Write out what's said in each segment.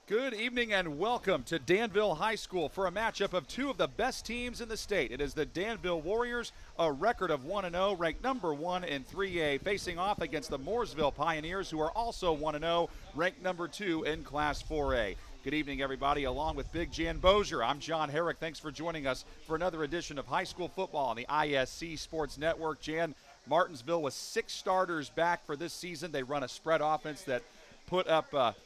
Good evening and welcome to Danville High School for a matchup of two of the best teams in the state. It is the Danville Warriors, a record of 1-0, ranked number 1 in 3A, facing off against the Mooresville Pioneers, who are also 1-0, ranked number 2 in Class 4A. Good evening, everybody, along with Big Jan Bozier. I'm John Herrick. Thanks for joining us for another edition of high school football on the ISC Sports Network. Jan, Martinsville with 6 starters back for this season. They run a spread offense that put up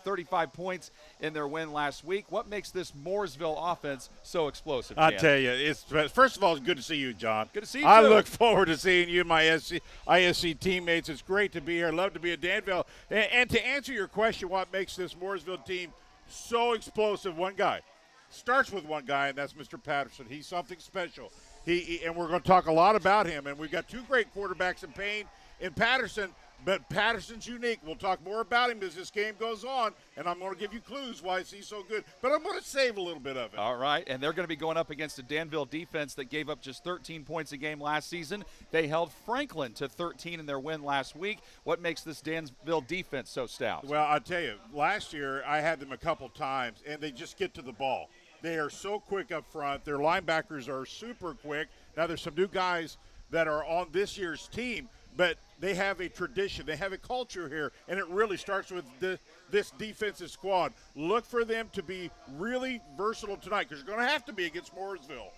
35 points in their win last week. What makes this Mooresville offense so explosive, Jan? I'll tell you, first of all, it's good to see you, John. Good to see you, I too. look forward to seeing you and my ISC teammates. It's great to be here. Love to be at Danville. And to answer your question, what makes this Mooresville team so explosive, one guy. Starts with one guy, and that's Mr. Patterson. He's something special. And we're going to talk a lot about him. And we've got 2 great quarterbacks in Payne and Patterson. But Patterson's unique. We'll talk more about him as this game goes on, and I'm going to give you clues why he's so good. But I'm going to save a little bit of it. All right, and they're going to be going up against a Danville defense that gave up just 13 points a game last season. They held Franklin to 13 in their win last week. What makes this Danville defense so stout? Well, I'll tell you, last year I had them a couple times, and they just get to the ball. They are so quick up front. Their linebackers are super quick. Now, there's some new guys that are on this year's team, but they have a tradition. They have a culture here, and it really starts with this defensive squad. Look for them to be really versatile tonight because you're going to have to be against Mooresville.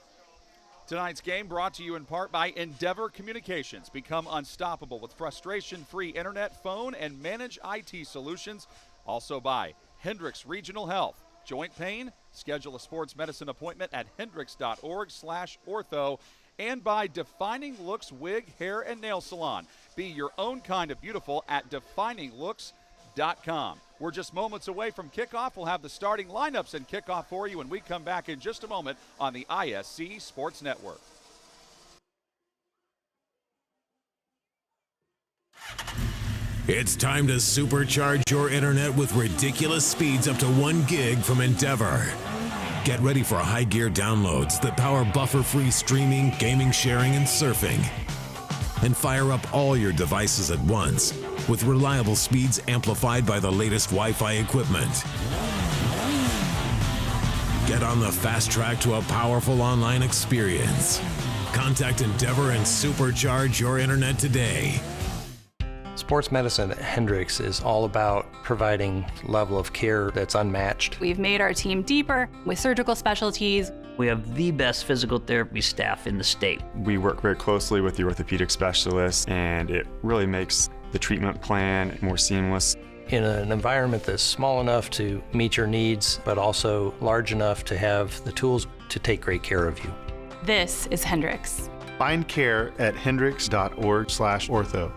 Tonight's game brought to you in part by Endeavor Communications. Become unstoppable with frustration-free internet, phone, and managed IT solutions. Also by Hendricks Regional Health. Joint pain? Schedule a sports medicine appointment at hendricks.org/ortho. And by Defining Looks Wig, Hair, and Nail Salon. Be your own kind of beautiful at defininglooks.com. We're just moments away from kickoff. We'll have the starting lineups and kickoff for you when we come back in just a moment on the ISC Sports Network. It's time to supercharge your internet with ridiculous speeds up to 1 gig from Endeavor. Get ready for high gear downloads that power buffer-free streaming, gaming, sharing, and surfing. And fire up all your devices at once with reliable speeds amplified by the latest Wi-Fi equipment. Get on the fast track to a powerful online experience. Contact Endeavor and supercharge your internet today. Sports medicine at Hendricks is all about providing level of care that's unmatched. We've made our team deeper with surgical specialties. We have the best physical therapy staff in the state. We work very closely with the orthopedic specialists, and it really makes the treatment plan more seamless. In an environment that's small enough to meet your needs, but also large enough to have the tools to take great care of you. This is Hendricks. Find care at hendricks.org/ortho.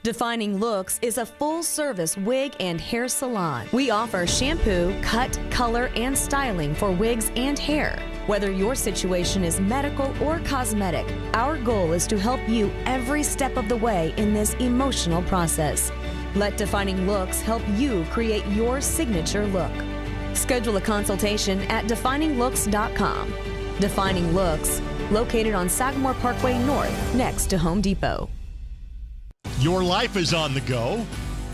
Defining Looks is a full-service wig and hair salon. We offer shampoo, cut, color, and styling for wigs and hair. Whether your situation is medical or cosmetic, our goal is to help you every step of the way in this emotional process. Let Defining Looks help you create your signature look. Schedule a consultation at defininglooks.com. Defining Looks, located on Sagamore Parkway North, next to Home Depot. Your life is on the go.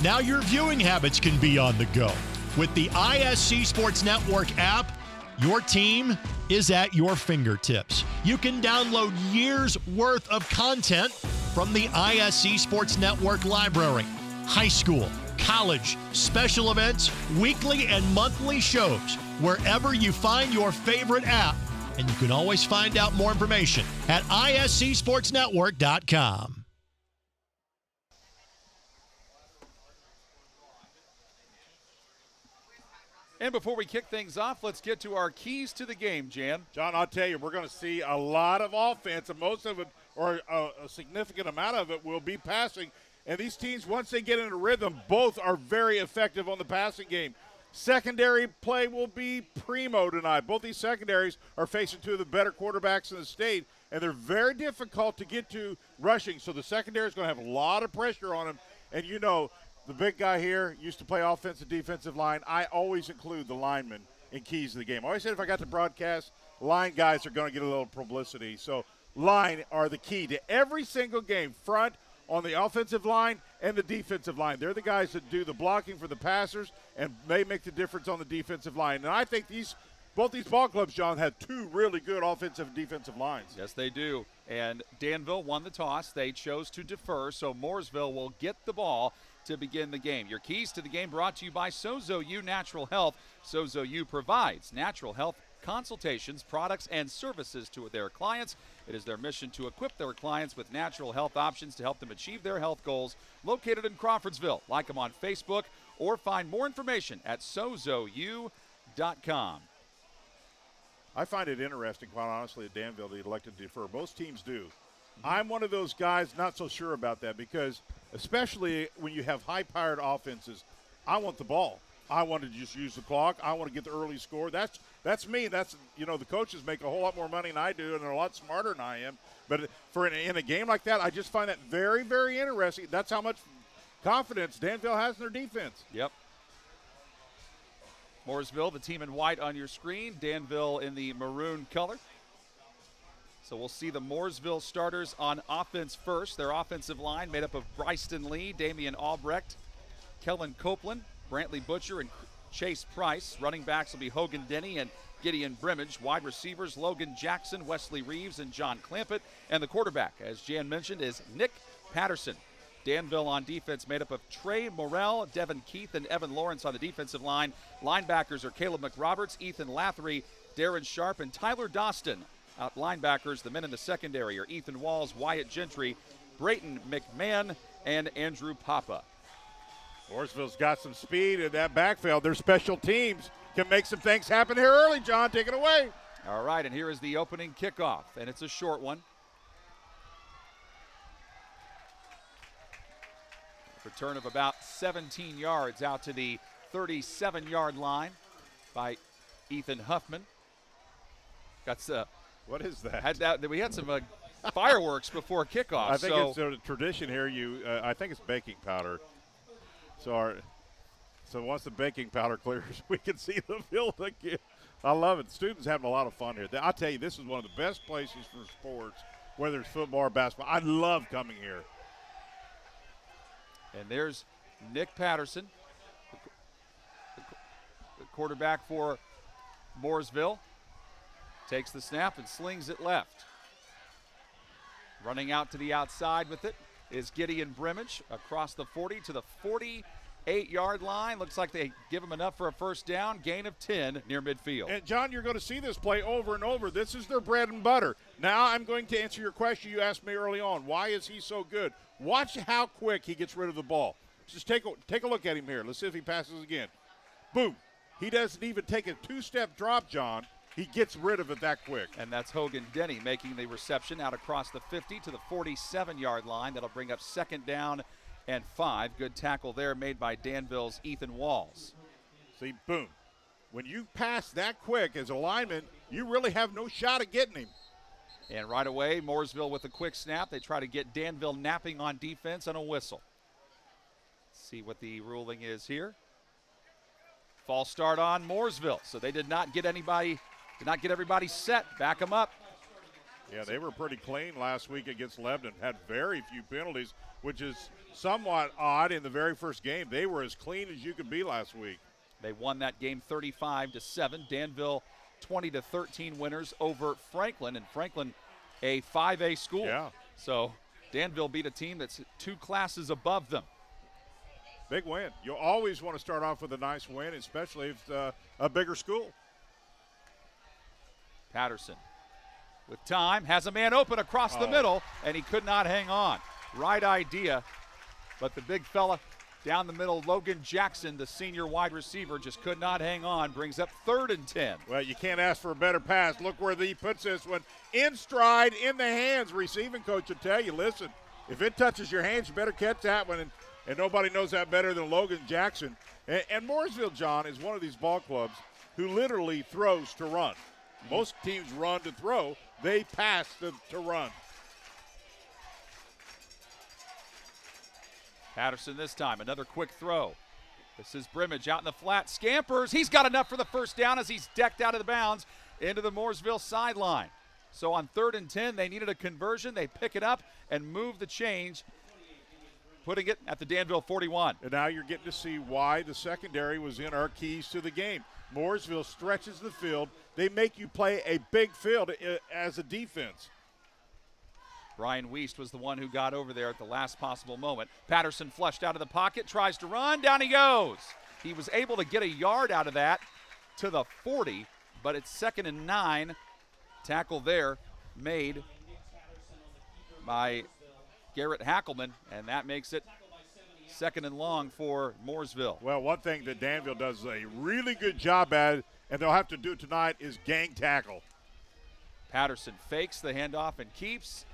Now your viewing habits can be on the go. With the ISC Sports Network app, your team is at your fingertips. You can download years' worth of content from the ISC Sports Network library. High school, college, special events, weekly and monthly shows, wherever you find your favorite app. And you can always find out more information at iscsportsnetwork.com. And before we kick things off, let's get to our keys to the game, Jan. John, I'll tell you, we're going to see a lot of offense, and most of it, or a significant amount of it, will be passing. And these teams, once they get in a rhythm, both are very effective on the passing game. Secondary play will be primo tonight. Both these secondaries are facing 2 of the better quarterbacks in the state, and they're very difficult to get to rushing. So the secondary is going to have a lot of pressure on them. And you know, the big guy here used to play offensive, defensive line. I always include the linemen in keys to the game. I always said if I got to broadcast, line guys are going to get a little publicity. So line are the key to every single game, front on the offensive line and the defensive line. They're the guys that do the blocking for the passers, and they make the difference on the defensive line. And I think both these ball clubs, John, have two really good offensive and defensive lines. Yes, they do. And Danville won the toss. They chose to defer, so Mooresville will get the ball to begin the game. Your keys to the game brought to you by Sozo U Natural Health. Sozo U provides natural health consultations, products, and services to their clients. It is their mission to equip their clients with natural health options to help them achieve their health goals. Located in Crawfordsville. Like them on Facebook or find more information at sozou.com. I find it interesting, quite honestly, at Danville they elected to defer. Most teams do. I'm one of those guys not so sure about that because especially when you have high-powered offenses, I want the ball. I want to just use the clock. I want to get the early score. That's me. That's, you know, the coaches make a whole lot more money than I do, and they're a lot smarter than I am. But in a game like that, I just find that very, very interesting. That's how much confidence Danville has in their defense. Yep. Mooresville, the team in white on your screen. Danville in the maroon color. So we'll see the Mooresville starters on offense first. Their offensive line made up of Bryston Lee, Damian Albrecht, Kellen Copeland, Brantley Butcher, and Chase Price. Running backs will be Hogan Denny and Gideon Brimage. Wide receivers, Logan Jackson, Wesley Reeves, and John Clampett. And the quarterback, as Jan mentioned, is Nick Patterson. Danville on defense made up of Trey Morrell, Devin Keith, and Evan Lawrence on the defensive line. Linebackers are Caleb McRoberts, Ethan Lathery, Darren Sharp, and Tyler Doston. Out linebackers, the men in the secondary are Ethan Walls, Wyatt Gentry, Brayton McMahon, and Andrew Papa. Mooresville's got some speed in that backfield. Their special teams can make some things happen here early, John. Take it away. All right, and here is the opening kickoff, and it's a short one. Return of about 17 yards out to the 37-yard line by Ethan Huffman. What is that? We had some fireworks before kickoff. I think it's a tradition here. I think it's baking powder. So once the baking powder clears, we can see the field again. I love it. Students having a lot of fun here. I'll tell you, this is one of the best places for sports, whether it's football or basketball. I love coming here. And there's Nick Patterson, the quarterback for Mooresville. Takes the snap and slings it left. Running out to the outside with it is Gideon Brimage across the 40 to the 48-yard line. Looks like they give him enough for a first down. Gain of 10 near midfield. And, John, you're going to see this play over and over. This is their bread and butter. Now I'm going to answer your question you asked me early on. Why is he so good? Watch how quick he gets rid of the ball. Just take a look at him here. Let's see if he passes again. Boom. He doesn't even take a two-step drop, John. He gets rid of it that quick. And that's Hogan Denny making the reception out across the 50 to the 47-yard line. That'll bring up second down and 5. Good tackle there made by Danville's Ethan Walls. See, boom. When you pass that quick as a lineman, you really have no shot at getting him. And right away, Mooresville with a quick snap. They try to get Danville napping on defense and a whistle. Let's see what the ruling is here. False start on Mooresville. So they did not get everybody set. Back them up. Yeah, they were pretty clean last week against Lebanon. Had very few penalties, which is somewhat odd in the very first game. They were as clean as you could be last week. They won that game 35-7. Danville 20-13 winners over Franklin, and Franklin a 5A school. Yeah. So Danville beat a team that's 2 classes above them. Big win. You'll always want to start off with a nice win, especially if it's a bigger school. Patterson with time, has a man open across the middle, and he could not hang on. Right idea, but the big fella down the middle, Logan Jackson, the senior wide receiver, just could not hang on. Brings up 3rd and 10. Well, you can't ask for a better pass. Look where he puts this one. In stride, in the hands. Receiving coach will tell you, listen, if it touches your hands, you better catch that one. And nobody knows that better than Logan Jackson. And Mooresville, John, is one of these ball clubs who literally throws to run. Most teams run to throw. They pass to run. Patterson this time, another quick throw. This is Brimage out in the flat. Scampers. He's got enough for the first down as he's decked out of the bounds into the Mooresville sideline. So on 3rd and 10, they needed a conversion. They pick it up and move the change putting it at the Danville 41. And now you're getting to see why the secondary was in our keys to the game. Mooresville stretches the field. They make you play a big field as a defense. Brian Wiest was the one who got over there at the last possible moment. Patterson flushed out of the pocket, tries to run, down he goes. He was able to get a yard out of that to the 40, but it's 2nd and 9. Tackle there made by Garrett Hackelman, and that makes it 2nd and long for Mooresville. Well, one thing that Danville does a really good job at, and they'll have to do tonight, is gang tackle. Patterson fakes the handoff and keeps.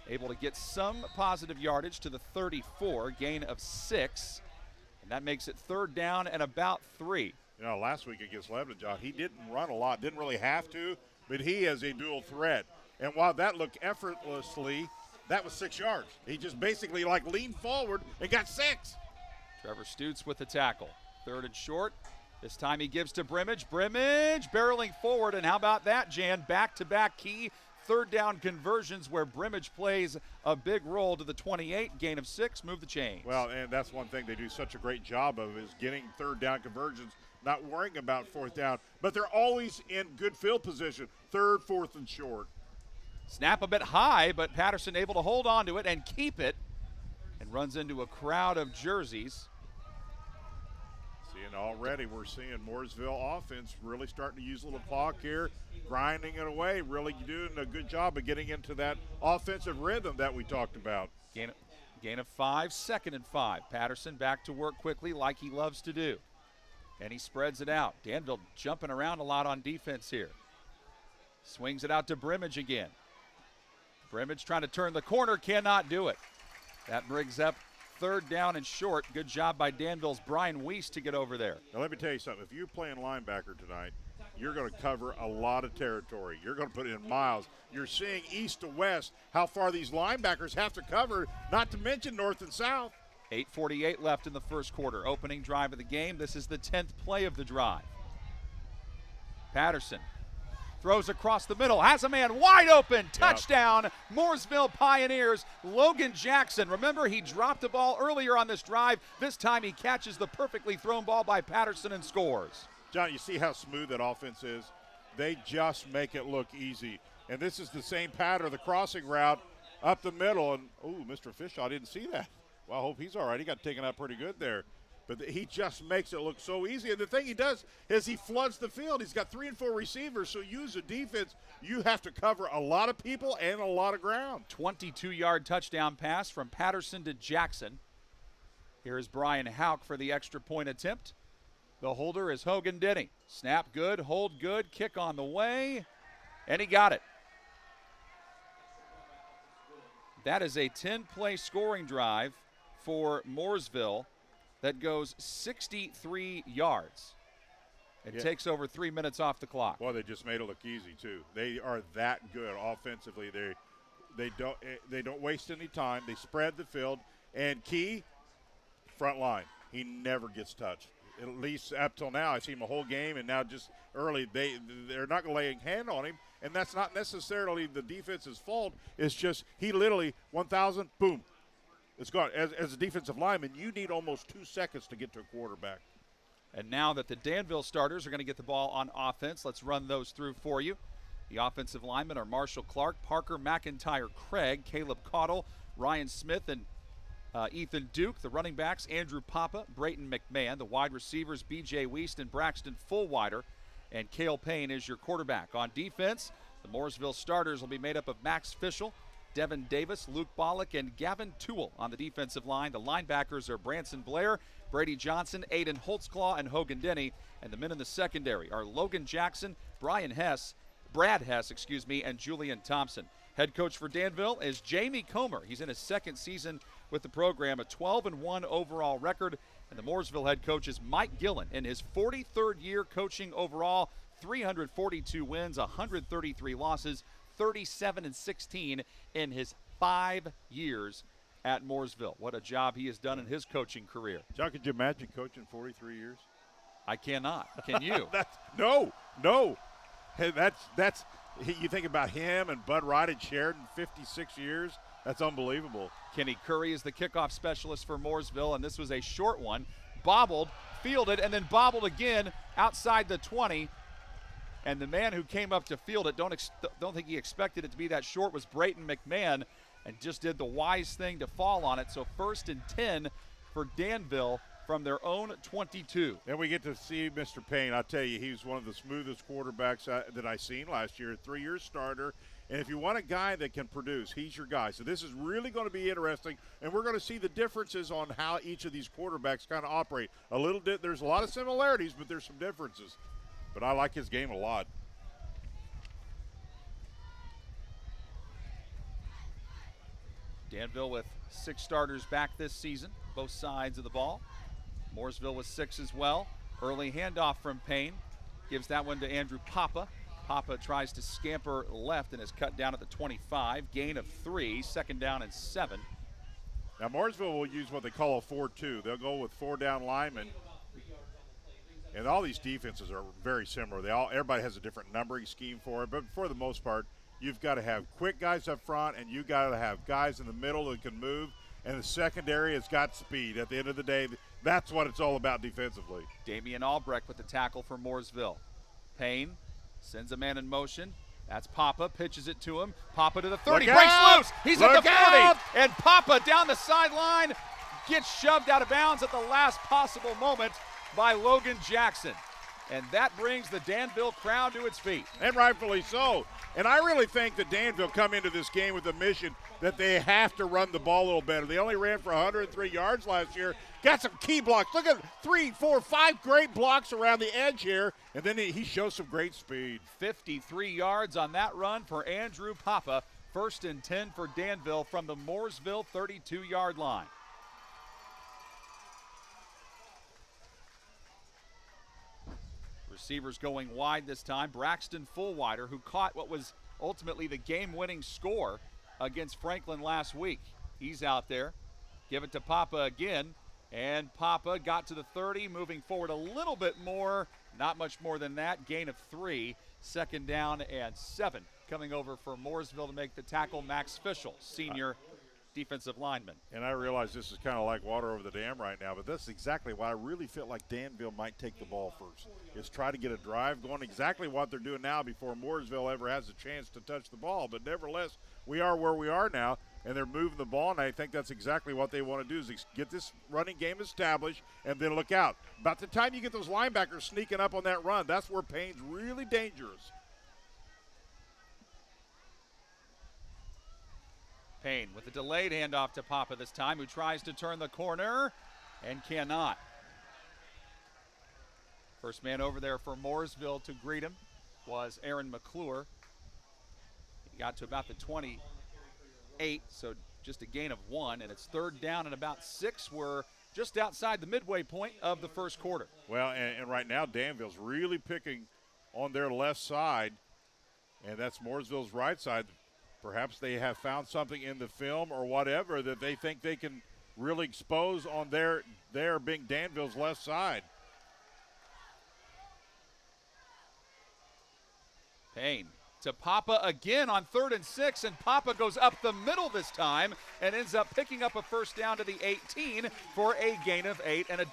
Able to get some positive yardage to the 34, gain of 6. And that makes it 3rd down and about 3. You know, last week against Lebanon, John, he didn't run a lot, didn't really have to, but he has a dual threat. And while that looked effortlessly, that was 6 yards. He just basically leaned forward and got 6. Trevor Stutz with the tackle. 3rd and short. This time he gives to Brimage. Brimage barreling forward, and how about that, Jan? Back-to-back key 3rd down conversions where Brimage plays a big role to the 28, gain of 6, move the chains. Well, and that's one thing they do such a great job of is getting 3rd down conversions, not worrying about 4th down, but they're always in good field position, 3rd, 4th, and short. Snap a bit high, but Patterson able to hold on to it and keep it, and runs into a crowd of jerseys. And already we're seeing Mooresville offense really starting to use a little clock here, grinding it away, really doing a good job of getting into that offensive rhythm that we talked about. Gain of 5, 2nd and 5. Patterson back to work quickly like he loves to do. And he spreads it out. Danville jumping around a lot on defense here. Swings it out to Brimage again. Brimage trying to turn the corner, cannot do it. That brings up 3rd down and short. Good job by Danville's Brian Wiest to get over there. Now let me tell you something. If you're playing linebacker tonight, you're going to cover a lot of territory. You're going to put in miles. You're seeing east to west how far these linebackers have to cover, not to mention north and south. 8:48 left in the first quarter. Opening drive of the game. This is the 10th play of the drive. Patterson throws across the middle, has a man wide open, touchdown, Mooresville Pioneers. Logan Jackson, remember he dropped the ball earlier on this drive. This time he catches the perfectly thrown ball by Patterson and scores. John, you see how smooth that offense is? They just make it look easy. And this is the same pattern, the crossing route up the middle. And, Mr. Fishaw didn't see that. Well, I hope he's all right. He got taken out pretty good there. But he just makes it look so easy. And the thing he does is he floods the field. He's got 3 and 4 receivers, so you as a defense, you have to cover a lot of people and a lot of ground. 22-yard touchdown pass from Patterson to Jackson. Here's Brian Hauk for the extra point attempt. The holder is Hogan Denny. Snap good, hold good, kick on the way, and he got it. That is a 10-play scoring drive for Mooresville that goes 63 yards. It takes over 3 minutes off the clock. Well, they just made it look easy too. They are that good offensively. They don't waste any time. They spread the field. And Key, front line, he never gets touched. At least up till now, I've seen him a whole game, and now just early they're not going to lay a hand on him, and that's not necessarily the defense's fault. It's just he literally 1,000, boom. It's gone. As a defensive lineman, you need almost 2 seconds to get to a quarterback. And now that the Danville starters are going to get the ball on offense, let's run those through for you. The offensive linemen are Marshall Clark, Parker McIntyre, Craig, Caleb Caudle, Ryan Smith, and Ethan Duke. The running backs, Andrew Papa, Brayton McMahon. The wide receivers, B.J. Wiest and Braxton Fullwider. And Cale Payne is your quarterback. On defense, the Mooresville starters will be made up of Max Fischel, Devin Davis, Luke Bollock, and Gavin Toole on the defensive line. The linebackers are Branson Blair, Brady Johnson, Aiden Holtzclaw, and Hogan Denny. And the men in the secondary are Logan Jackson, Brad Hess, and Julian Thompson. Head coach for Danville is Jamie Comer. He's in his 2nd season with the program, a 12-1 overall record. And the Mooresville head coach is Mike Gillen in his 43rd year coaching overall, 342 wins, 133 losses, 37-16 in his 5 years at Mooresville. What a job he has done in his coaching career. John, could you imagine coaching 43 years? I cannot. Can you? No. Hey, that's You think about him and Bud Wright had shared in 56 years. That's unbelievable. Kenny Curry is the kickoff specialist for Mooresville, and this was a short one. Bobbled, fielded, and then bobbled again outside the 20. And the man who came up to field it, don't think he expected it to be that short, was Brayton McMahon, and just did the wise thing to fall on it. So 1st and 10 for Danville from their own 22. And we get to see Mr. Payne. I tell you, he's one of the smoothest quarterbacks that I seen last year, 3-year starter. And if you want a guy that can produce, he's your guy. So this is really going to be interesting, and we're going to see the differences on how each of these quarterbacks kind of operate. There's a lot of similarities, but there's some differences. But I like his game a lot. Danville with 6 starters back this season, both sides of the ball. Mooresville with 6 as well. Early handoff from Payne. Gives that one to Andrew Papa. Papa tries to scamper left and is cut down at the 25. Gain of 3, 2nd down and 7. Now Mooresville will use what they call a 4-2. They'll go with 4 down linemen. And all these defenses are very similar. Everybody has a different numbering scheme for it, but for the most part, you've got to have quick guys up front, and you've got to have guys in the middle that can move, and the secondary has got speed. At the end of the day, that's what it's all about defensively. Damian Albrecht with the tackle for Mooresville. Payne sends a man in motion. That's Papa, pitches it to him. Papa to the 30, breaks loose. He's at the 40, and Papa down the sideline gets shoved out of bounds at the last possible moment by Logan Jackson. And that brings the Danville crowd to its feet. And rightfully so. And I really think that Danville come into this game with a mission that they have to run the ball a little better. They only ran for 103 yards last year. Got some key blocks. Look at 3, 4, 5 great blocks around the edge here. And then he shows some great speed. 53 yards on that run for Andrew Papa. 1st and 10 for Danville from the Mooresville 32-yard line. Receivers going wide this time. Braxton Fullwider, who caught what was ultimately the game-winning score against Franklin last week. He's out there. Give it to Papa again. And Papa got to the 30, moving forward a little bit more. Not much more than that. Gain of 3, 2nd down and 7. Coming over for Mooresville to make the tackle, Max Fischel, senior defensive lineman. And I realize this is kind of like water over the dam right now, but that's exactly why I really feel like Danville might take the ball first, is try to get a drive going, exactly what they're doing now before Mooresville ever has a chance to touch the ball. But nevertheless, we are where we are now, and they're moving the ball, and I think that's exactly what they want to do, is get this running game established and then look out. About the time you get those linebackers sneaking up on that run, that's where Payne's really dangerous. Payne with a delayed handoff to Papa this time, who tries to turn the corner and cannot. First man over there for Mooresville to greet him was Aaron McClure. He got to about the 28, so just a gain of 1, and it's 3rd down and about 6. We're just outside the midway point of the first quarter. Well, and right now Danville's really picking on their left side, and that's Mooresville's right side. Perhaps they have found something in the film or whatever that they think they can really expose on their being Danville's left side. Payne to Papa again on 3rd and 6, and Papa goes up the middle this time and ends up picking up a 1st down to the 18 for a gain of 8 and a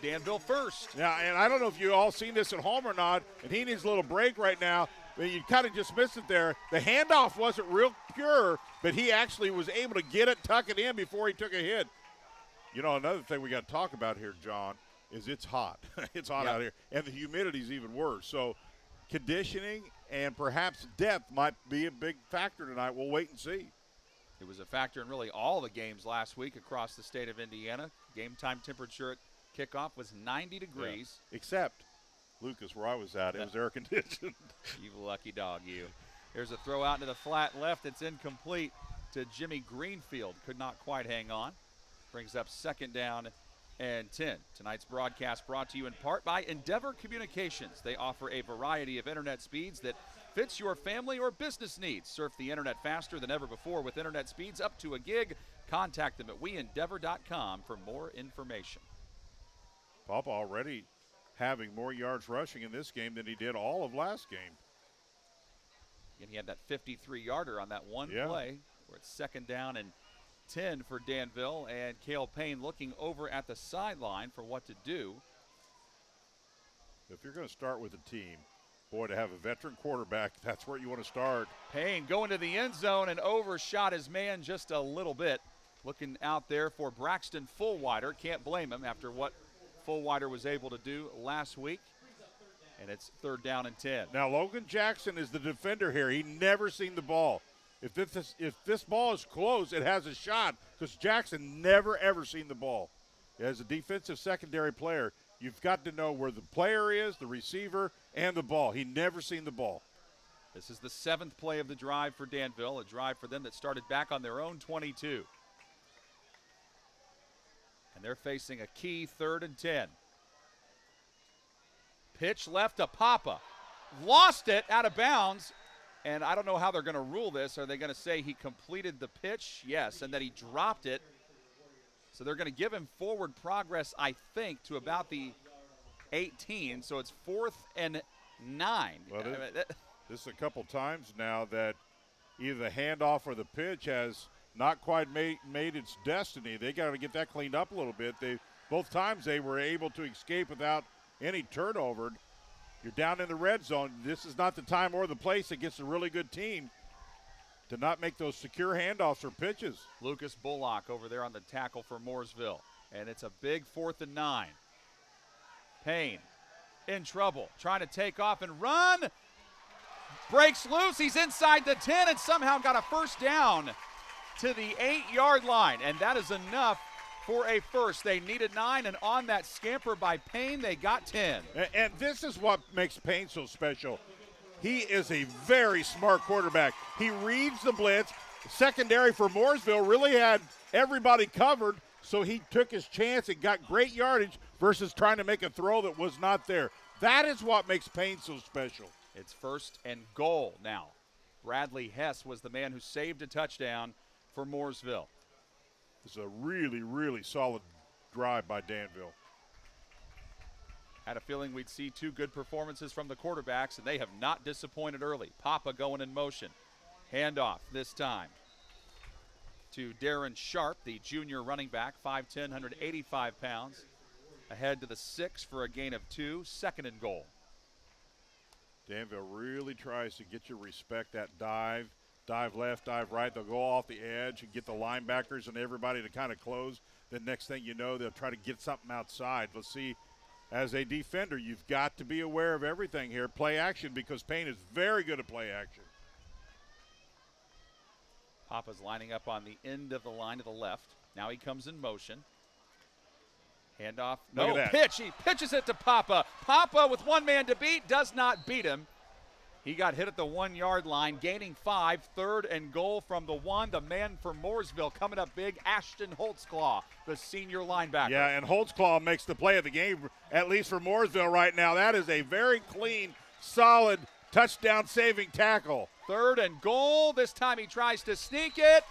Danville first. Yeah, and I don't know if you all seen this at home or not, and he needs a little break right now. But you kind of just missed it there. The handoff wasn't real pure, but he actually was able to get it, tuck it in before he took a hit. You know, another thing we got to talk about here, John, is it's hot. It's hot out here, and the humidity's even worse. So conditioning and perhaps depth might be a big factor tonight. We'll wait and see. It was a factor in really all the games last week across the state of Indiana. Game time temperature at kickoff was 90 degrees. Yeah. Except Lucas, where I was at, it was air conditioned. You lucky dog, you. There's a throw out into the flat left. It's incomplete to Jimmy Greenfield. Could not quite hang on. Brings up 2nd down and 10. Tonight's broadcast brought to you in part by Endeavor Communications. They offer a variety of internet speeds that fits your family or business needs. Surf the internet faster than ever before with internet speeds up to a gig. Contact them at weendeavor.com for more information. Papa already having more yards rushing in this game than he did all of last game. And he had that 53-yarder on that one play where it's 2nd down and 10 for Danville. And Cale Payne looking over at the sideline for what to do. If you're going to start with a team, boy, to have a veteran quarterback, that's where you want to start. Payne going to the end zone and overshot his man just a little bit. Looking out there for Braxton Fullwider. Can't blame him after what Fullwider was able to do last week. And it's 3rd down and 10. Now, Logan Jackson is the defender here. He never seen the ball. If this ball is close, it has a shot because Jackson never, ever seen the ball. As a defensive secondary player, you've got to know where the player is, the receiver, and the ball. He never seen the ball. This is the 7th play of the drive for Danville, a drive for them that started back on their own 22. And they're facing a key 3rd and 10. Pitch left to Papa. Lost it out of bounds. And I don't know how they're going to rule this. Are they going to say he completed the pitch? Yes, and that he dropped it. So they're going to give him forward progress, I think, to about the 18. So it's 4th and 9. Well, this is a couple times now that either the handoff or the pitch has not quite made its destiny. They got to get that cleaned up a little bit. Both times they were able to escape without any turnover. You're down in the red zone. This is not the time or the place against a really good team to not make those secure handoffs or pitches. Lucas Bullock over there on the tackle for Mooresville. And it's a big 4th and 9. Payne in trouble, trying to take off and run. Breaks loose. He's inside the 10 and somehow got a 1st down to the 8-yard line. And that is enough for a first. They needed 9, and on that scamper by Payne, they got 10. And this is what makes Payne so special. He is a very smart quarterback. He reads the blitz. Secondary for Mooresville really had everybody covered, so he took his chance and got great yardage versus trying to make a throw that was not there. That is what makes Payne so special. It's 1st and goal now. Bradley Hess was the man who saved a touchdown for Mooresville. This is a really, really solid drive by Danville. Had a feeling we'd see 2 good performances from the quarterbacks, and they have not disappointed early. Papa going in motion. Handoff this time to Darren Sharp, the junior running back, 5'10", 185 pounds. Ahead to the 6 for a gain of 2, 2nd and goal. Danville really tries to get you to respect that dive. Dive left, dive right. They'll go off the edge and get the linebackers and everybody to kind of close. The next thing you know, they'll try to get something outside. Let's see, as a defender, you've got to be aware of everything here. Play action, because Payne is very good at play action. Papa's lining up on the end of the line to the left. Now he comes in motion. Handoff. No pitch. He pitches it to Papa. Papa with 1 man to beat, does not beat him. He got hit at the 1-yard line, gaining 5, 3rd and goal from the 1. The man for Mooresville coming up big, Ashton Holtzclaw, the senior linebacker. Yeah, and Holtzclaw makes the play of the game, at least for Mooresville right now. That is a very clean, solid, touchdown-saving tackle. 3rd and goal. This time he tries to sneak it.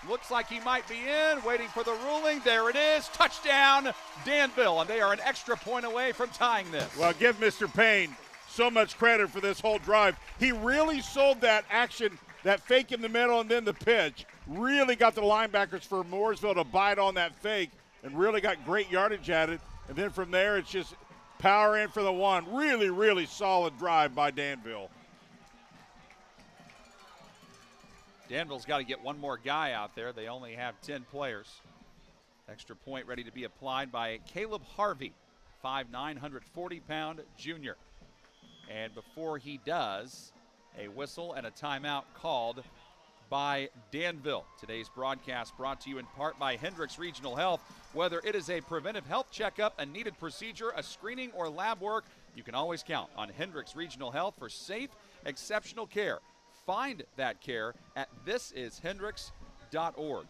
Looks like he might be in, waiting for the ruling. There it is. Touchdown, Danville, and they are an extra point away from tying this. Well, give Mr. Payne so much credit for this whole drive. He really sold that action, that fake in the middle and then the pitch. Really got the linebackers for Mooresville to bite on that fake and really got great yardage at it. And then from there, it's just power in for the 1. Really, really solid drive by Danville. Danville's got to get 1 more guy out there. They only have 10 players. Extra point ready to be applied by Caleb Harvey, 5'9", 140-pound junior. And before he does, a whistle and a timeout called by Danville. Today's broadcast brought to you in part by Hendricks Regional Health. Whether it is a preventive health checkup, a needed procedure, a screening, or lab work, you can always count on Hendricks Regional Health for safe, exceptional care. Find that care at thisishendricks.org.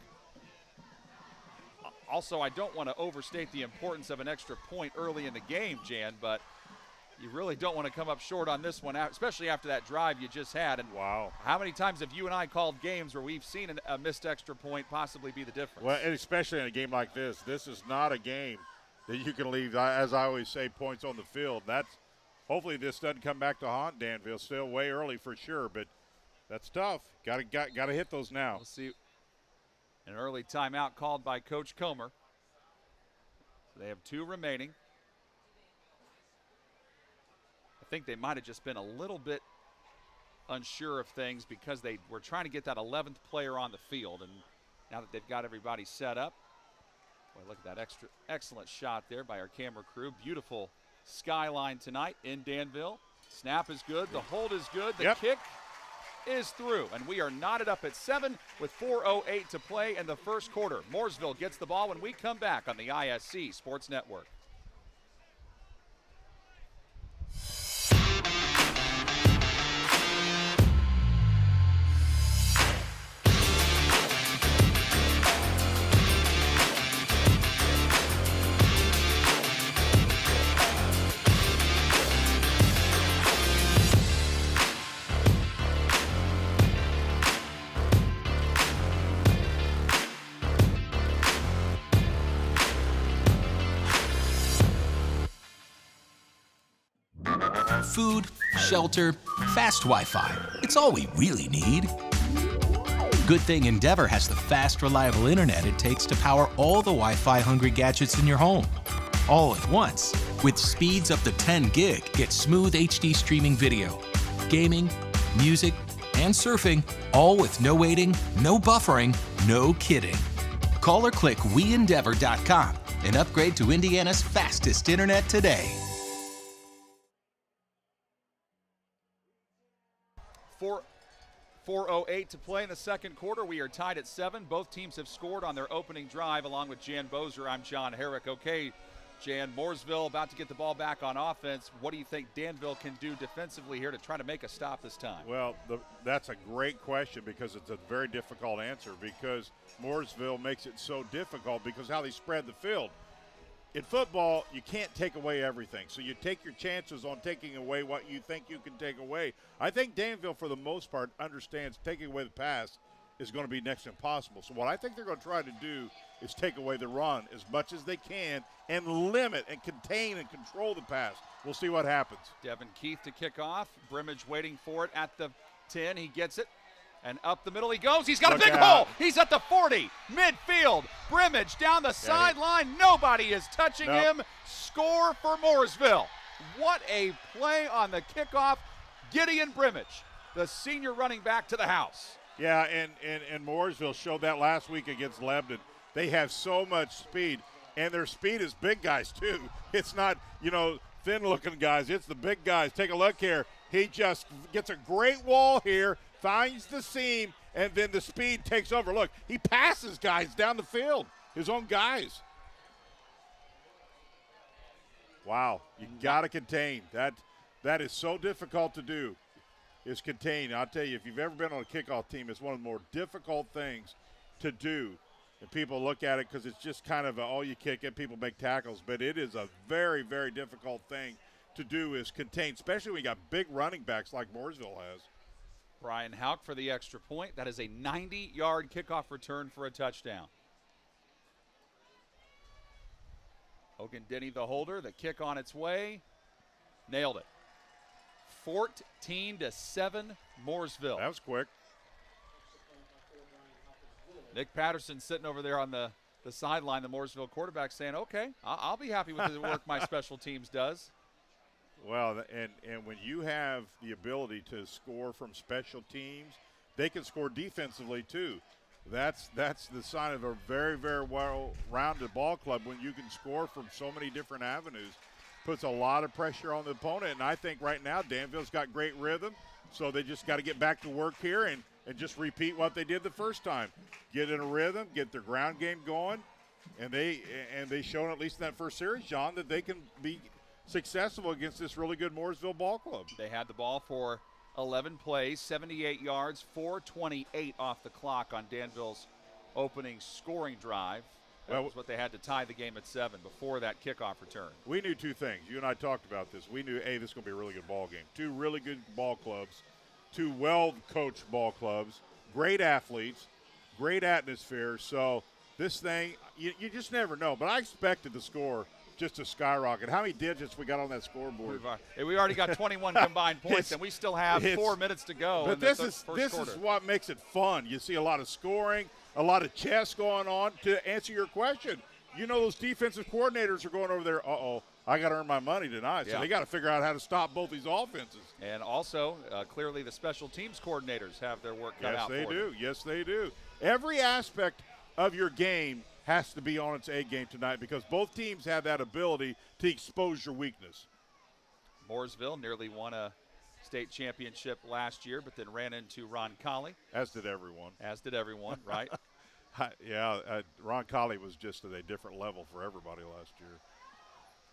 Also, I don't want to overstate the importance of an extra point early in the game, Jan, but you really don't want to come up short on this one, especially after that drive you just had. And wow, how many times have you and I called games where we've seen a missed extra point possibly be the difference? Well, and especially in a game like this. This is not a game that you can leave, as I always say, points on the field. Hopefully this doesn't come back to haunt Danville. Still way early for sure, but That's tough. Got to hit those now. We'll see. An early timeout called by Coach Comer. So they have 2 remaining. I think they might have just been a little bit unsure of things because they were trying to get that 11th player on the field. And now that they've got everybody set up, boy, look at that excellent shot there by our camera crew. Beautiful skyline tonight in Danville. Snap is good. The hold is good. The kick is through. And we are knotted up at 7 with 4:08 to play in the first quarter. Mooresville gets the ball when we come back on the ISC Sports Network. Food, shelter, fast Wi-Fi. It's all we really need. Good thing Endeavor has the fast, reliable internet it takes to power all the Wi-Fi hungry gadgets in your home. All at once. With speeds up to 10 gig, get smooth HD streaming video, gaming, music, and surfing, all with no waiting, no buffering, no kidding. Call or click WeEndeavor.com and upgrade to Indiana's fastest internet today. 4:08 to play in the second quarter. We are tied at 7. Both teams have scored on their opening drive. Along with Jan Bozer, I'm John Herrick. Okay, Jan, Mooresville about to get the ball back on offense. What do you think Danville can do defensively here to try to make a stop this time? Well, that's a great question because it's a very difficult answer because Mooresville makes it so difficult because how they spread the field. In football, you can't take away everything. So you take your chances on taking away what you think you can take away. I think Danville, for the most part, understands taking away the pass is going to be next to impossible. So what I think they're going to try to do is take away the run as much as they can and limit and contain and control the pass. We'll see what happens. Devin Keith to kick off. Brimage waiting for it at the 10. He gets it. And up the middle he goes. He's got a big hole. He's at the 40. Midfield. Brimage down the sideline. Nobody is touching him. Score for Mooresville. What a play on the kickoff. Gideon Brimage, the senior running back to the house. Yeah, and Mooresville showed that last week against Lebanon. They have so much speed, and their speed is big guys too. It's not, thin-looking guys. It's the big guys. Take a look here. He just gets a great wall here, finds the seam, and then the speed takes over. Look, he passes guys down the field, his own guys. Wow, you got to contain. That is so difficult to do, is contain. I'll tell you, if you've ever been on a kickoff team, it's one of the more difficult things to do. And people look at it because it's just kind of you kick it, people make tackles. But it is a very, very difficult thing to do is contain, especially when you got big running backs like Mooresville has. Brian Houck for the extra point. That is a 90-yard kickoff return for a touchdown. Hogan Denny, the holder. The kick on its way. Nailed it. 14-7 Mooresville. That was quick. Nick Patterson sitting over there on the sideline, the Mooresville quarterback, saying, okay, I'll be happy with the work my special teams does. Well, and when you have the ability to score from special teams, they can score defensively too. That's the sign of a very, very well-rounded ball club when you can score from so many different avenues. Puts a lot of pressure on the opponent, and I think right now Danville's got great rhythm, so they just got to get back to work here and just repeat what they did the first time. Get in a rhythm, get their ground game going, and they shown at least in that first series, John, that they can be successful against this really good Mooresville ball club. They had the ball for 11 plays, 78 yards, 4:28 off the clock on Danville's opening scoring drive. That was what they had to tie the game at 7 before that kickoff return. We knew two things. You and I talked about this. We knew, this is going to be a really good ball game. Two really good ball clubs, two well-coached ball clubs, great athletes, great atmosphere. So this thing, you just never know. But I expected the score just a skyrocket. How many digits we got on that scoreboard? We already got 21 combined points, and we still have 4 minutes to go. But in this is what makes it fun. You see a lot of scoring, a lot of chess going on. To answer your question, those defensive coordinators are going over there, I got to earn my money tonight. So they got to figure out how to stop both these offenses. And also, clearly the special teams coordinators have their work cut out for them. Yes, they do. Every aspect of your game has to be on its A game tonight because both teams have that ability to expose your weakness. Mooresville nearly won a state championship last year, but then ran into Ron Colley. As did everyone. Right? Ron Colley was just at a different level for everybody last year.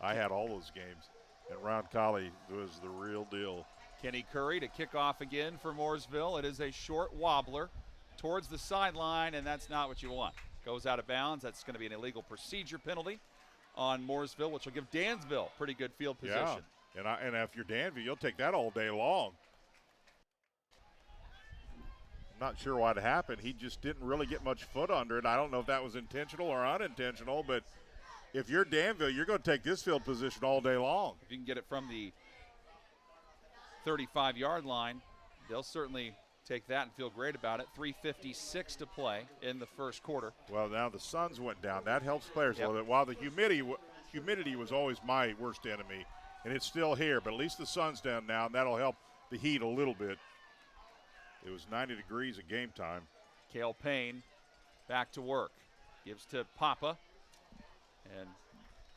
I had all those games, and Ron Colley was the real deal. Kenny Curry to kick off again for Mooresville. It is a short wobbler towards the sideline, and that's not what you want. Goes out of bounds. That's going to be an illegal procedure penalty on Mooresville, which will give Danville pretty good field position. Yeah, and if you're Danville, you'll take that all day long. I'm not sure what happened. He just didn't really get much foot under it. I don't know if that was intentional or unintentional, but if you're Danville, you're going to take this field position all day long. If you can get it from the 35-yard line, they'll certainly take that and feel great about it. 3:56 to play in the first quarter. Well, now the suns went down. That helps players a little bit. While the humidity was always my worst enemy, and it's still here, but at least the sun's down now, and that'll help the heat a little bit. It was 90 degrees at game time. Cale Payne back to work. Gives to Papa. And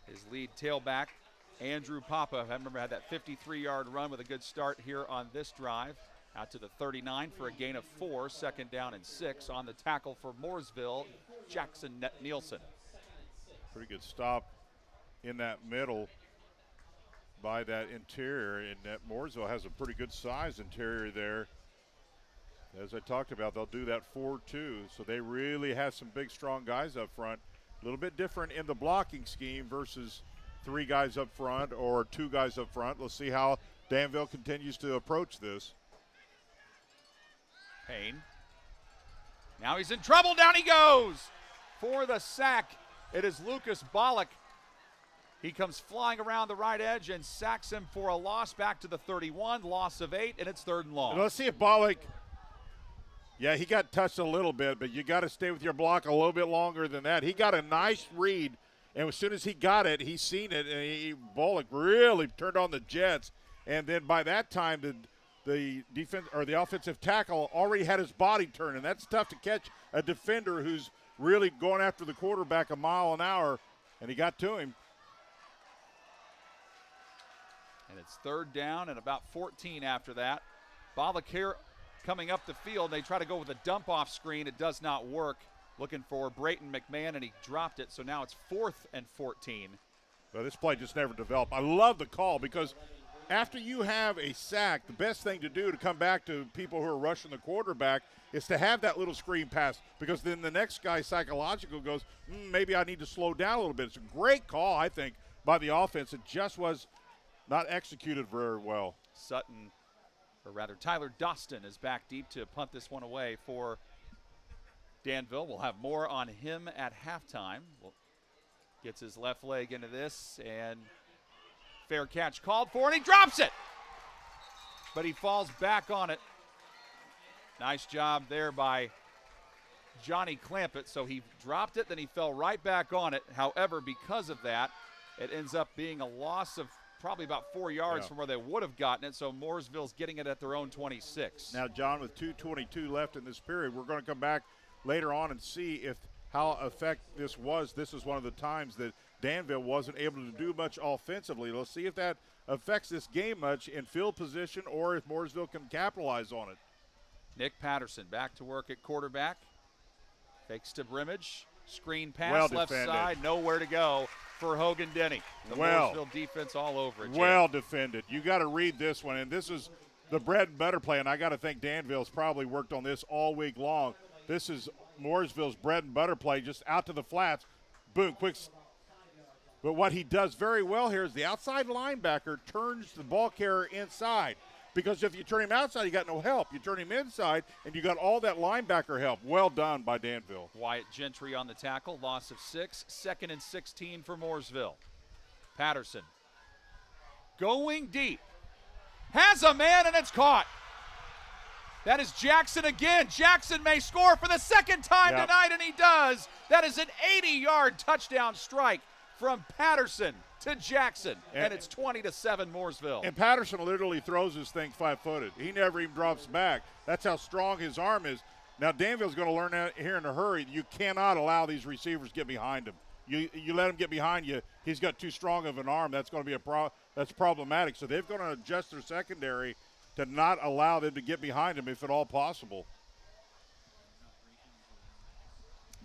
his lead tailback, Andrew Papa, I remember had that 53-yard run with a good start here on this drive. Out to the 39 for a gain of 4, second down and 6 on the tackle for Mooresville, Jackson Nielsen. Pretty good stop in that middle by that interior, and that Mooresville has a pretty good size interior there. As I talked about, they'll do that 4-2, so they really have some big, strong guys up front. A little bit different in the blocking scheme versus 3 guys up front or 2 guys up front. Let's see how Danville continues to approach this. Payne. Now he's in trouble. Down he goes for the sack. It is Lucas Bollock. He comes flying around the right edge and sacks him for a loss back to the 31, loss of 8, and it's 3rd and long. Let's see if Bollock, he got touched a little bit, but you got to stay with your block a little bit longer than that. He got a nice read, and as soon as he got it, he seen it, and Bollock really turned on the jets. And then by that time, the defense or the offensive tackle already had his body turned, and that's tough to catch a defender who's really going after the quarterback a mile an hour, and he got to him. And it's 3rd down and about 14 after that. Bollock here coming up the field. They try to go with a dump-off screen. It does not work. Looking for Brayton McMahon, and he dropped it, so now it's 4th and 14. Well, this play just never developed. I love the call because after you have a sack, the best thing to do to come back to people who are rushing the quarterback is to have that little screen pass, because then the next guy psychological goes, maybe I need to slow down a little bit. It's a great call, I think, by the offense. It just was not executed very well. Sutton, or rather Tyler Doston, is back deep to punt this one away for Danville. We'll have more on him at halftime. Gets his left leg into this, and fair catch called for, and he drops it. But he falls back on it. Nice job there by Johnny Clampett. So he dropped it, then he fell right back on it. However, because of that, it ends up being a loss of probably about 4 yards from where they would have gotten it. So Mooresville's getting it at their own 26. Now, John, with 2:22 left in this period, we're going to come back later on and see how effective this was. This is one of the times that Danville wasn't able to do much offensively. Let's see if that affects this game much in field position or if Mooresville can capitalize on it. Nick Patterson back to work at quarterback. Fakes to Brimage. Screen pass left side. Nowhere to go for Hogan Denny. The Mooresville defense all over it. Well defended. You got to read this one. And this is the bread and butter play. And I got to think Danville's probably worked on this all week long. This is Mooresville's bread and butter play, just out to the flats. Boom, quick. But what he does very well here is the outside linebacker turns the ball carrier inside. Because if you turn him outside, you got no help. You turn him inside, and you got all that linebacker help. Well done by Danville. Wyatt Gentry on the tackle, loss of 6. 2nd and 16 for Mooresville. Patterson going deep. Has a man, and it's caught. That is Jackson again. Jackson may score for the second time tonight, and he does. That is an 80-yard touchdown strike from Patterson to Jackson, and it's 20-7 Mooresville. And Patterson literally throws his thing 5-footed. He never even drops back. That's how strong his arm is. Now, Danville's going to learn that here in a hurry. You cannot allow these receivers to get behind him. You let him get behind you, he's got too strong of an arm. That's going to be that's problematic. So they've got to adjust their secondary to not allow them to get behind him if at all possible.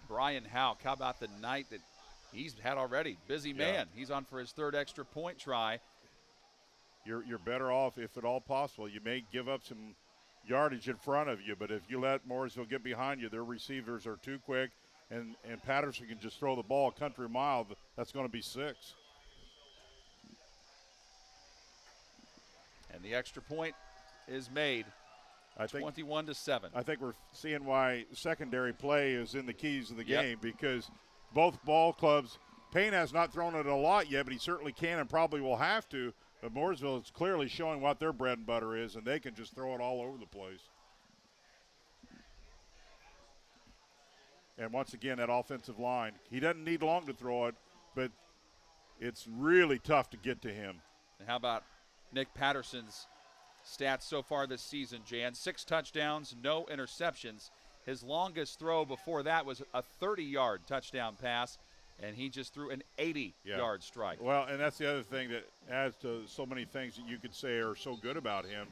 Brian Houck, how about the night that he's had already? Busy man. He's on for his third extra point try. You're better off if at all possible. You may give up some yardage in front of you, but if you let Mooresville get behind you, their receivers are too quick, and Patterson can just throw the ball a country mile. That's going to be 6. And the extra point is made. I think 21-7. I think we're seeing why secondary play is in the keys of the game, because both ball clubs, Payne has not thrown it a lot yet, but he certainly can and probably will have to. But Mooresville is clearly showing what their bread and butter is, and they can just throw it all over the place. And once again, that offensive line, he doesn't need long to throw it, but it's really tough to get to him. And how about Nick Patterson's stats so far this season, Jan? 6 touchdowns, no interceptions. His longest throw before that was a 30-yard touchdown pass, and he just threw an 80-yard strike. Well, and that's the other thing that adds to so many things that you could say are so good about him.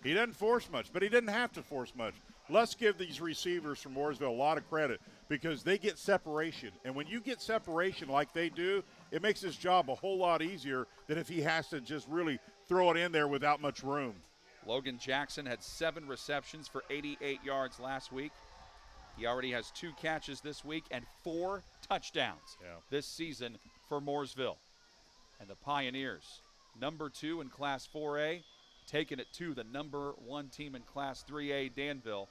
He doesn't force much, but he didn't have to force much. Let's give these receivers from Mooresville a lot of credit because they get separation. And when you get separation like they do, it makes his job a whole lot easier than if he has to just really throw it in there without much room. Logan Jackson had 7 receptions for 88 yards last week. He already has 2 catches this week and 4 touchdowns this season for Mooresville. And the Pioneers, number 2 in Class 4A, taking it to the number 1 team in Class 3A, Danville.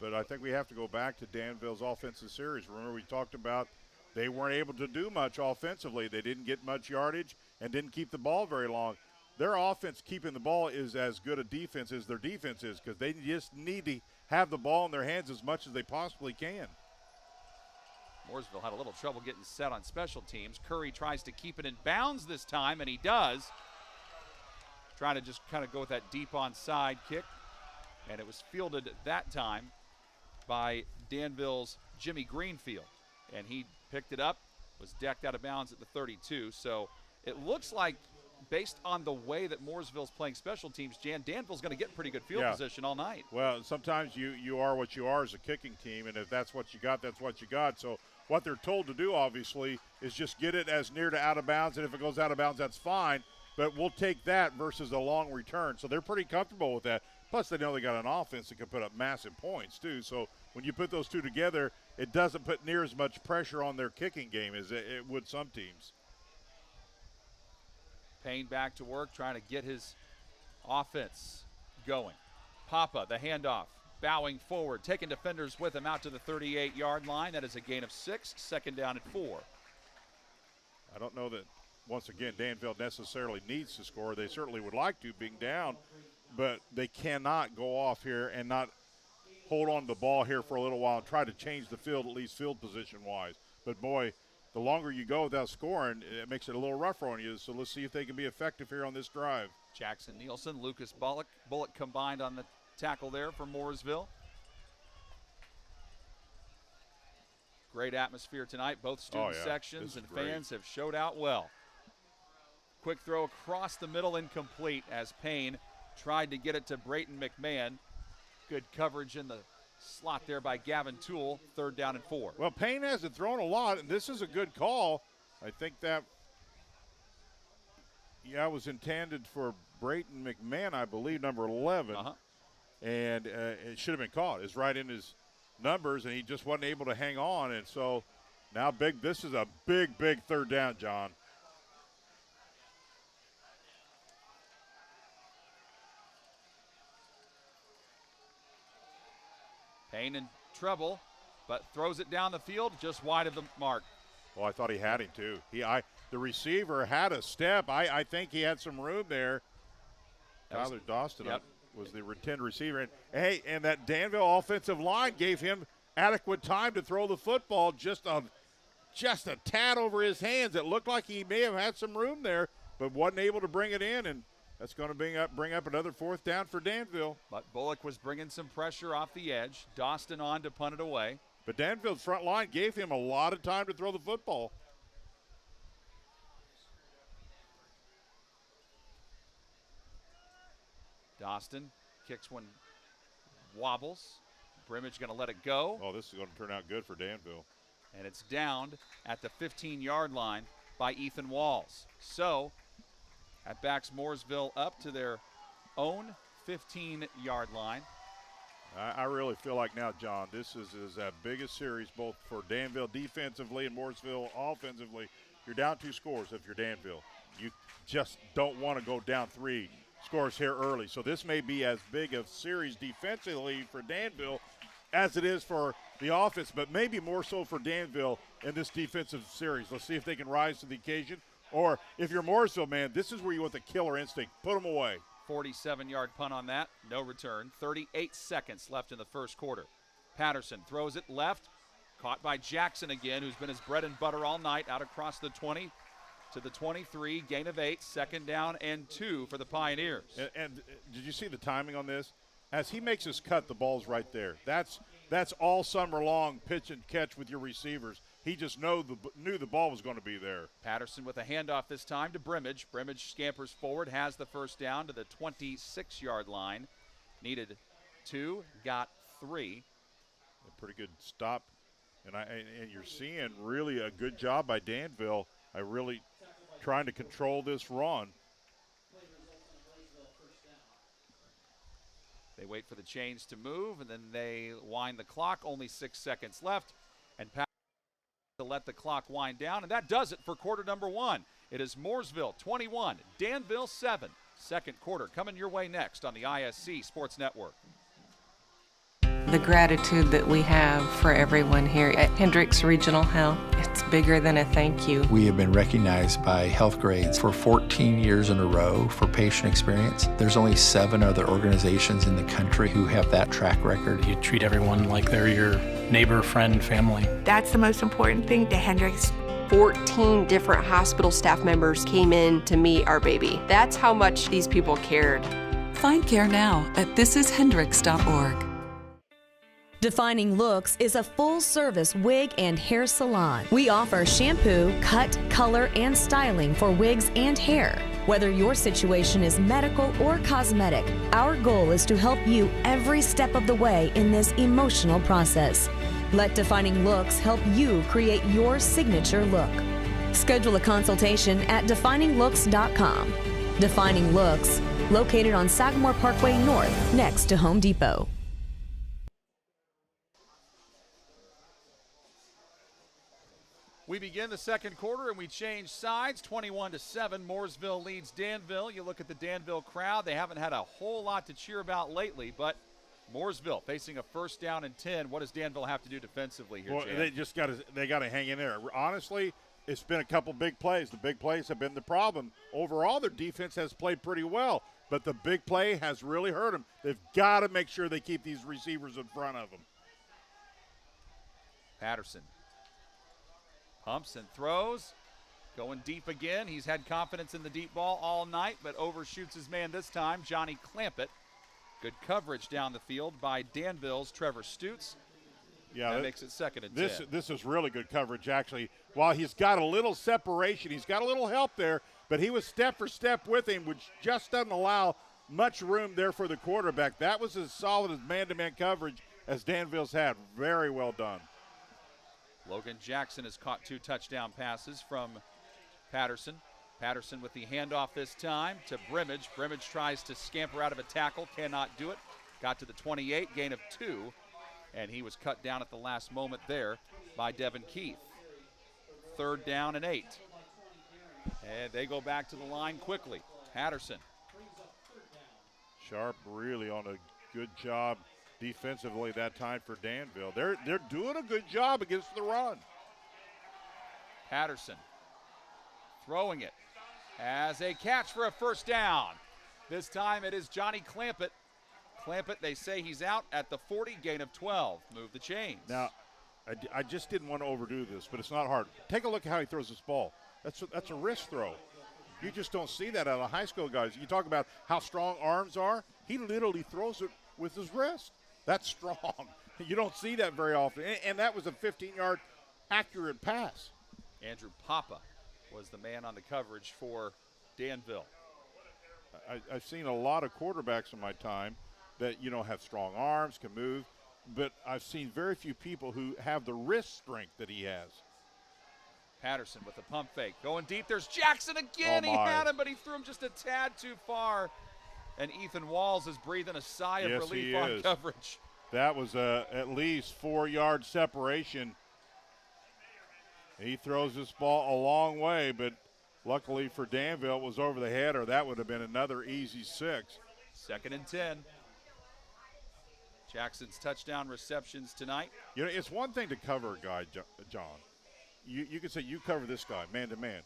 But I think we have to go back to Danville's offensive series. Remember, we talked about they weren't able to do much offensively. They didn't get much yardage and didn't keep the ball very long. Their offense keeping the ball is as good a defense as their defense is because they just need to have the ball in their hands as much as they possibly can. Mooresville had a little trouble getting set on special teams. Curry tries to keep it in bounds this time, and he does. Trying to just kind of go with that deep onside kick, and it was fielded that time by Danville's Jimmy Greenfield, and he picked it up, was decked out of bounds at the 32. So it looks like, based on the way that Mooresville's playing special teams, Danville's going to get pretty good field position all night. Well, sometimes you are what you are as a kicking team, and if that's what you got, that's what you got. So what they're told to do, obviously, is just get it as near to out of bounds, and if it goes out of bounds, that's fine. But we'll take that versus a long return. So they're pretty comfortable with that. Plus, they know they got an offense that can put up massive points, too. So when you put those two together, it doesn't put near as much pressure on their kicking game as it would some teams. Payne back to work, trying to get his offense going. Papa, the handoff, bowing forward, taking defenders with him out to the 38-yard line. That is a gain of 6, second down at 4. I don't know that, once again, Danville necessarily needs to score. They certainly would like to, being down, but they cannot go off here and not hold on to the ball here for a little while and try to change the field, at least field position-wise. But, boy, the longer you go without scoring, it makes it a little rougher on you. So let's see if they can be effective here on this drive. Jackson Nielsen, Lucas Bullock combined on the tackle there for Mooresville. Great atmosphere tonight. Both student sections and fans have showed out well. Quick throw across the middle, incomplete as Payne tried to get it to Brayton McMahon. Good coverage in the slot there by Gavin Toole, third down and 4. Well, Payne hasn't thrown a lot, and this is a good call. I think that, was intended for Brayton McMahon, I believe, number 11. And it should have been caught. It's right in his numbers, and he just wasn't able to hang on. And so now this is a big third down, John. Payne in trouble, but throws it down the field just wide of the mark. Well, I thought he had him too. The receiver had a step. I think he had some room there. Tyler Dawson was the intended receiver. And that Danville offensive line gave him adequate time to throw the football just a tad over his hands. It looked like he may have had some room there, but wasn't able to bring it in, and that's going to bring up another 4th down for Danville. But Bullock was bringing some pressure off the edge. Dawson on to punt it away. But Danville's front line gave him a lot of time to throw the football. Doston kicks one, wobbles. Brimage going to let it go. Oh, this is going to turn out good for Danville. And it's downed at the 15-yard line by Ethan Walls. So that backs Mooresville up to their own 15-yard line. I really feel like now, John, this is that biggest series both for Danville defensively and Mooresville offensively. You're down 2 scores if you're Danville. You just don't want to go down 3 scores here early. So this may be as big a series defensively for Danville as it is for the offense, but maybe more so for Danville in this defensive series. Let's see if they can rise to the occasion. Or if you're Mooresville, man, this is where you want the killer instinct. Put them away. 47-yard punt on that. No return. 38 seconds left in the first quarter. Patterson throws it left. Caught by Jackson again, who's been his bread and butter all night. Out across the 20 to the 23. Gain of 8. 2nd down and 2 for the Pioneers. And did you see the timing on this? As he makes his cut, the ball's right there. That's all summer long, pitch and catch with your receivers. He just knew the ball was going to be there. Patterson with a handoff this time to Brimage. Brimage scampers forward, has the 1st down to the 26-yard line. Needed 2, got 3. A pretty good stop. And you're seeing really a good job by Danville. Really trying to control this run. They wait for the chains to move, and then they wind the clock. Only 6 seconds left. And to let the clock wind down, and that does it for quarter number 1. It is Mooresville 21, Danville 7. Second quarter coming your way next on the ISC Sports Network. The gratitude that we have for everyone here at Hendricks Regional Health, it's bigger than a thank you. We have been recognized by Health Grades for 14 years in a row for patient experience. There's only 7 other organizations in the country who have that track record. You treat everyone like they're your neighbor, friend, family. That's the most important thing to Hendricks. 14 different hospital staff members came in to meet our baby. That's how much these people cared. Find care now at thisishendricks.org. Defining Looks is a full-service wig and hair salon. We offer shampoo, cut, color, and styling for wigs and hair. Whether your situation is medical or cosmetic, our goal is to help you every step of the way in this emotional process. Let Defining Looks help you create your signature look. Schedule a consultation at defininglooks.com. Defining Looks, located on Sagamore Parkway North, next to Home Depot. We begin the second quarter and we change sides. 21-7, Mooresville leads Danville. You look at the Danville crowd, they haven't had a whole lot to cheer about lately, but Mooresville facing a 1st down and 10. What does Danville have to do defensively here, Well, Jan? they got to hang in there. Honestly, it's been a couple big plays. The big plays have been the problem. Overall, their defense has played pretty well, but the big play has really hurt them. They've got to make sure they keep these receivers in front of them. Patterson pumps and throws, going deep again. He's had confidence in the deep ball all night, but overshoots his man this time, Johnny Clampett. Good coverage down the field by Danville's Trevor Stutz. Yeah, that makes it 2nd and 10. This is really good coverage, actually. While he's got a little separation, he's got a little help there, but he was step for step with him, which just doesn't allow much room there for the quarterback. That was as solid as man-to-man coverage as Danville's had. Very well done. Logan Jackson has caught 2 touchdown passes from Patterson. Patterson with the handoff this time to Brimage. Brimage tries to scamper out of a tackle, cannot do it. Got to the 28, gain of 2, and he was cut down at the last moment there by Devin Keith. 3rd down and 8. And they go back to the line quickly. Patterson. Sharp really on a good job defensively that time for Danville. They're doing a good job against the run. Patterson throwing it as a catch for a first down. This time it is Johnny Clampett. Clampett, they say he's out at the 40, gain of 12. Move the chains. Now, I just didn't want to overdo this, but it's not hard. Take a look at how he throws this ball. That's a wrist throw. You just don't see that out of high school guys. You talk about how strong arms are. He literally throws it with his wrist. That's strong. You don't see that very often. And that was a 15-yard accurate pass. Andrew Papa was the man on the coverage for Danville. I've seen a lot of quarterbacks in my time that, have strong arms, can move, but I've seen very few people who have the wrist strength that he has. Patterson with the pump fake. Going deep, there's Jackson again. He had him, but he threw him just a tad too far. And Ethan Walls is breathing a sigh of relief on coverage. That was at least 4-yard separation. He throws this ball a long way, but luckily for Danville, it was over the head, or that would have been another easy 6. 2nd and 10. Jackson's touchdown receptions tonight. It's one thing to cover a guy, John. You can say you cover this guy man-to-man.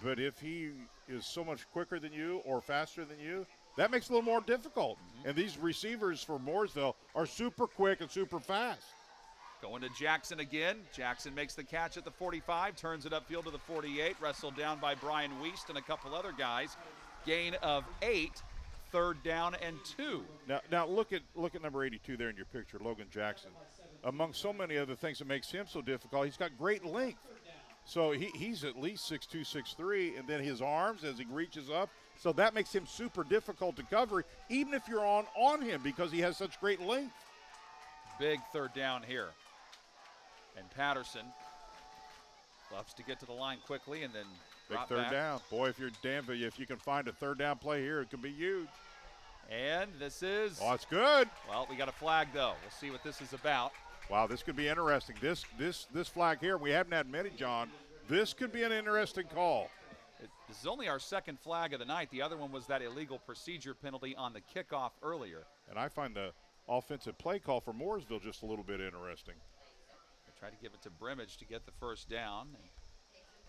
But if he is so much quicker than you or faster than you, that makes it a little more difficult. Mm-hmm. And these receivers for Mooresville are super quick and super fast. Going to Jackson again. Jackson makes the catch at the 45, turns it upfield to the 48, wrestled down by Brian Wiest and a couple other guys. Gain of 8, 3rd down and 2. Now look at number 82 there in your picture, Logan Jackson. Among so many other things that makes him so difficult, he's got great length. So he's at least 6'2", 6'3", and then his arms as he reaches up. So that makes him super difficult to cover, even if you're on him, because he has such great length. Big 3rd down here. And Patterson loves to get to the line quickly and then big 3rd down. Boy, if you're Danville, if you can find a 3rd down play here, it could be huge. And this is. Oh, it's good. Well, we got a flag, though. We'll see what this is about. Wow, this could be interesting. This flag here, we haven't had many, John. This could be an interesting call. This is only our 2nd flag of the night. The other one was that illegal procedure penalty on the kickoff earlier. And I find the offensive play call for Mooresville just a little bit interesting. They try to give it to Brimage to get the 1st down.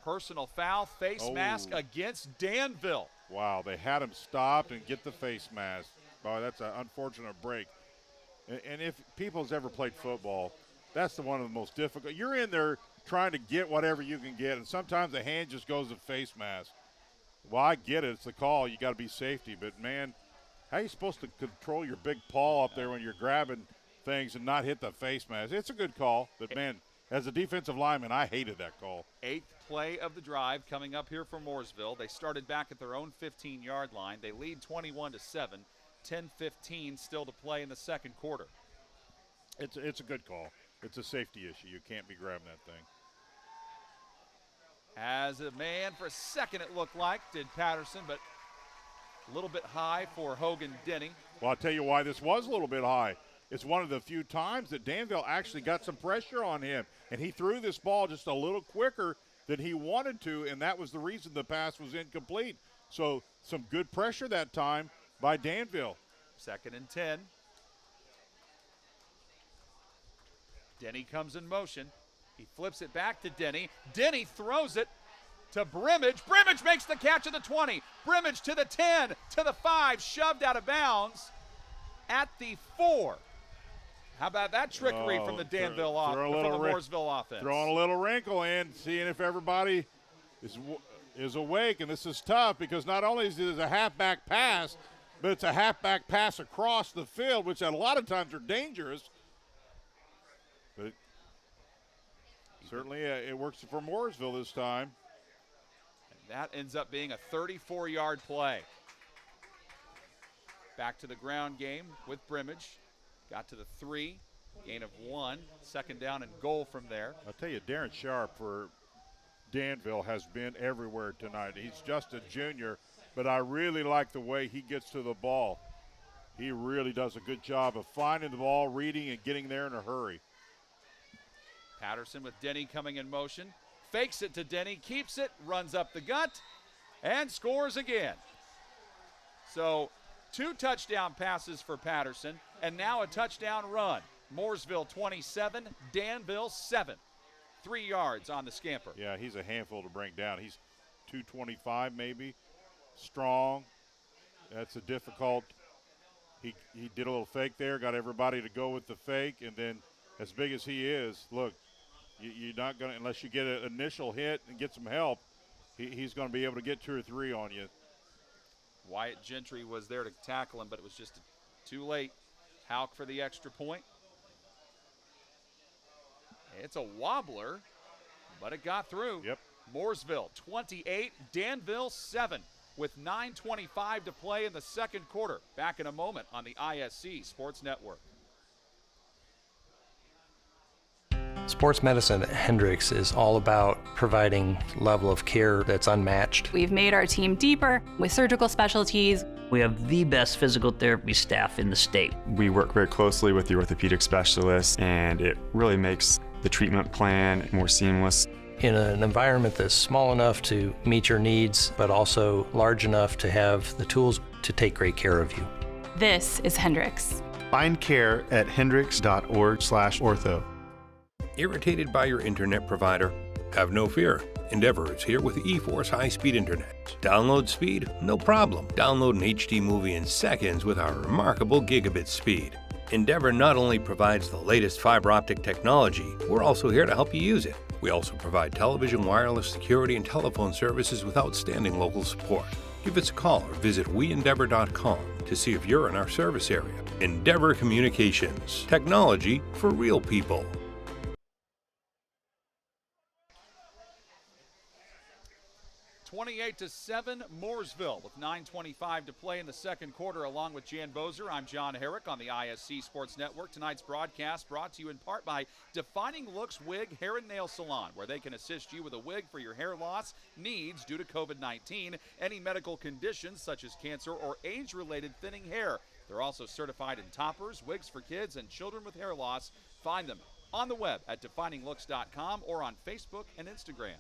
Personal foul, face mask against Danville. Wow, they had him stopped and get the face mask. Boy, that's an unfortunate break. And if people's ever played football, that's one of the most difficult. You're in there trying to get whatever you can get, and sometimes the hand just goes to face mask. Well, I get it. It's the call. You got to be safety. But, man, how are you supposed to control your big paw up there when you're grabbing things and not hit the face mask? It's a good call. But, man, as a defensive lineman, I hated that call. 8th play of the drive coming up here for Mooresville. They started back at their own 15-yard line. They lead 21-7. 10-15 still to play in the 2nd quarter. It's a good call. It's a safety issue. You can't be grabbing that thing. As a man for a second it looked like, did Patterson, but a little bit high for Hogan Denny. Well, I'll tell you why this was a little bit high. It's one of the few times that Danville actually got some pressure on him, and he threw this ball just a little quicker than he wanted to, and that was the reason the pass was incomplete. So some good pressure that time by Danville. 2nd and 10. Denny comes in motion. He flips it back to Denny. Denny throws it to Brimage. Brimage makes the catch at the 20. Brimage to the 10, to the 5, shoved out of bounds at the 4. How about that trickery from the Danville Mooresville offense? Throwing a little wrinkle in, seeing if everybody is awake, and this is tough because not only is it a halfback pass, but it's a halfback pass across the field, which a lot of times are dangerous. But certainly it works for Mooresville this time. And that ends up being a 34-yard play. Back to the ground game with Brimage. Got to the 3, gain of 1, 2nd down and goal from there. I'll tell you, Darren Sharp for Danville has been everywhere tonight. He's just a junior, but I really like the way he gets to the ball. He really does a good job of finding the ball, reading, and getting there in a hurry. Patterson with Denny coming in motion. Fakes it to Denny, keeps it, runs up the gut, and scores again. So 2 touchdown passes for Patterson, and now a touchdown run. Mooresville 27, Danville 7. 3 yards on the scamper. Yeah, he's a handful to bring down. He's 225 maybe, strong. That's a difficult. He did a little fake there, got everybody to go with the fake, and then as big as he is, look, you're not going to, unless you get an initial hit and get some help, he's going to be able to get 2 or 3 on you. Wyatt Gentry was there to tackle him, but it was just too late. Hauk for the extra point. It's a wobbler, but it got through. Yep. Mooresville 28, Danville 7 with 9:25 to play in the second quarter. Back in a moment on the ISC Sports Network. Sports medicine at Hendricks is all about providing level of care that's unmatched. We've made our team deeper with surgical specialties. We have the best physical therapy staff in the state. We work very closely with the orthopedic specialists, and it really makes the treatment plan more seamless. In an environment that's small enough to meet your needs, but also large enough to have the tools to take great care of you. This is Hendricks. Find care at hendricks.org/ortho. Irritated by your internet provider? Have no fear. Endeavor is here with eForce high-speed internet. Download speed? No problem. Download an HD movie in seconds with our remarkable gigabit speed. Endeavor not only provides the latest fiber optic technology, we're also here to help you use it. We also provide television, wireless, security, and telephone services with outstanding local support. Give us a call or visit weendeavor.com to see if you're in our service area. Endeavor Communications. Technology for real people. 28-7, Mooresville with 9:25 to play in the second quarter. Along with Jan Bozer, I'm John Herrick on the ISC Sports Network. Tonight's broadcast brought to you in part by Defining Looks Wig Hair and Nail Salon, where they can assist you with a wig for your hair loss needs due to COVID-19, any medical conditions such as cancer or age-related thinning hair. They're also certified in toppers, wigs for kids, and children with hair loss. Find them on the web at defininglooks.com or on Facebook and Instagram.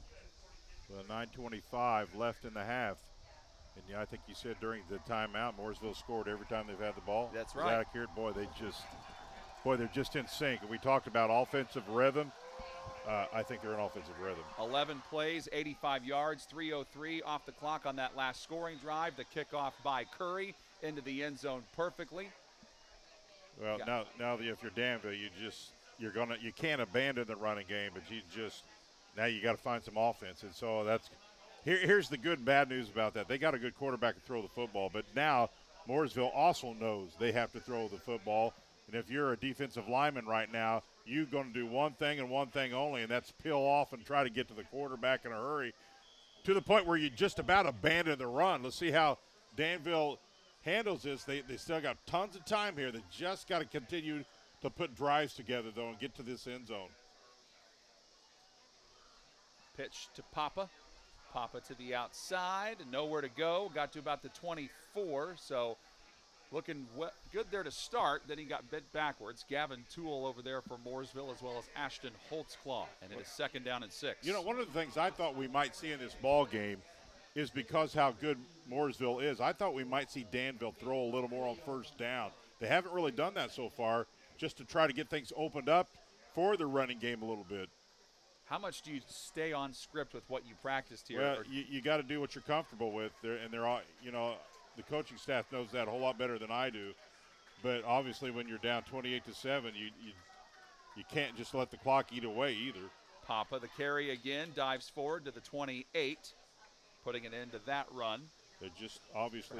Well, 9:25 left in the half. And yeah, I think you said during the timeout, Mooresville scored every time they've had the ball. That's right. Accurate. Boy, they're just in sync. And we talked about offensive rhythm. I think they're in offensive rhythm. 11 plays, 85 yards, 3:03 off the clock on that last scoring drive. The kickoff by Curry into the end zone perfectly. Well, now if you're Danville, you can't abandon the running game, but now you got to find some offense. And so here's the good and bad news about that. They got a good quarterback to throw the football, but now Mooresville also knows they have to throw the football. And if you're a defensive lineman right now, you're going to do one thing and one thing only, and that's peel off and try to get to the quarterback in a hurry to the point where you just about abandon the run. Let's see how Danville handles this. They still got tons of time here. They just got to continue to put drives together, though, and get to this end zone. Pitch to Papa. Papa to the outside. Nowhere to go. Got to about the 24. So looking good there to start. Then he got bent backwards. Gavin Toole over there for Mooresville, as well as Ashton Holtzclaw. And it is 2nd down and 6. You know, one of the things I thought we might see in this ball game is because how good Mooresville is, I thought we might see Danville throw a little more on first down. They haven't really done that so far, just to try to get things opened up for the running game a little bit. How much do you stay on script with what you practiced here? Well, you got to do what you're comfortable with. They're all, the coaching staff knows that a whole lot better than I do. But obviously, when you're down 28-7, you can't just let the clock eat away either. Papa, the carry again, dives forward to the 28, putting an end to that run. They're just obviously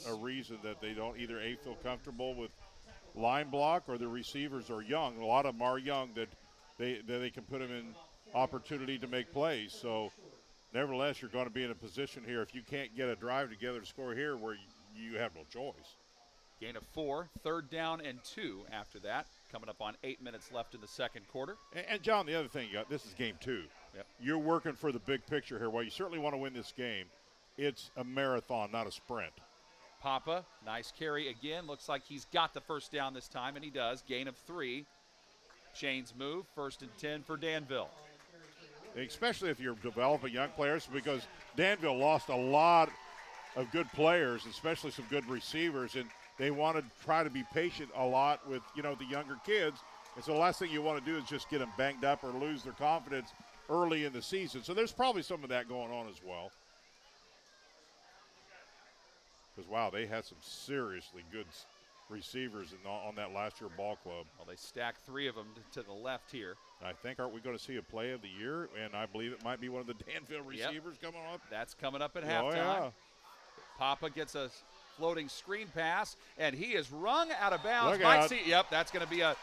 a reason that they don't either feel comfortable with line block, or the receivers are young. A lot of them are young that they can put them in opportunity to make plays. So nevertheless, you're going to be in a position here if you can't get a drive together to score here where you have no choice. Gain of 4, 3rd down and 2 after that, coming up on 8 minutes left in the second quarter. And John, the other thing you got, this is game 2. Yep. You're working for the big picture here. While you certainly want to win this game, it's a marathon, not a sprint. Papa, nice carry again. Looks like he's got the first down this time, and he does. Gain of 3. Chains move, 1st and 10 for Danville. Especially if you're developing young players, because Danville lost a lot of good players, especially some good receivers, and they want to try to be patient a lot with, the younger kids And so the last thing you want to do is just get them banged up or lose their confidence early in the season. So there's probably some of that going on as well. Because, wow, they had some seriously good receivers on that last year ball club. Well, they stacked 3 of them to the left here. I think, aren't we going to see a play of the year? And I believe it might be one of the Danville receivers coming up. That's coming up at halftime. Yeah. Papa gets a floating screen pass, and he is rung out of bounds. Look out. Yep, that's going to be a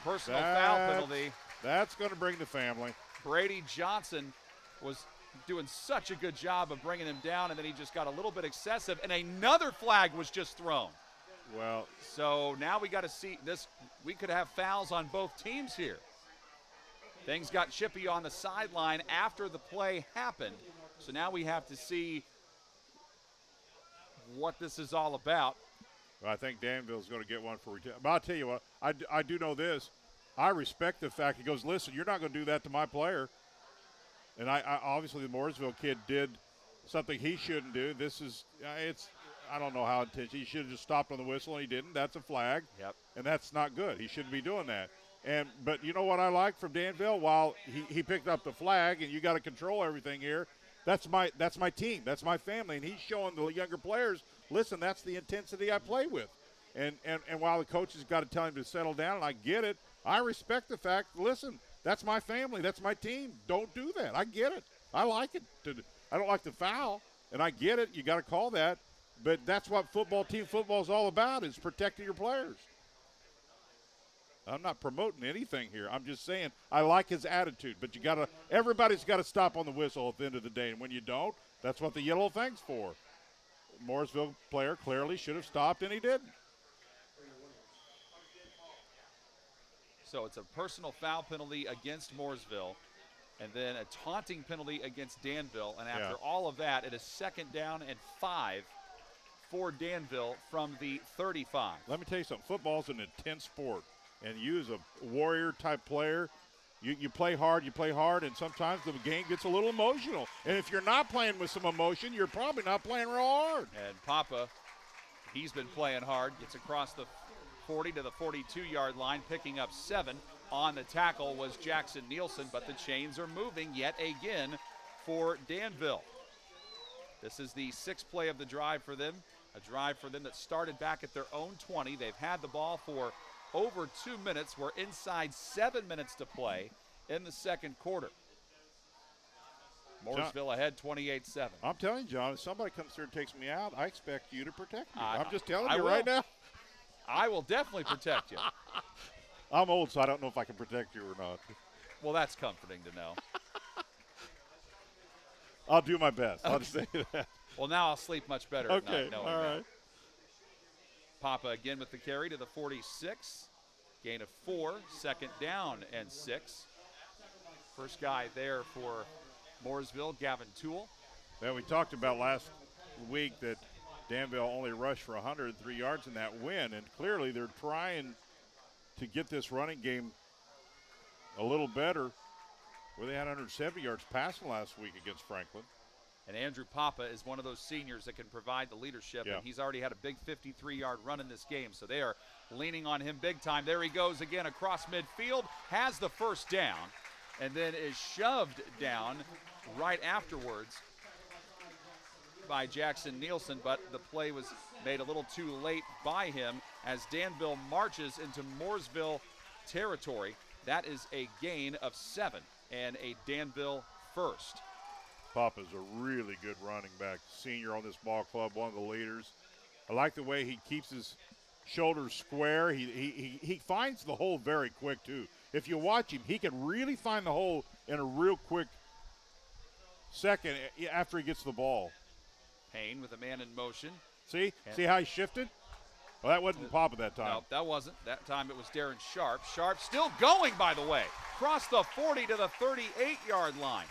personal foul penalty. That's going to bring the family. Brady Johnson was doing such a good job of bringing him down, and then he just got a little bit excessive, and another flag was just thrown. Well, so now we got to see this. We could have fouls on both teams here. Things got chippy on the sideline after the play happened, so now we have to see what this is all about. I think Danville's going to get one for return. But I'll tell you what, I do know this. I respect the fact he goes, listen, you're not going to do that to my player. And I obviously the Mooresville kid did something he shouldn't do. This is I don't know how intentional. He should have just stopped on the whistle, and he didn't. That's a flag. Yep. And that's not good. He shouldn't be doing that. But you know what I like from Danville? While he picked up the flag, and you got to control everything here. That's my team. That's my family. And he's showing the younger players, listen, that's the intensity I play with. And while the coach has got to tell him to settle down, and I get it, I respect the fact, listen, that's my family. That's my team. Don't do that. I get it. I like it. I don't like the foul, and I get it. You got to call that. But that's what team football is all about, is protecting your players. I'm not promoting anything here. I'm just saying I like his attitude. But everybody's got to stop on the whistle at the end of the day. And when you don't, that's what the yellow thing's for. Mooresville player clearly should have stopped, and he didn't. So it's a personal foul penalty against Mooresville, and then a taunting penalty against Danville. And after all of that, it is 2nd down and 5 for Danville from the 35. Let me tell you something. Football's an intense sport, and you as a warrior-type player, you play hard, and sometimes the game gets a little emotional. And if you're not playing with some emotion, you're probably not playing real hard. And Papa, he's been playing hard, gets across the 40 to the 42-yard line, picking up 7. On the tackle was Jackson Nielsen, but the chains are moving yet again for Danville. This is the 6th play of the drive for them. A drive for them that started back at their own 20. They've had the ball for over 2 minutes. We're inside 7 minutes to play in the 2nd quarter. Mooresville ahead 28-7. I'm telling you, John, if somebody comes through and takes me out, I expect you to protect me. I'm just telling you right now. I will definitely protect you. I'm old, so I don't know if I can protect you or not. Well, that's comforting to know. I'll do my best. I'll just say that. Well, now I'll sleep much better at night knowing all right. that. Papa again with the carry to the 46. Gain of 4, 2nd down and 6. First guy there for Mooresville, Gavin Toole. Well, we talked about last week that Danville only rushed for 103 yards in that win, and clearly they're trying to get this running game a little better, where they had 170 yards passing last week against Franklin. And Andrew Papa is one of those seniors that can provide the leadership, and he's already had a big 53-yard run in this game, so they are leaning on him big time. There he goes again across midfield, has the first down, and then is shoved down right afterwards by Jackson Nielsen, but the play was made a little too late by him as Danville marches into Mooresville territory. That is a gain of 7 and a Danville first. Papa's a really good running back, senior on this ball club, one of the leaders. I like the way he keeps his shoulders square. He finds the hole very quick, too. If you watch him, he can really find the hole in a real quick second after he gets the ball. Payne with a man in motion. See how he shifted? Well, that wasn't Papa that time. No, that wasn't. That time it was Darren Sharp. Sharp still going, by the way. Across the 40 to the 38-yard line.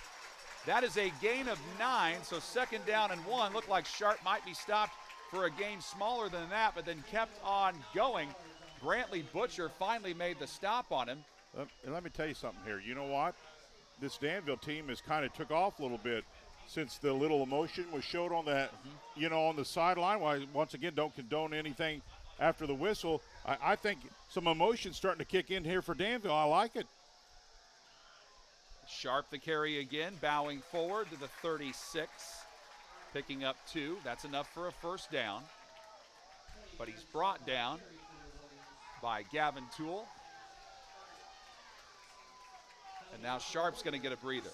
That is a gain of 9, so 2nd down and 1. Looked like Sharp might be stopped for a gain smaller than that, but then kept on going. Brantley Butcher finally made the stop on him. And let me tell you something here. You know what? This Danville team has kind of took off a little bit since the little emotion was showed on that, on the sideline. Why, once again, don't condone anything after the whistle. I think some emotion's starting to kick in here for Danville. I like it. Sharp the carry again, bowing forward to the 36, picking up 2. That's enough for a first down. But he's brought down by Gavin Toole. And now Sharp's going to get a breather.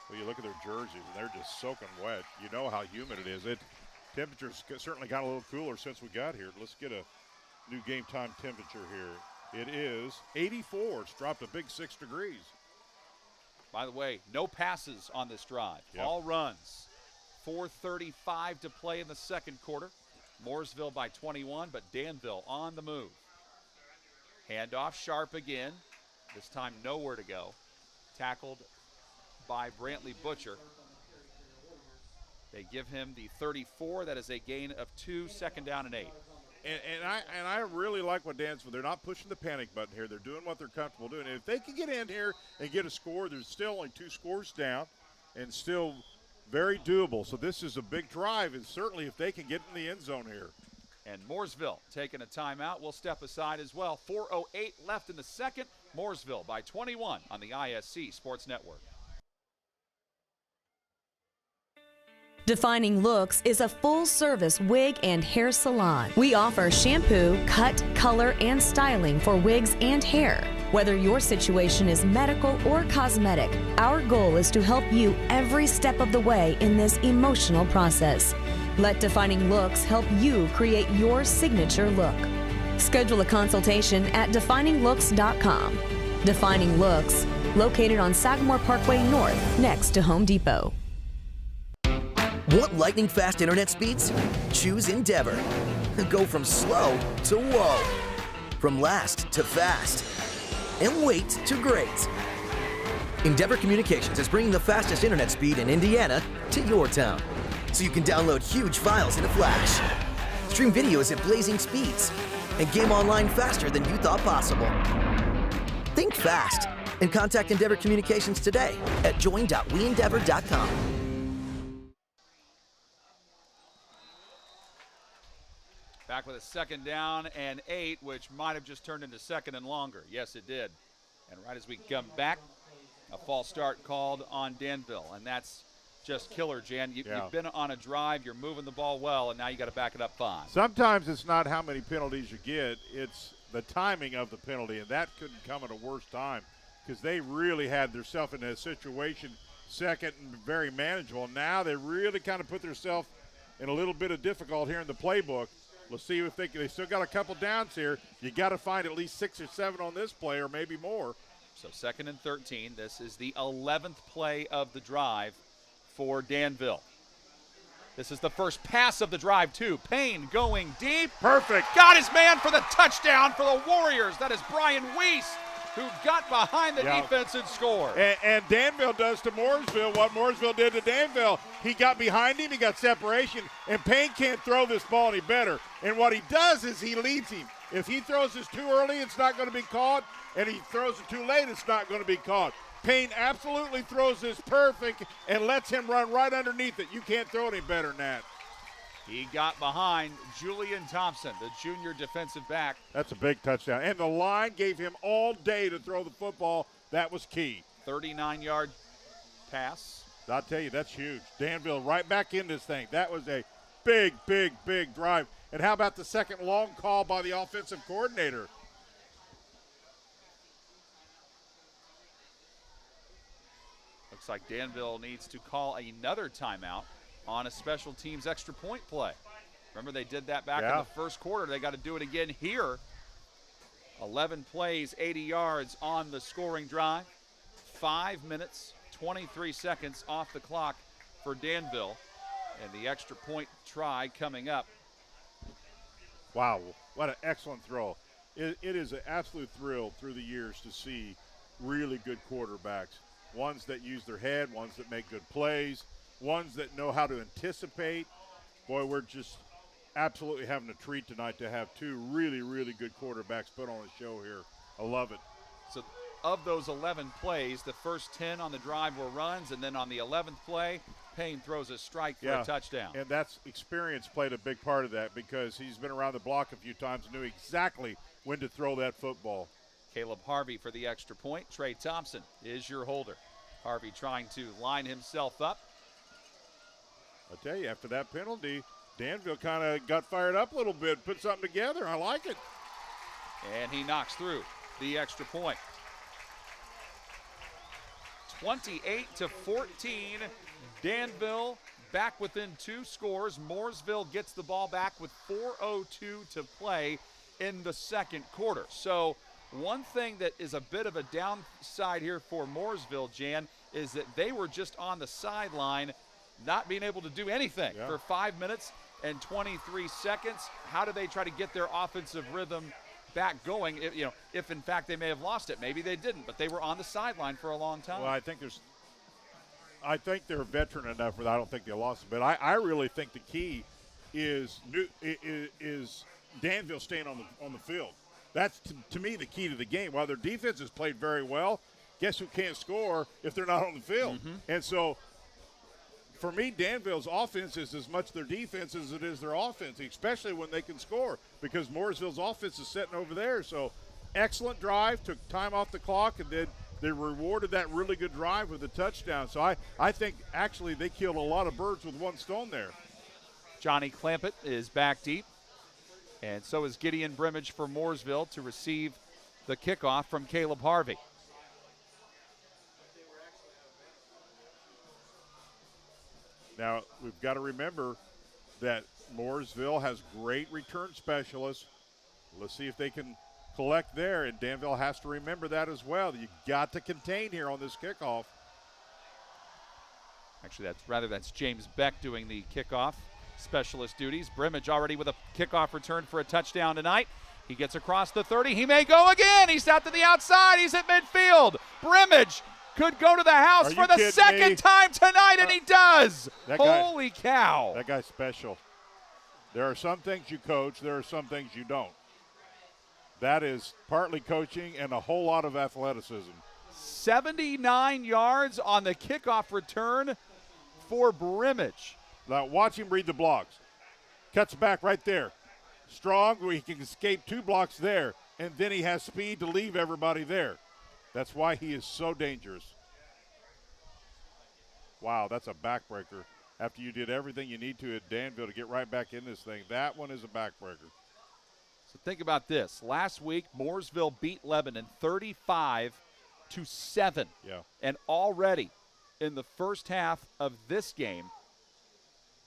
Well, you look at their jerseys, and they're just soaking wet. You know how humid it is. Temperature's certainly got a little cooler since we got here. Let's get a new game time temperature here. It is 84. It's dropped a big 6 degrees. By the way, no passes on this drive. Yep. All runs. 4:35 to play in the second quarter. Mooresville by 21, but Danville on the move. Handoff, Sharp again. This time nowhere to go. Tackled by Brantley Butcher. They give him the 34. That is a gain of 2, second down and 8. And I really like what Danville. They're not pushing the panic button here. They're doing what they're comfortable doing. And if they can get in here and get a score, there's still only 2 scores down and still very doable. So this is a big drive, and certainly if they can get in the end zone here. And Mooresville taking a timeout. We'll step aside as well. 4:08 left in the second. Mooresville by 21 on the ISC Sports Network. Defining Looks is a full-service wig and hair salon. We offer shampoo, cut, color, and styling for wigs and hair. Whether your situation is medical or cosmetic, our goal is to help you every step of the way in this emotional process. Let Defining Looks help you create your signature look. Schedule a consultation at defininglooks.com. Defining Looks, located on Sagamore Parkway North, next to Home Depot. Want lightning fast internet speeds? Choose Endeavor. Go from slow to whoa. From last to fast. And wait to great. Endeavor Communications is bringing the fastest internet speed in Indiana to your town. So you can download huge files in a flash. Stream videos at blazing speeds. And game online faster than you thought possible. Think fast and contact Endeavor Communications today at join.weendeavor.com. Back with a second down and 8, which might have just turned into second and longer. Yes, it did. And right as we come back, a false start called on Danville. And that's just killer, Jan. You've been on a drive, you're moving the ball well, and now you got to back it up 5. Sometimes it's not how many penalties you get, it's the timing of the penalty, and that couldn't come at a worse time because they really had themselves in a situation second and very manageable. Now they really kind of put themselves in a little bit of difficult here in the playbook. Let's see if they still got a couple downs here. You got to find at least 6 or 7 on this play or maybe more. So second and 13. This is the 11th play of the drive for Danville. This is the first pass of the drive, too. Payne going deep. Perfect. Got his man for the touchdown for the Warriors. That is Brian Weiss, who got behind the defense and scored. And Danville does to Mooresville what Mooresville did to Danville. He got behind him, he got separation, and Payne can't throw this ball any better. And what he does is he leads him. If he throws this too early, it's not going to be caught, and he throws it too late, it's not going to be caught. Payne absolutely throws this perfect and lets him run right underneath it. You can't throw any better than that. He got behind Julian Thompson, the junior defensive back. That's a big touchdown. And the line gave him all day to throw the football. That was key. 39-yard pass. I'll tell you, that's huge. Danville right back in this thing. That was a big, big, big drive. And how about the second long call by the offensive coordinator? Looks like Danville needs to call another timeout on a special teams extra point play. Remember, they did that back in the first quarter. They got to do it again here. 11 plays, 80 yards on the scoring drive. 5 minutes, 23 seconds off the clock for Danville. And the extra point try coming up. Wow, what an excellent throw. It is an absolute thrill through the years to see really good quarterbacks. Ones that use their head, ones that make good plays, ones that know how to anticipate. Boy, we're just absolutely having a treat tonight to have 2 really, really good quarterbacks put on a show here. I love it. So of those 11 plays, the first 10 on the drive were runs, and then on the 11th play, Payne throws a strike for a touchdown. And that's experience played a big part of that because he's been around the block a few times and knew exactly when to throw that football. Caleb Harvey for the extra point. Trey Thompson is your holder. Harvey trying to line himself up. I tell you, after that penalty, Danville kind of got fired up a little bit, put something together. I like it. And he knocks through the extra point. 28-14, Danville back within 2 scores. Mooresville gets the ball back with 4:02 to play in the second quarter. So one thing that is a bit of a downside here for Mooresville, Jan, is that they were just on the sideline, not being able to do anything for 5 minutes and 23 seconds. How do they try to get their offensive rhythm back going? If in fact they may have lost it, maybe they didn't, but they were on the sideline for a long time. Well, I think they're veteran enough where I don't think they lost it, but I really think the key is Danville staying on the field. That's to me the key to the game. While their defense has played very well, guess who can't score if they're not on the field? And so for me, Danville's offense is as much their defense as it is their offense, especially when they can score, because Mooresville's offense is sitting over there. So excellent drive, took time off the clock, and then they rewarded that really good drive with a touchdown. So I think actually they killed a lot of birds with one stone there. Johnny Clampett is back deep, and so is Gideon Brimage for Mooresville to receive the kickoff from Caleb Harvey. Now, we've got to remember that Mooresville has great return specialists. Let's see if they can collect there, and Danville has to remember that as well. You got to contain here on this kickoff. Actually, that's James Beck doing the kickoff specialist duties. Brimage already with a kickoff return for a touchdown tonight. He gets across the 30. He may go again. He's out to the outside. He's at midfield. Brimage could go to the house for the second time tonight, and he does. Holy cow. That guy's special. There are some things you coach. There are some things you don't. That is partly coaching and a whole lot of athleticism. 79 yards on the kickoff return for Brimage. Now watch him read the blocks. Cuts back right there. Strong, where he can escape 2 blocks there, and then he has speed to leave everybody there. That's why he is so dangerous. Wow, that's a backbreaker. After you did everything you need to at Danville to get right back in this thing, that one is a backbreaker. So think about this. Last week, Mooresville beat Lebanon 35-7. Yeah. And already in the first half of this game,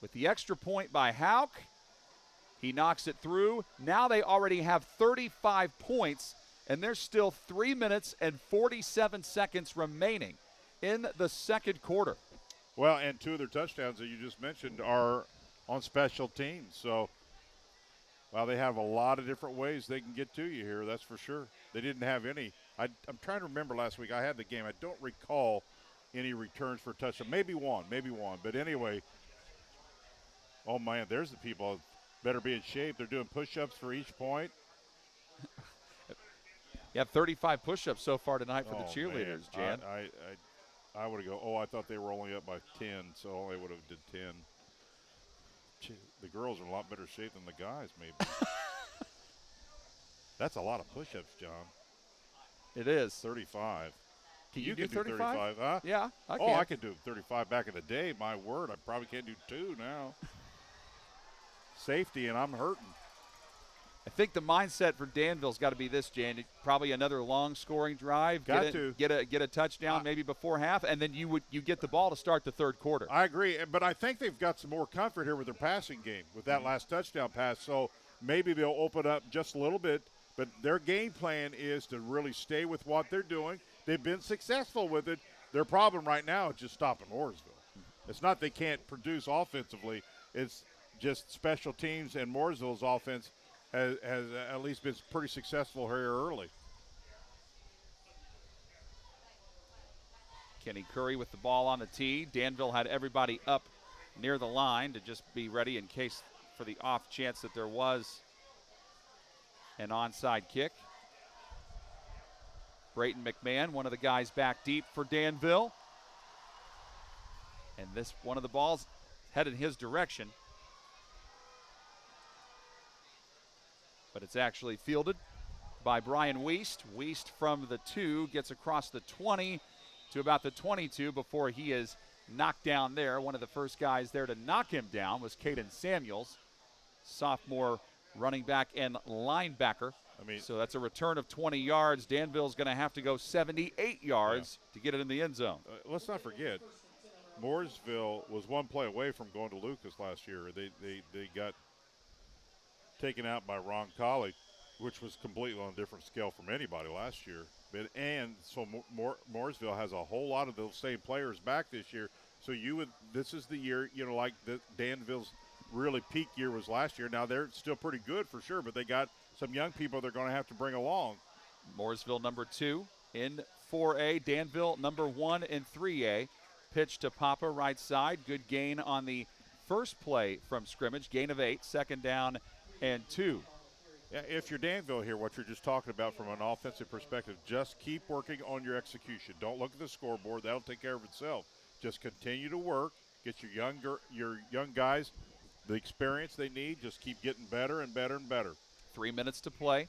with the extra point by Hauk, he knocks it through. Now they already have 35 points, and there's still 3 minutes and 47 seconds remaining in the second quarter. Well, and 2 of their touchdowns that you just mentioned are on special teams. So, well, they have a lot of different ways they can get to you here, that's for sure. They didn't have any. I'm trying to remember last week. I had the game. I don't recall any returns for a touchdown. Maybe one. But anyway, oh, man, there's the people. Better be in shape. They're doing push-ups for each point. You have 35 push-ups so far tonight for the cheerleaders, man. Jan. I would go, I thought they were only up by 10, so only would have did 10. The girls are in a lot better shape than the guys, maybe. That's a lot of push-ups, John. It is. 35. Can you do 35? Huh? Yeah, I can. Oh, I could do 35 back in the day. My word, I probably can't do 2 now. Safety, and I'm hurting. I think the mindset for Danville's got to be this, Jan. Probably another long scoring drive. Get a touchdown maybe before half, and then you get the ball to start the third quarter. I agree, but I think they've got some more comfort here with their passing game with that last touchdown pass. So maybe they'll open up just a little bit. But their game plan is to really stay with what they're doing. They've been successful with it. Their problem right now is just stopping Mooresville. It's not they can't produce offensively. It's just special teams, and Mooresville's offense has at least been pretty successful here early. Kenny Curry with the ball on the tee. Danville had everybody up near the line to just be ready in case for the off chance that there was an onside kick. Brayton McMahon, one of the guys back deep for Danville. And this one of the balls headed his direction. But it's actually fielded by Brian Wiest. Wiest from the 2 gets across the 20 to about the 22 before he is knocked down there. One of the first guys there to knock him down was Caden Samuels, sophomore running back and linebacker. So that's a return of 20 yards. Danville's going to have to go 78 yards to get it in the end zone. Let's not forget, Mooresville was one play away from going to Lucas last year. They got taken out by Roncalli, which was completely on a different scale from anybody last year. And so Mooresville has a whole lot of those same players back this year. So this is the year, like Danville's really peak year was last year. Now they're still pretty good for sure, but they got some young people they're going to have to bring along. Mooresville number 2 in 4A. Danville number 1 in 3A. Pitch to Papa, right side. Good gain on the first play from scrimmage. Gain of 8, second down and 2. Yeah, if you're Danville here, what you're just talking about from an offensive perspective, just keep working on your execution. Don't look at the scoreboard. That'll take care of itself. Just continue to work. Get your young guys the experience they need. Just keep getting better and better and better. 3 minutes to play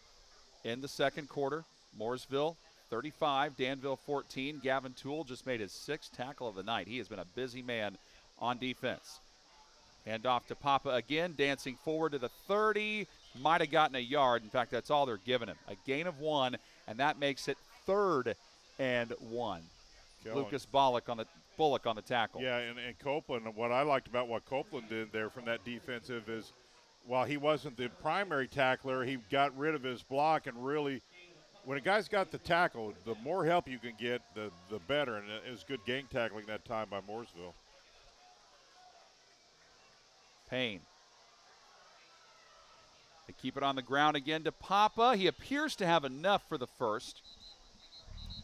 in the second quarter. Mooresville 35, Danville 14. Gavin Toole just made his 6th tackle of the night. He has been a busy man on defense. Hand off to Papa again, dancing forward to the 30. Might have gotten a yard. In fact, that's all they're giving him. A gain of 1, and that makes it 3rd and 1. Lucas Bullock on the tackle. Yeah, and Copeland, what I liked about what Copeland did there from that defensive is, while he wasn't the primary tackler, he got rid of his block and really, when a guy's got the tackle, the more help you can get, the better. And it was good gang tackling that time by Mooresville. Payne. They keep it on the ground again to Papa. He appears to have enough for the first.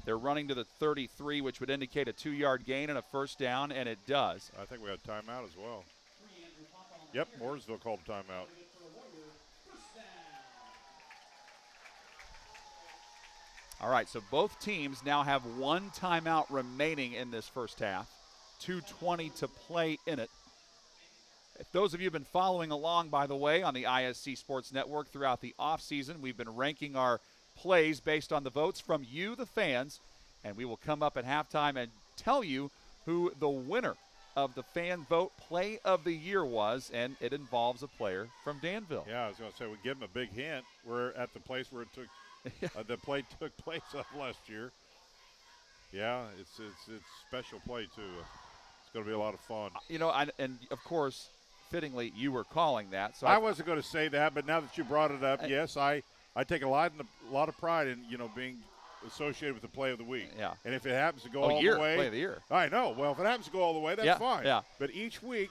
They're running to the 33, which would indicate a 2-yard gain and a first down, and it does. I think we had a timeout as well. Yep, Mooresville called a timeout. All right, so both teams now have 1 timeout remaining in this first half. 2:20 to play in it. If those of you have been following along, by the way, on the ISC Sports Network throughout the offseason, we've been ranking our plays based on the votes from you, the fans, and we will come up at halftime and tell you who the winner of the fan vote play of the year was, and it involves a player from Danville. Yeah, I was going to say, we give him a big hint. We're at the place where it took the play took place last year. Yeah, it's special play too. It's going to be a lot of fun. And of course, fittingly, you were calling that. So I wasn't going to say that, but now that you brought it up, yes, I take a lot of pride in being associated with the play of the week. Yeah. And if it happens to go all the way, play of the year. I know. Well, if it happens to go all the way, that's fine. Yeah. But each week,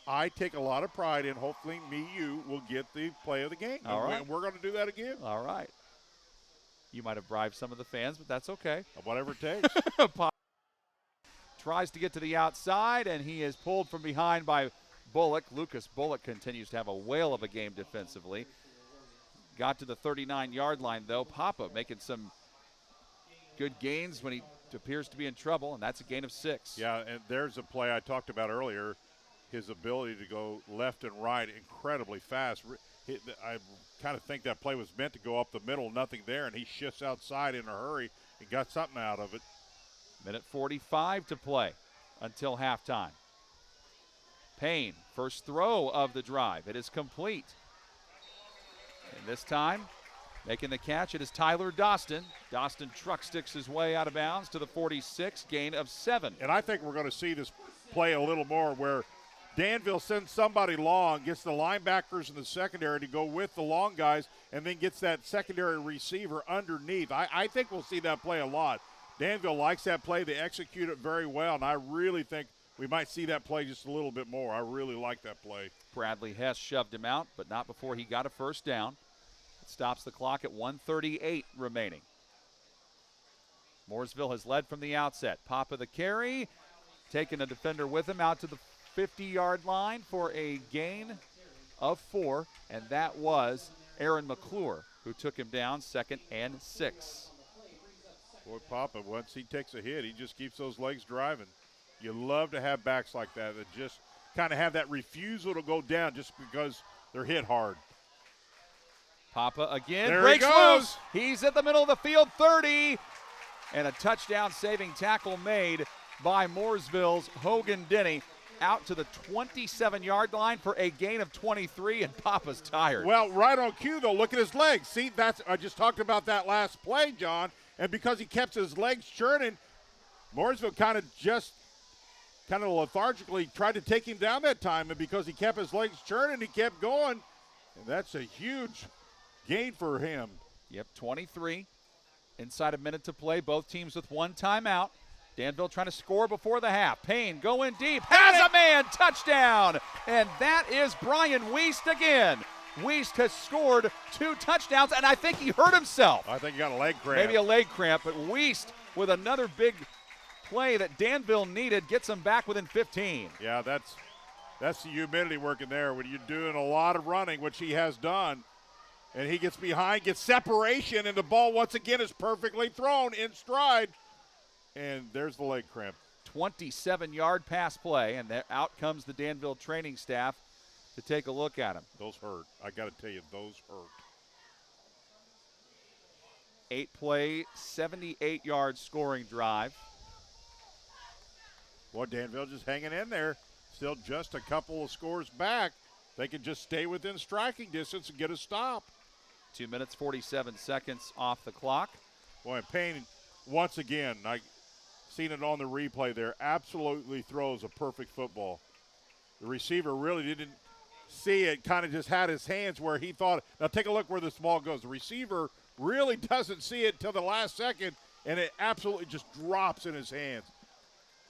I take a lot of pride in hopefully you will get the play of the game. All right. And we're going to do that again. All right. You might have bribed some of the fans, but that's okay. Whatever it takes. Tries to get to the outside, and he is pulled from behind by Bullock. Lucas Bullock continues to have a whale of a game defensively. Got to the 39-yard line, though. Papa making some good gains when he appears to be in trouble, and that's a gain of 6. Yeah, and there's a play I talked about earlier, his ability to go left and right incredibly fast. I kind of think that play was meant to go up the middle, nothing there, and he shifts outside in a hurry and got something out of it. Minute 45 to play until halftime. Payne, first throw of the drive. It is complete. And this time, making the catch, it is Tyler Dostin. Dostin truck sticks his way out of bounds to the 46, gain of 7. And I think we're going to see this play a little more where Danville sends somebody long, gets the linebackers in the secondary to go with the long guys, and then gets that secondary receiver underneath. I think we'll see that play a lot. Danville likes that play. They execute it very well, and I really think we might see that play just a little bit more. I really like that play. Bradley Hess shoved him out, but not before he got a first down. It stops the clock at 1:38 remaining. Mooresville has led from the outset. Papa the carry, taking a defender with him out to the 50-yard line for a gain of 4, and that was Aaron McClure, who took him down, 2nd and 6. Boy, Papa, once he takes a hit, he just keeps those legs driving. You love to have backs like that just kind of have that refusal to go down just because they're hit hard. Papa again, there breaks he goes. Loose. He's at the middle of the field, 30. And a touchdown-saving tackle made by Mooresville's Hogan Denny out to the 27-yard line for a gain of 23, and Papa's tired. Well, right on cue, though, look at his legs. See, I just talked about that last play, John, and because he kept his legs churning, Mooresville kind of lethargically tried to take him down that time, and because he kept his legs churning, he kept going, and that's a huge gain for him. Yep, 23. Inside a minute to play, both teams with one timeout. Danville trying to score before the half. Payne going deep, has a man, touchdown! And that is Brian Wiest again. Wiest has scored 2 touchdowns, and I think he hurt himself. I think he got a leg cramp. Maybe a leg cramp, but Wiest with another big play that Danville needed gets him back within 15. Yeah, that's the humidity working there when you're doing a lot of running, which he has done. And he gets behind, gets separation, and the ball once again is perfectly thrown in stride. And there's the leg cramp. 27-yard pass play, and out comes the Danville training staff to take a look at him. Those hurt. I got to tell you, those hurt. 8-play, 78-yard scoring drive. Boy, Danville just hanging in there. Still just a couple of scores back. They can just stay within striking distance and get a stop. 2 minutes, 47 seconds off the clock. Boy, and Payne, once again, I seen it on the replay there, absolutely throws a perfect football. The receiver really didn't see it, kind of just had his hands where he thought. Now take a look where this ball goes. The receiver really doesn't see it till the last second, and it absolutely just drops in his hands.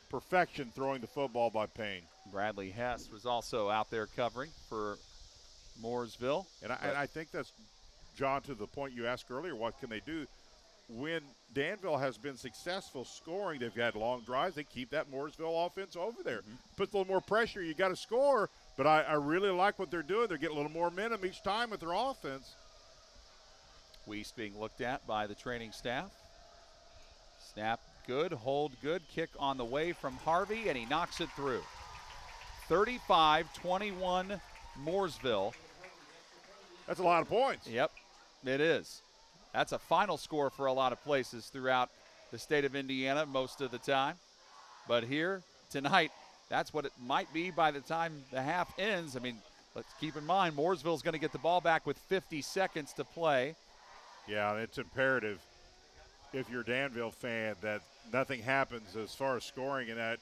Perfection throwing the football by Payne. Bradley Hess was also out there covering for Mooresville. And I think that's, John, to the point you asked earlier, what can they do? When Danville has been successful scoring, they've had long drives, they keep that Mooresville offense over there. Puts a little more pressure, you got to score, but I really like what they're doing. They're getting a little more momentum each time with their offense. Wiest being looked at by the training staff. Snap good, hold good, kick on the way from Harvey, and he knocks it through. 35-21 Mooresville. That's a lot of points. Yep, it is. That's a final score for a lot of places throughout the state of Indiana most of the time. But here tonight, that's what it might be by the time the half ends. I mean, let's keep in mind, Mooresville's going to get the ball back with 50 seconds to play. Yeah, it's imperative if you're a Danville fan that nothing happens as far as scoring in that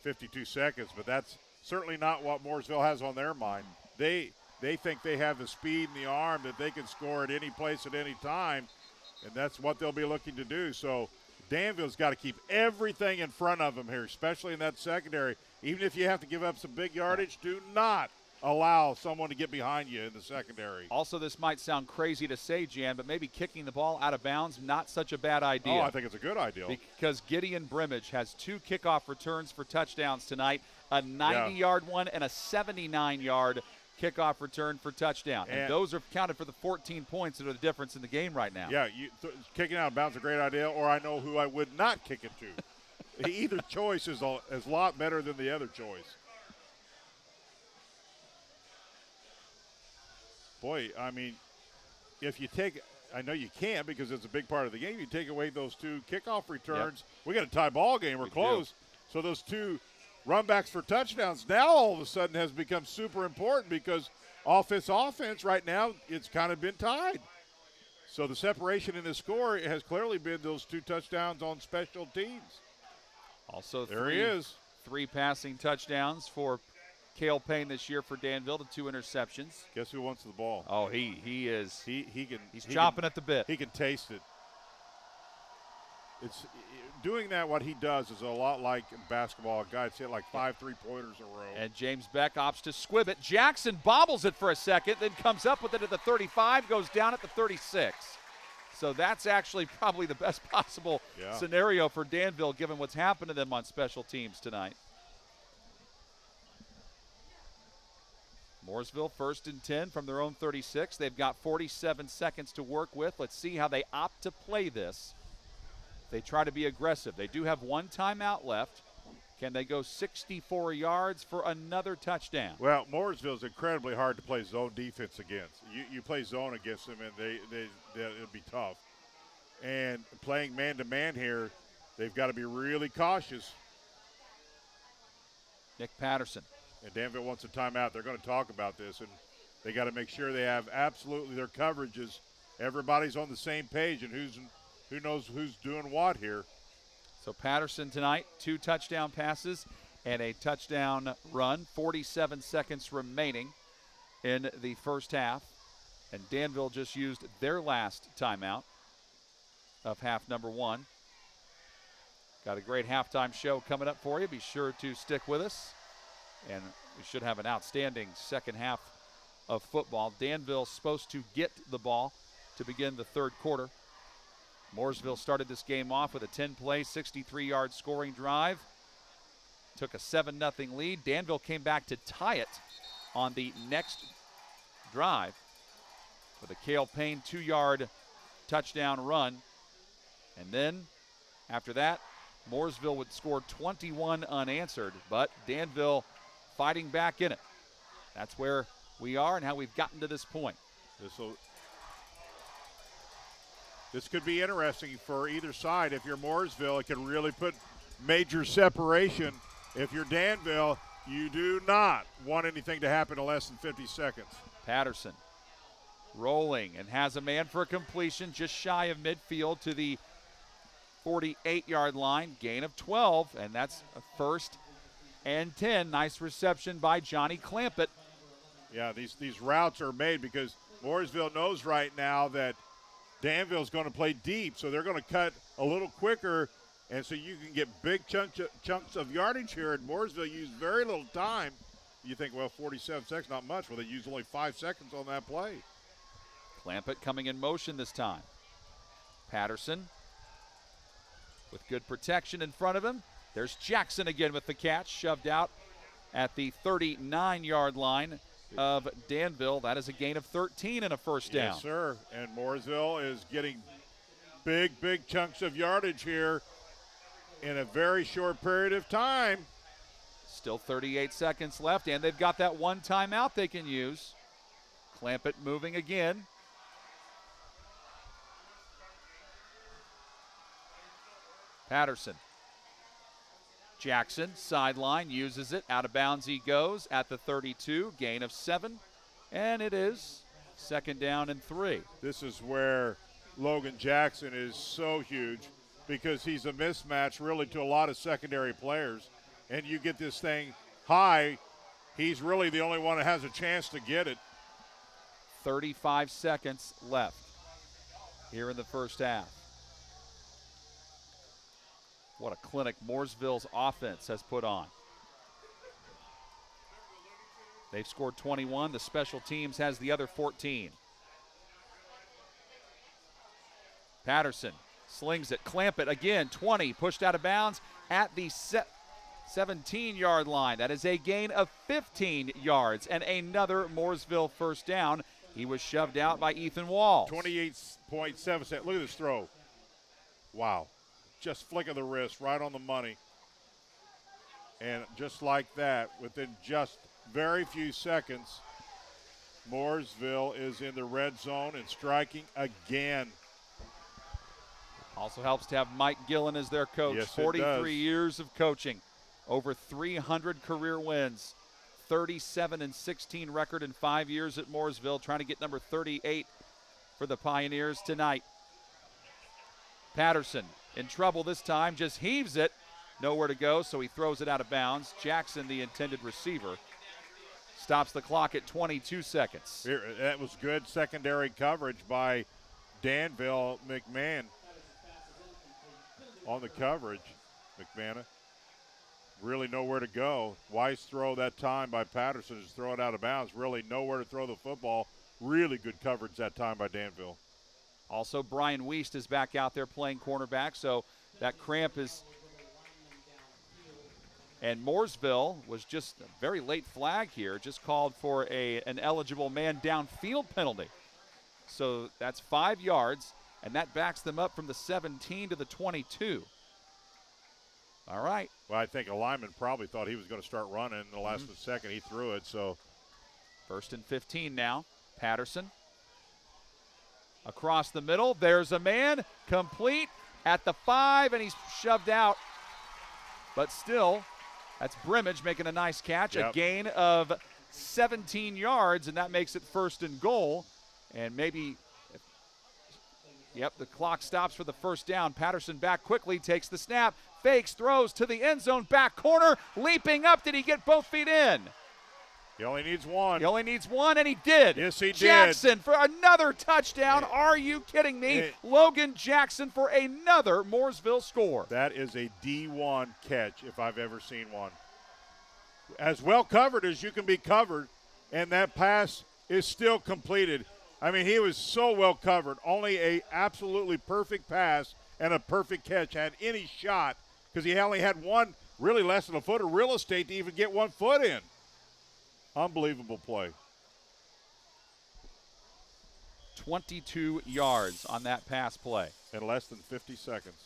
52 seconds, but that's certainly not what Mooresville has on their mind. They think they have the speed and the arm that they can score at any place at any time, and that's what they'll be looking to do. So Danville's got to keep everything in front of them here, especially in that secondary. Even if you have to give up some big yardage, do not allow someone to get behind you in the secondary. Also, this might sound crazy to say, Jan, but maybe kicking the ball out of bounds, not such a bad idea. Oh, I think it's a good idea. Because Gideon Brimage has 2 kickoff returns for touchdowns tonight, a 90-yard one and a 79-yard kickoff return for touchdown. And those are counted for the 14 points that are the difference in the game right now. Yeah, kicking out of bounds is a great idea, or I know who I would not kick it to. Either choice is a lot better than the other choice. Boy, I mean, if you take – I know you can't because it's a big part of the game. You take away those 2 kickoff returns, we got a tie ball game. We're close. So those 2 runbacks for touchdowns now all of a sudden has become super important because offense right now, it's kind of been tied. So the separation in the score has clearly been those 2 touchdowns on special teams. Also, there he is. 3 passing touchdowns for Cale Payne this year for Danville to 2 interceptions. Guess who wants the ball? Oh, he is. He's chomping at the bit. He can taste it. It's doing that. What he does is a lot like in basketball. A guy's hit like 5 3-pointers in a row. And James Beck opts to squib it. Jackson bobbles it for a second, then comes up with it at the 35, goes down at the 36. So that's actually probably the best possible scenario for Danville given what's happened to them on special teams tonight. Mooresville 1st and 10 from their own 36. They've got 47 seconds to work with. Let's see how they opt to play this. They try to be aggressive. They do have one timeout left. Can they go 64 yards for another touchdown? Well, Mooresville is incredibly hard to play zone defense against. You play zone against them, and it'll be tough. And playing man-to-man here, they've got to be really cautious. Nick Patterson. And Danville wants a timeout. They're going to talk about this, and they got to make sure they have absolutely their coverages. Everybody's on the same page, and who knows who's doing what here. So Patterson tonight, 2 touchdown passes and a touchdown run. 47 seconds remaining in the first half. And Danville just used their last timeout of half number 1. Got a great halftime show coming up for you. Be sure to stick with us. And we should have an outstanding second half of football. Danville's supposed to get the ball to begin the third quarter. Mooresville started this game off with a 10-play, 63-yard scoring drive. Took a 7-0 lead. Danville came back to tie it on the next drive with a Cale Payne 2-yard touchdown run. And then after that, Mooresville would score 21 unanswered, but Danville fighting back in it. That's where we are and how we've gotten to this point. This could be interesting for either side. If you're Mooresville, it can really put major separation. If you're Danville, you do not want anything to happen in less than 50 seconds. Patterson rolling and has a man for a completion just shy of midfield to the 48-yard line. Gain of 12, and that's a 1st and 10. Nice reception by Johnny Clampett. Yeah, these routes are made because Mooresville knows right now that Danville's going to play deep, so they're going to cut a little quicker, and so you can get big chunks of yardage here. And Mooresville used very little time. You think, well, 47 seconds, not much. Well, they used only 5 seconds on that play. Clampett coming in motion this time. Patterson with good protection in front of him. There's Jackson again with the catch, shoved out at the 39-yard line of Danville. That is a gain of 13 and a first down. Yes, sir. And Mooresville is getting big chunks of yardage here in a very short period of time. Still 38 seconds left, and they've got that one timeout they can use. Clampett moving again. Patterson. Jackson, sideline, uses it. Out of bounds he goes at the 32. Gain of 7. And it is 2nd down and 3. This is where Logan Jackson is so huge because he's a mismatch really to a lot of secondary players. And you get this thing high, he's really the only one that has a chance to get it. 35 seconds left here in the first half. What a clinic Mooresville's offense has put on. They've scored 21. The special teams has the other 14. Patterson slings it. Clampett again, 20, pushed out of bounds at the 17-yard line. That is a gain of 15 yards and another Mooresville first down. He was shoved out by Ethan Walls. 28.7 seconds. Look at this throw. Wow. Just flick of the wrist, right on the money. And just like that, within just very few seconds, Mooresville is in the red zone and striking again. Also helps to have Mike Gillen as their coach. Yes, 43 years of coaching, over 300 career wins, 37-16 record in 5 years at Mooresville, trying to get number 38 for the Pioneers tonight. Patterson in trouble this time, just heaves it. Nowhere to go, so he throws it out of bounds. Jackson, the intended receiver, stops the clock at 22 seconds. That was good secondary coverage by Danville. McMahon on the coverage. McMahon really nowhere to go. Wise throw that time by Patterson, just throw it out of bounds. Really nowhere to throw the football. Really good coverage that time by Danville. Also, Brian Wiest is back out there playing cornerback, so that cramp is. And Mooresville was just a very late flag here, just called for an eligible man downfield penalty. So that's 5 yards. and that backs them up from the 17 to the 22. All right. Well, I think a lineman probably thought he was going to start running. In the last second, he threw it. So 1st and 15 now. Patterson across the middle. There's a man complete at the 5, and he's shoved out. But still, that's Brimage making a nice catch. A gain of 17 yards, and that makes it 1st and goal. And maybe, the clock stops for the 1st down. Patterson back quickly, takes the snap, fakes, throws to the end zone, back corner, leaping up. Did he get both feet in? He only needs one. He only needs one, and he did. Yes, he did. Jackson for another touchdown. Are you kidding me? Logan Jackson for another Mooresville score. That is a D1 catch if I've ever seen one. As well covered as you can be covered, and that pass is still completed. I mean, he was so well covered. Only a absolutely perfect pass and a perfect catch. Had any shot because he only had one, really less than a foot of real estate to even get 1 foot in. Unbelievable play. 22 yards on that pass play. In less than 50 seconds.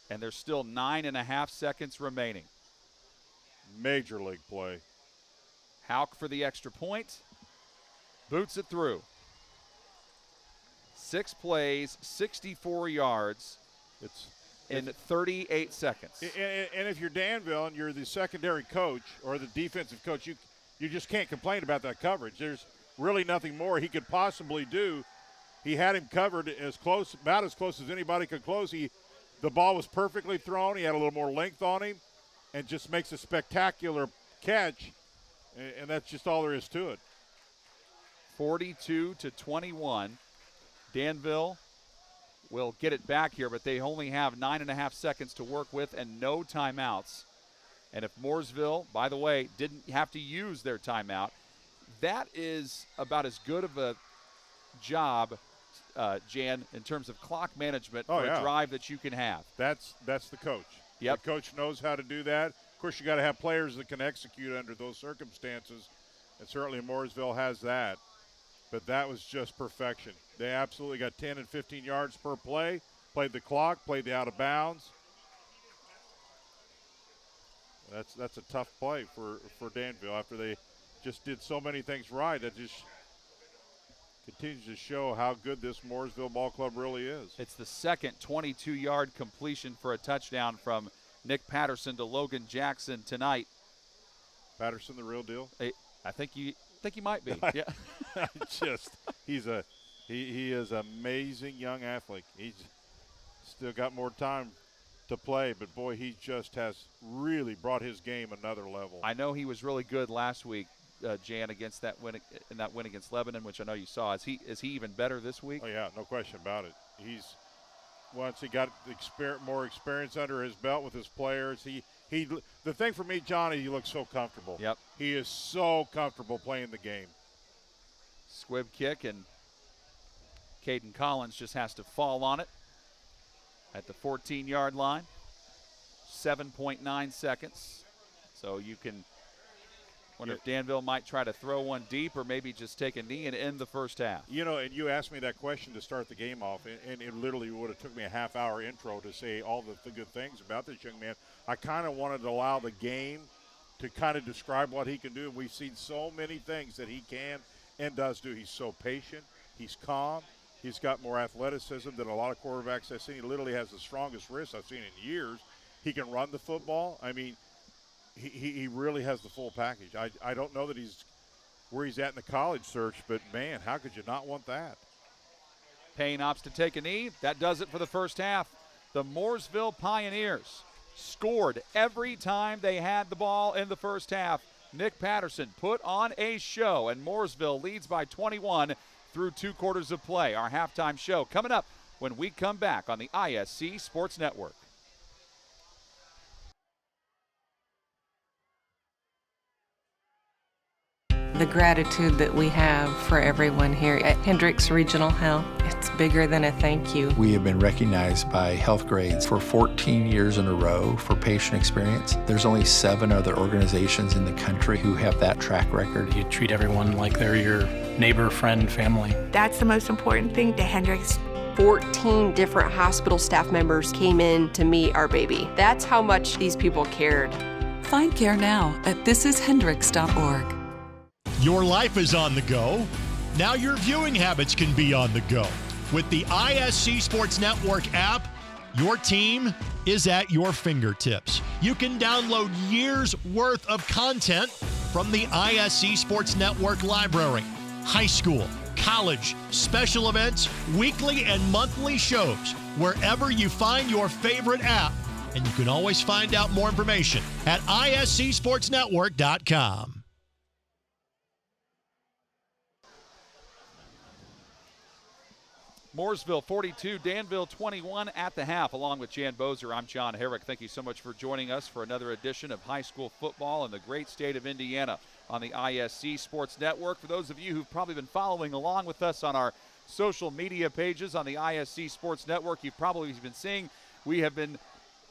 And there's still 9.5 seconds remaining. Major league play. Hauk for the extra point. Boots it through. 6 plays, 64 yards. In 38 seconds. And if you're Danville and you're the secondary coach or the defensive coach, you just can't complain about that coverage. There's really nothing more he could possibly do. He had him covered about as close as anybody could close. The ball was perfectly thrown. He had a little more length on him and just makes a spectacular catch, and that's just all there is to it. 42-21. Danville will get it back here, but they only have 9.5 seconds to work with and no timeouts. And if Mooresville, by the way, didn't have to use their timeout, that is about as good of a job, Jan, in terms of clock management for a drive that you can have. That's the coach. Yep. The coach knows how to do that. Of course, you got to have players that can execute under those circumstances, and certainly Mooresville has that. But that was just perfection. They absolutely got 10 and 15 yards per play, played the clock, played the out of bounds. That's a tough play for Danville after they just did so many things right. That just continues to show how good this Mooresville ball club really is. It's the second 22-yard completion for a touchdown from Nick Patterson to Logan Jackson tonight. Patterson, the real deal? I think you might be. Yeah. He is an amazing young athlete. He's still got more time to play, but boy, he just has really brought his game another level. I know he was really good last week, Jan, against that win against Lebanon, which I know you saw. Is he even better this week? Oh yeah, no question about it. Once he got more experience under his belt with his players, the thing for me, Johnny, he looks so comfortable. Yep. He is so comfortable playing the game. Squib kick, and Caden Collins just has to fall on it at the 14-yard line. 7.9 seconds. So you can wonder if Danville might try to throw one deep or maybe just take a knee and end the first half. You know, and you asked me that question to start the game off, and it literally would have took me a half-hour intro to say all the good things about this young man. I kind of wanted to allow the game to kind of describe what he can do, and we've seen so many things that he can and does do. He's so patient. He's calm. He's got more athleticism than a lot of quarterbacks I've seen. He literally has the strongest wrist I've seen in years. He can run the football. I mean, he really has the full package. I don't know that he's where he's at in the college search, but, man, how could you not want that? Payne opts to take a knee. That does it for the first half. The Mooresville Pioneers scored every time they had the ball in the first half. Nick Patterson put on a show, and Mooresville leads by 21 through 2 quarters of play. Our halftime show coming up when we come back on the ISC Sports Network. The gratitude that we have for everyone here at Hendricks Regional Health, it's bigger than a thank you. We have been recognized by Health Grades for 14 years in a row for patient experience. There's only 7 other organizations in the country who have that track record. You treat everyone like they're your neighbor, friend, family. That's the most important thing to Hendricks. 14 different hospital staff members came in to meet our baby. That's how much these people cared. Find care now at thisishendrix.org. Your life is on the go. Now your viewing habits can be on the go. With the ISC Sports Network app, your team is at your fingertips. You can download years' worth of content from the ISC Sports Network library. High school, college, special events, weekly and monthly shows, wherever you find your favorite app. And you can always find out more information at iscsportsnetwork.com. Mooresville 42, Danville 21 at the half. Along with Jan Bozer, I'm John Herrick. Thank you so much for joining us for another edition of high school football in the great state of Indiana on the ISC Sports Network. For those of you who've probably been following along with us on our social media pages on the ISC Sports Network, you've probably been seeing we have been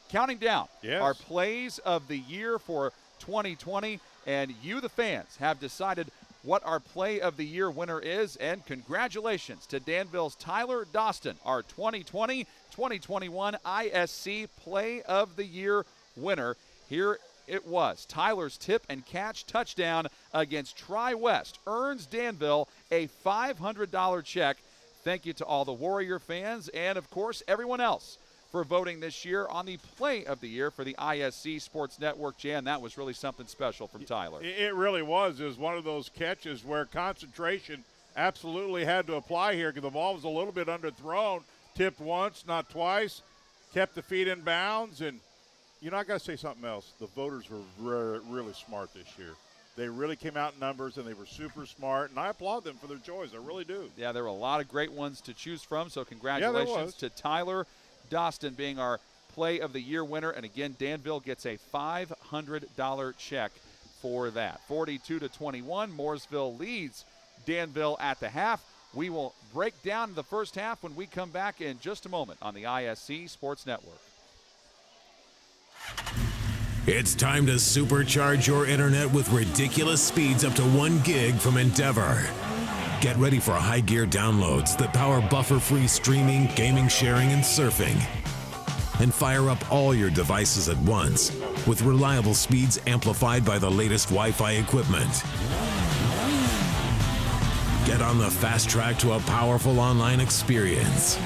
counting down our plays of the year for 2020, and you, the fans, have decided what our play of the year winner is, and congratulations to Danville's Tyler Doston, our 2020-2021 ISC play of the year winner. Here it was. Tyler's tip and catch touchdown against Tri-West earns Danville a $500 check. Thank you to all the Warrior fans and, of course, everyone else for voting this year on the play of the year for the ISC Sports Network. Jan, that was really something special from Tyler. It really was. It was one of those catches where concentration absolutely had to apply here because the ball was a little bit underthrown, tipped once, not twice, kept the feet in bounds. And, you know, I got to say something else. The voters were really smart this year. They really came out in numbers, and they were super smart, and I applaud them for their choice. I really do. Yeah, there were a lot of great ones to choose from, so congratulations to Tyler Doston being our play of the year winner. And again, Danville gets a $500 check for that. 42-21, Mooresville leads Danville at the half. We will break down the first half when we come back in just a moment on the ISC Sports Network. It's time to supercharge your internet with ridiculous speeds up to 1 gig from Endeavor. Get ready for high gear downloads that power buffer-free streaming, gaming, sharing, and surfing. And fire up all your devices at once with reliable speeds amplified by the latest Wi-Fi equipment. Get on the fast track to a powerful online experience.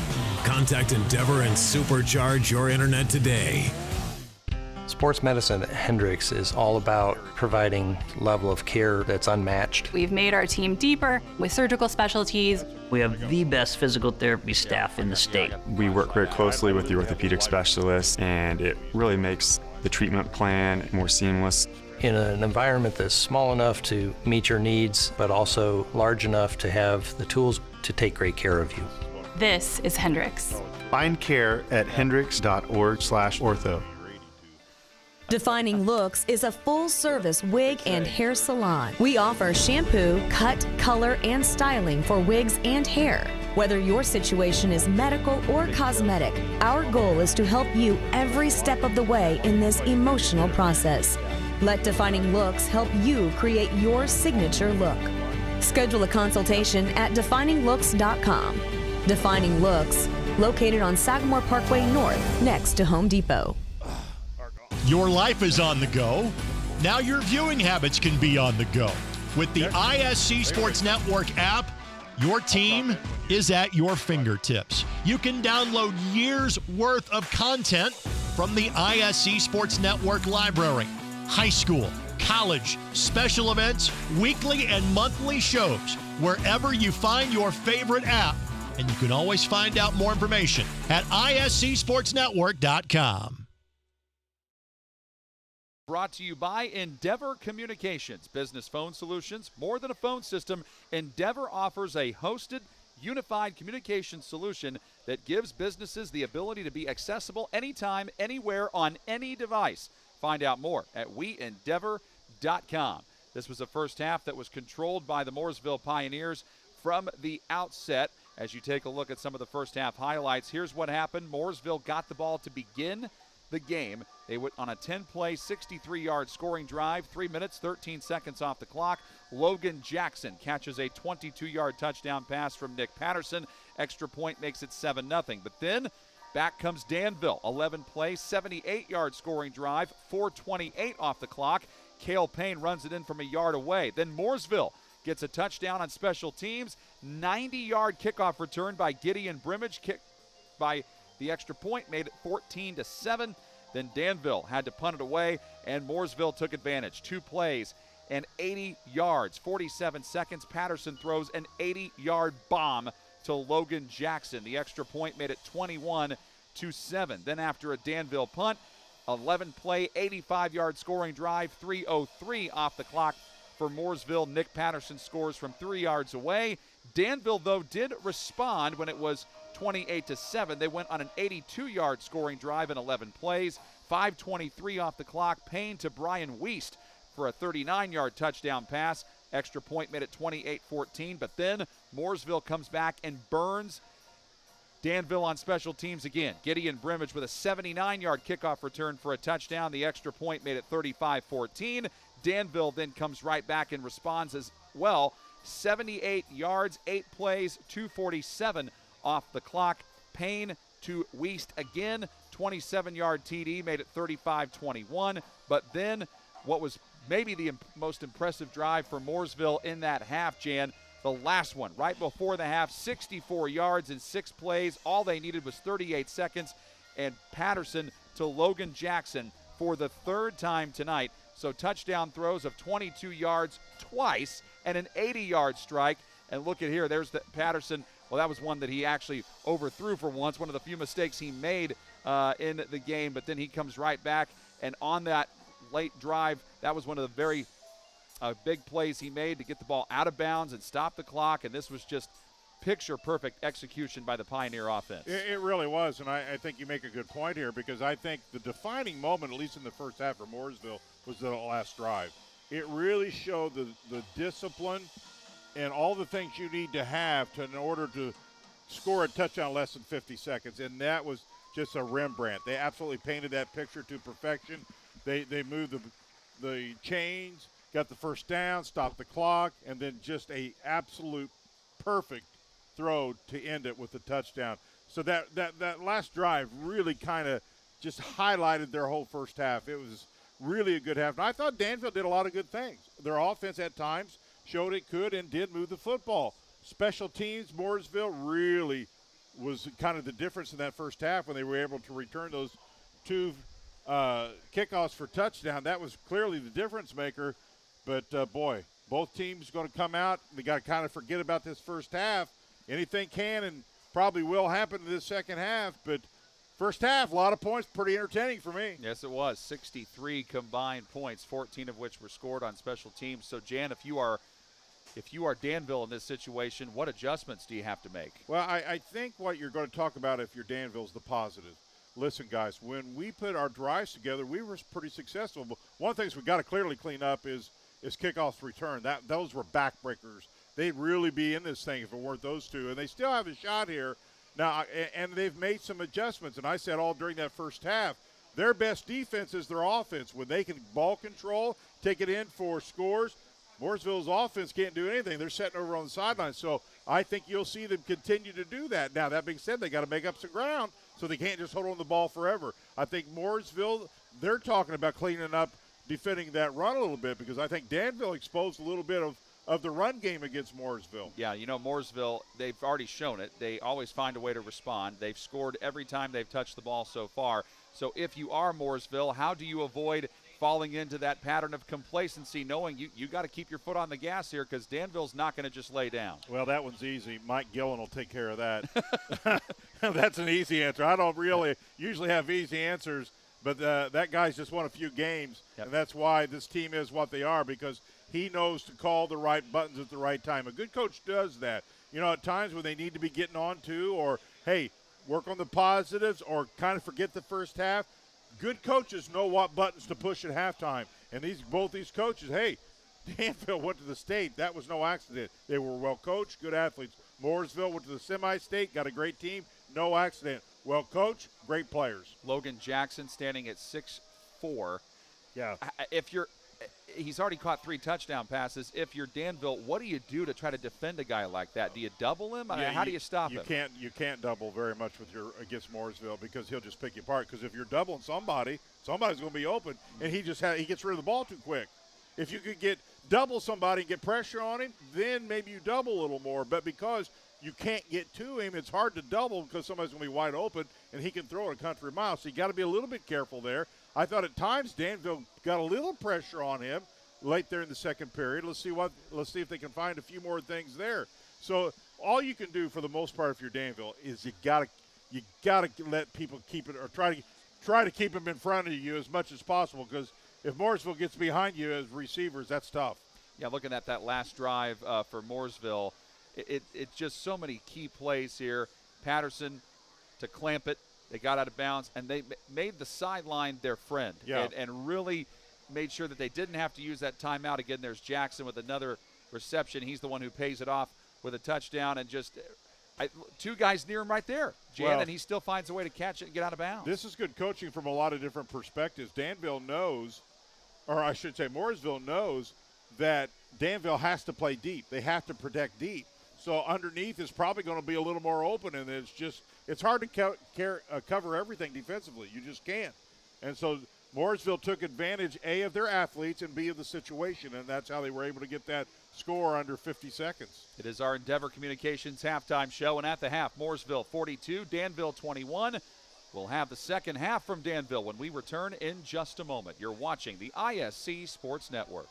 Contact Endeavor and supercharge your internet today. Sports medicine at Hendrix is all about providing level of care that's unmatched. We've made our team deeper with surgical specialties. We have the best physical therapy staff in the state. We work very closely with the orthopedic specialists, and it really makes the treatment plan more seamless. In an environment that's small enough to meet your needs, but also large enough to have the tools to take great care of you. This is Hendrix. Find care at hendrix.org/ortho. Defining Looks is a full-service wig and hair salon. We offer shampoo, cut, color, and styling for wigs and hair. Whether your situation is medical or cosmetic, our goal is to help you every step of the way in this emotional process. Let Defining Looks help you create your signature look. Schedule a consultation at defininglooks.com. Defining Looks, located on Sagamore Parkway North, next to Home Depot. Your life is on the go. Now your viewing habits can be on the go. With the ISC Sports Network app, your team is at your fingertips. You can download years' worth of content from the ISC Sports Network library. High school, college, special events, weekly and monthly shows, wherever you find your favorite app. And you can always find out more information at iscsportsnetwork.com. Brought to you by Endeavor Communications. Business phone solutions, more than a phone system. Endeavor offers a hosted, unified communication solution that gives businesses the ability to be accessible anytime, anywhere, on any device. Find out more at weendeavor.com. This was a first half that was controlled by the Mooresville Pioneers from the outset. As you take a look at some of the first half highlights, here's what happened. Mooresville got the ball to begin the game. They went on a 10-play, 63-yard scoring drive, 3 minutes, 13 seconds off the clock. Logan Jackson catches a 22-yard touchdown pass from Nick Patterson, Extra point makes it 7-0. But then back comes Danville. 11 plays, 78-yard scoring drive, 4:28 off the clock. Cale Payne runs it in from a yard away. Then Mooresville gets a touchdown on special teams. 90-yard kickoff return by Gideon Brimage. Kick by the extra point made it 14-7. Then Danville had to punt it away, and Mooresville took advantage. 2 plays and 80 yards, 47 seconds. Patterson throws an 80-yard bomb to Logan Jackson. The extra point made it 21-7. Then after a Danville punt, 11-play, 85-yard scoring drive, 3:03 off the clock for Mooresville. Nick Patterson scores from 3 yards away. Danville, though, did respond when it was 28-7. They went on an 82-yard scoring drive in 11 plays, 5:23 off the clock. Payne to Brian Wiest for a 39-yard touchdown pass. Extra point made it 28-14. But then Mooresville comes back and burns Danville on special teams again. Gideon Brimage with a 79-yard kickoff return for a touchdown. The extra point made it 35-14. Danville then comes right back and responds as well. 78 yards, 8 plays, 2:47 off the clock. Payne to Wiest again. 27-yard TD made it 35-21. But then what was maybe the most impressive drive for Mooresville in that half, Jan, the last one, right before the half, 64 yards in 6 plays. All they needed was 38 seconds. And Patterson to Logan Jackson for the 3rd time tonight. So touchdown throws of 22 yards twice and an 80-yard strike. And look at here, there's the Patterson. Well, that was one that he actually overthrew for once, one of the few mistakes he made in the game. But then he comes right back, and on that late drive, that was one of the very big plays he made to get the ball out of bounds and stop the clock, and this was just picture-perfect execution by the Pioneer offense. It really was, and I think you make a good point here, because I think the defining moment, at least in the first half for Mooresville, was the last drive. It really showed the discipline and all the things you need to have in order to score a touchdown in less than 50 seconds, and that was just a Rembrandt. They absolutely painted that picture to perfection. They moved the chains, got the first down, stopped the clock, and then just a absolute perfect throw to end it with a touchdown. So that last drive really kind of just highlighted their whole first half. It was really a good half. And I thought Danville did a lot of good things. Their offense at times showed it could and did move the football. Special teams, Mooresville really was kind of the difference in that first half when they were able to return those 2 kickoffs for touchdown. That was clearly the difference maker. But, boy, both teams going to come out. They got to kind of forget about this first half. Anything can and probably will happen in this second half. But first half, a lot of points, pretty entertaining for me. Yes, it was. 63 combined points, 14 of which were scored on special teams. So, Jan, if you are Danville in this situation, what adjustments do you have to make? Well, I think what you're going to talk about if you're Danville is the positive. Listen, guys, when we put our drives together, we were pretty successful. But one of the things we got to clearly clean up is kickoffs return. Those were backbreakers. They'd really be in this thing if it weren't those two. And they still have a shot here. Now, and they've made some adjustments. And I said all during that first half, their best defense is their offense. When they can ball control, take it in for scores, Mooresville's offense can't do anything. They're sitting over on the sidelines. So I think you'll see them continue to do that. Now, that being said, they got to make up some ground, so they can't just hold on the ball forever. I think Mooresville, they're talking about cleaning up, defending that run a little bit, because I think Danville exposed a little bit of the run game against Mooresville. Yeah, Mooresville, they've already shown it. They always find a way to respond. They've scored every time they've touched the ball so far. So if you are Mooresville, how do you avoid falling into that pattern of complacency, knowing you got to keep your foot on the gas here, because Danville's not going to just lay down? Well, that one's easy. Mike Gillen will take care of that. That's an easy answer. I don't really usually have easy answers, but that guy's just won a few games, and that's why this team is what they are, because he knows to call the right buttons at the right time. A good coach does that. At times when they need to be getting on to, or, hey, work on the positives or kind of forget the first half, good coaches know what buttons to push at halftime. And both these coaches, hey, Danville went to the state. That was no accident. They were well coached, good athletes. Mooresville went to the semi-state, got a great team, no accident. Well coached, great players. Logan Jackson standing at 6'4". Yeah. If you're he's already caught 3 touchdown passes. If you're Danville, what do you do to try to defend a guy like that? Do you double him? How do you stop him? You can't double very much against Mooresville because he'll just pick you apart. Because if you're doubling somebody's going to be open, and he gets rid of the ball too quick. If you could double somebody and get pressure on him, then maybe you double a little more. But because you can't get to him, it's hard to double because somebody's going to be wide open, and he can throw it a country mile. So you got to be a little bit careful there. I thought at times Danville got a little pressure on him late there in the second period. Let's see if they can find a few more things there. So all you can do for the most part if you're Danville is you gotta let people keep it, or try to keep them in front of you as much as possible, because if Mooresville gets behind you as receivers, that's tough. Yeah, looking at that last drive for Mooresville, it's just so many key plays here. Patterson to clamp it. They got out of bounds, and they made the sideline their friend, and really made sure that they didn't have to use that timeout. Again, there's Jackson with another reception. He's the one who pays it off with a touchdown, and just 2 guys near him right there, Jan, and he still finds a way to catch it and get out of bounds. This is good coaching from a lot of different perspectives. Danville knows, or I should say Mooresville knows, that Danville has to play deep. They have to protect deep. So underneath is probably going to be a little more open, and it's hard to cover everything defensively. You just can't. And so Mooresville took advantage, A, of their athletes, and B, of the situation, and that's how they were able to get that score under 50 seconds. It is our Endeavor Communications halftime show, and at the half, Mooresville 42, Danville 21. We'll have the second half from Danville when we return in just a moment. You're watching the ISC Sports Network.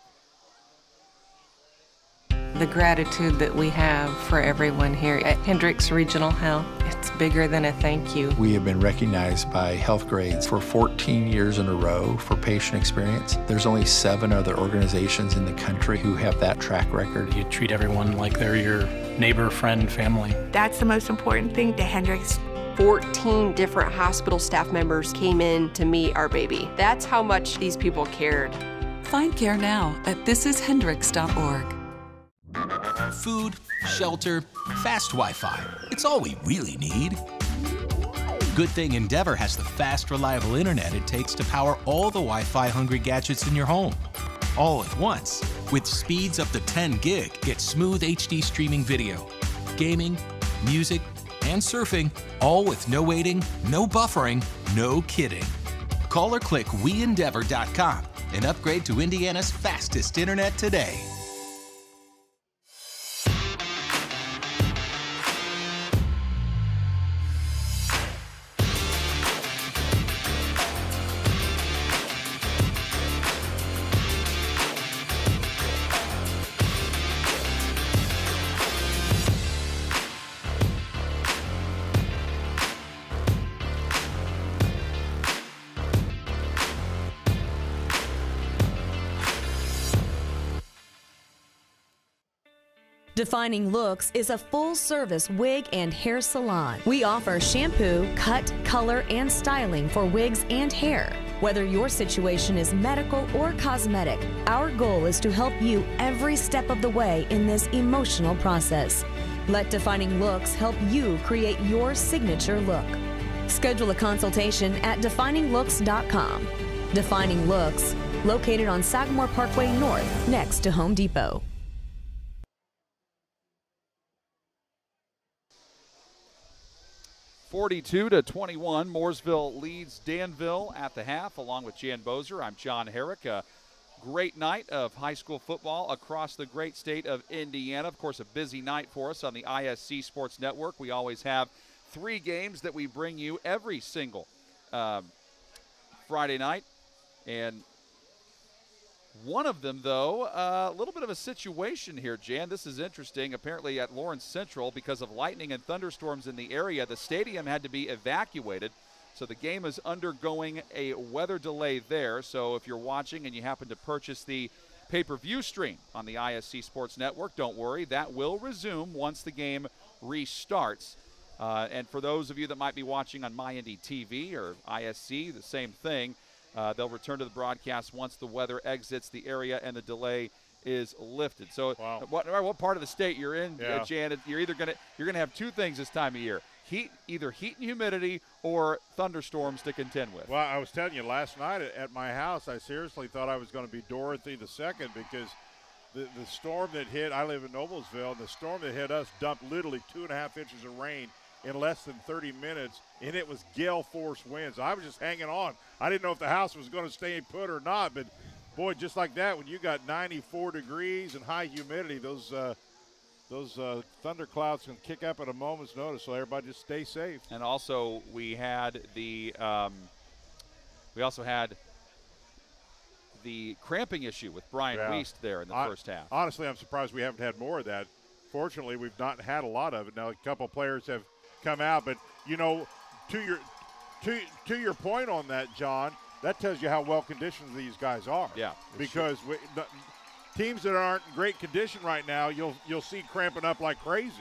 The gratitude that we have for everyone here at Hendricks Regional Health, it's bigger than a thank you. We have been recognized by Health Grades for 14 years in a row for patient experience. There's only 7 other organizations in the country who have that track record. You treat everyone like they're your neighbor, friend, family. That's the most important thing to Hendricks. 14 different hospital staff members came in to meet our baby. That's how much these people cared. Find care now at thisishendricks.org. Food, shelter, fast Wi-Fi. It's all we really need. Good thing Endeavor has the fast, reliable internet it takes to power all the Wi-Fi hungry gadgets in your home. All at once. With speeds up to 10 gig, get smooth HD streaming video, gaming, music, and surfing, all with no waiting, no buffering, no kidding. Call or click WeEndeavor.com and upgrade to Indiana's fastest internet today. Defining Looks is a full-service wig and hair salon. We offer shampoo, cut, color, and styling for wigs and hair. Whether your situation is medical or cosmetic, our goal is to help you every step of the way in this emotional process. Let Defining Looks help you create your signature look. Schedule a consultation at defininglooks.com. Defining Looks, located on Sagamore Parkway North, next to Home Depot. (42-21), Mooresville leads Danville at the half, along with Jan Bozer. I'm John Herrick. A great night of high school football across the great state of Indiana. Of course, a busy night for us on the ISC Sports Network. We always have 3 games that we bring you every single Friday night. And one of them, though, a little bit of a situation here, Jan. This is interesting. Apparently at Lawrence Central, because of lightning and thunderstorms in the area, the stadium had to be evacuated. So the game is undergoing a weather delay there. So if you're watching and you happen to purchase the pay-per-view stream on the ISC Sports Network, don't worry. That will resume once the game restarts. And for those of you that might be watching on MyIndy TV or ISC, the same thing. They'll return to the broadcast once the weather exits the area and the delay is lifted. So what part of the state you're in, Jan, you're gonna have 2 things this time of year: either heat and humidity or thunderstorms to contend with. Well, I was telling you last night at my house, I seriously thought I was going to be Dorothy the Second because the storm that hit, I live in Noblesville, and the storm that hit us dumped literally 2.5 inches of rain in less than 30 minutes, and it was gale force winds. I was just hanging on. I didn't know if the house was going to stay put or not, but boy, just like that, when you got 94 degrees and high humidity, those thunder clouds can kick up at a moment's notice, so everybody just stay safe. And also we had the cramping issue with Brian Wiest there in the first half. Honestly, I'm surprised we haven't had more of that. Fortunately, we've not had a lot of it. Now, a couple players have come out, but to your point on that, John, that tells you how well conditioned these guys are. Yeah, because teams that aren't in great condition right now, you'll see cramping up like crazy.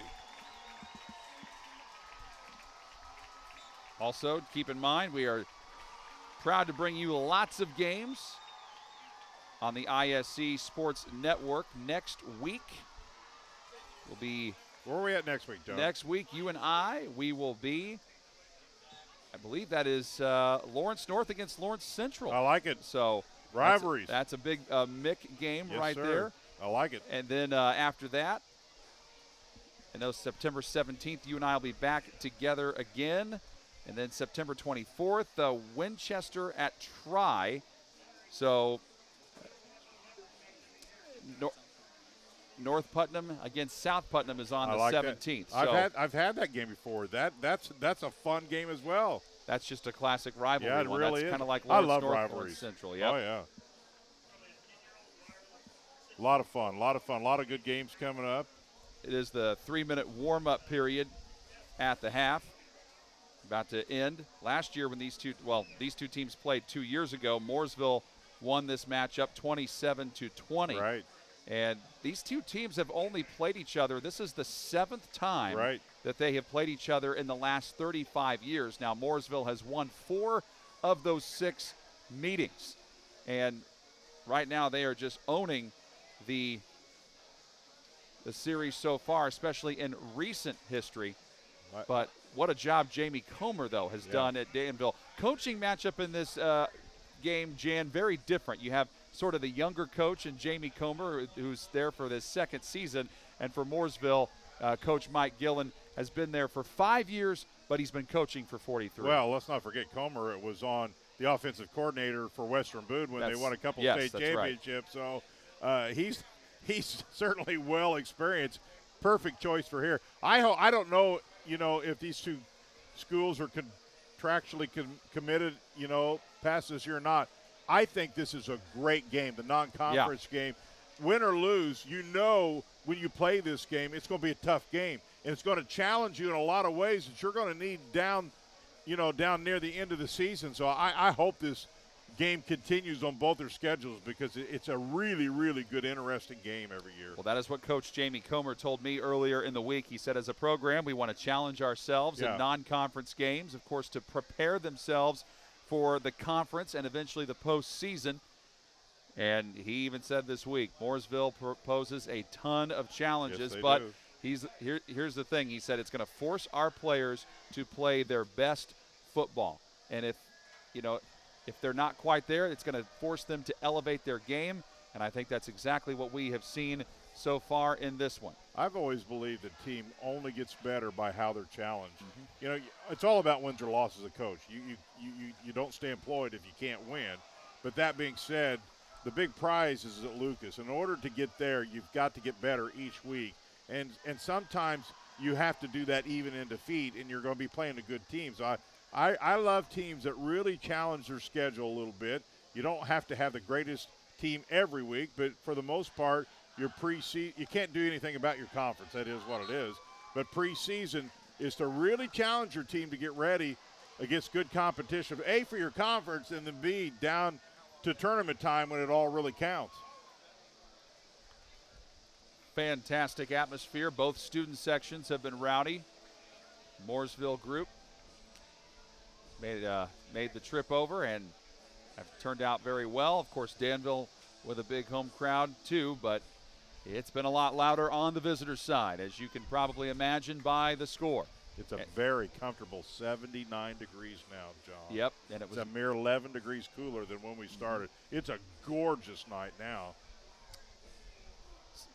Also, keep in mind, we are proud to bring you lots of games on the ISC Sports Network next week. We'll be. Where are we at next week, John? Next week, you and we will be, I believe that is Lawrence North against Lawrence Central. I like it. So rivalries. That's a big Mick game right there. I like it. And then after that, I know September 17th, you and I will be back together again. And then September 24th, Winchester at Tri. So North Putnam against South Putnam is on the 17th. So I've had that game before. That's a fun game as well. That's just a classic rivalry. Yeah, it one. really That's is. Kind of like I Lawrence love North, rivalries. Lawrence Central. Yep. Oh yeah. A lot of fun. A lot of good games coming up. It is the 3-minute warm-up period at the half. About to end. Last year when these two teams played 2 years ago, Mooresville won this matchup 27-20. Right. And these two teams have only played each other. This is the 7th time that they have played each other in the last 35 years. Now, Mooresville has won 4 of those 6 meetings. And right now they are just owning the series so far, especially in recent history. But what a job Jamie Comer, though, has done at Danville. Coaching matchup in this game, Jan, very different. You have sort of the younger coach in Jamie Comer, who's there for this 2nd season. And for Mooresville, Coach Mike Gillen has been there for 5 years, but he's been coaching for 43. Well, let's not forget Comer. It was on the offensive coordinator for Western Boone when they won a couple state championships. Right. So he's certainly well experienced. Perfect choice for here. I don't know, if these two schools are contractually committed, past this year or not. I think this is a great game, the non-conference game. Win or lose, when you play this game, it's going to be a tough game. And it's going to challenge you in a lot of ways that you're going to need down near the end of the season. So I hope this game continues on both their schedules because it's a really, really good, interesting game every year. Well, that is what Coach Jamie Comer told me earlier in the week. He said, as a program, we want to challenge ourselves in non-conference games, of course, to prepare themselves for the conference and eventually the postseason. And he even said this week, Mooresville poses a ton of challenges, but here's the thing. He said it's going to force our players to play their best football. And if they're not quite there, it's going to force them to elevate their game, and I think that's exactly what we have seen so far in this one. I've always believed the team only gets better by how they're challenged. Mm-hmm. It's all about wins or losses as a coach. You don't stay employed if you can't win. But that being said, the big prize is at Lucas. In order to get there, you've got to get better each week. And sometimes you have to do that even in defeat, and you're going to be playing a good team. So I love teams that really challenge their schedule a little bit. You don't have to have the greatest team every week, but for the most part, your preseason, you can't do anything about your conference. That is what it is. But preseason is to really challenge your team to get ready against good competition. A, for your conference, and then B, down to tournament time when it all really counts. Fantastic atmosphere. Both student sections have been rowdy. Mooresville group made the trip over and have turned out very well. Of course, Danville with a big home crowd too, but it's been a lot louder on the visitor side, as you can probably imagine by the score. It's a very comfortable 79 degrees now, John. Yep. And it was a mere 11 degrees cooler than when we started. It's a gorgeous night now.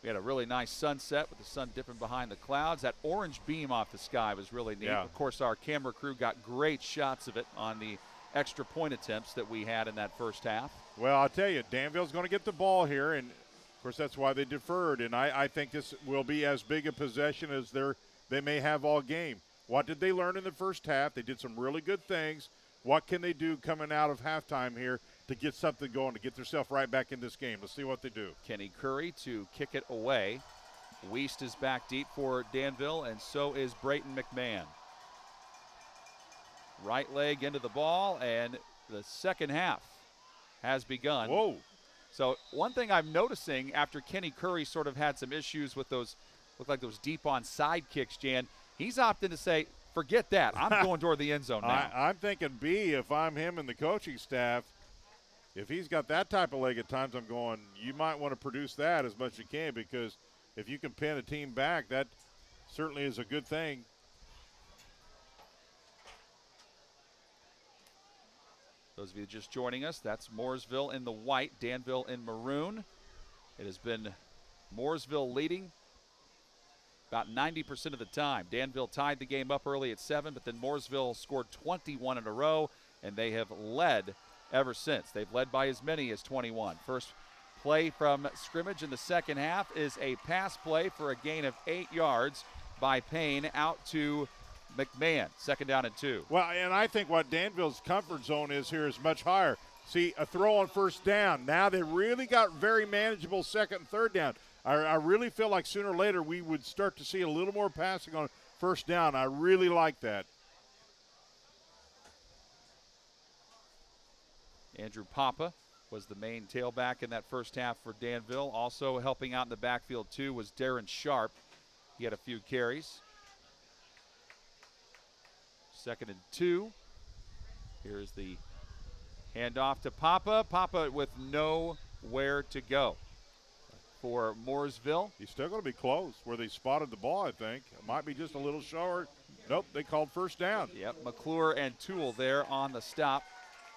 We had a really nice sunset with the sun dipping behind the clouds. That orange beam off the sky was really neat. Yeah. Of course, our camera crew got great shots of it on the extra point attempts that we had in that first half. Well, I'll tell you, Danville's going to get the ball here, and, of course, that's why they deferred. And I think this will be as big a possession as they may have all game. What did they learn in the first half? They did some really good things. What can they do coming out of halftime here to get something going, to get themselves right back in this game? Let's see what they do. Kenny Curry to kick it away. Wiest is back deep for Danville, and so is Brayton McMahon. Right leg into the ball, and the second half has begun. Whoa. So one thing I'm noticing after Kenny Curry sort of had some issues with those, look like those deep on side kicks, Jan, he's opted to say, forget that. I'm going toward the end zone now. I'm thinking B, if I'm him and the coaching staff, if he's got that type of leg at times, I'm going, you might want to produce that as much as you can, because if you can pin a team back, that certainly is a good thing. Those of you just joining us, that's Mooresville in the white, Danville in maroon. It has been Mooresville leading about 90% of the time. Danville tied the game up early at 7, but then Mooresville scored 21 in a row, and they have led ever since. They've led by as many as 21. First play from scrimmage in the second half is a pass play for a gain of 8 yards by Payne out to McMahon. Second down and 2. Well, and I think what Danville's comfort zone is here is much higher. See, a throw on first down. Now they really got very manageable second and third down. I really feel like sooner or later we would start to see a little more passing on first down. I really like that. Andrew Papa was the main tailback in that first half for Danville. Also helping out in the backfield, too, was Darren Sharp. He had a few carries. Second and 2. Here's the handoff to Papa. Papa with nowhere to go for Mooresville. He's still going to be close where they spotted the ball, I think. It might be just a little short. Nope, they called first down. Yep, McClure and Toole there on the stop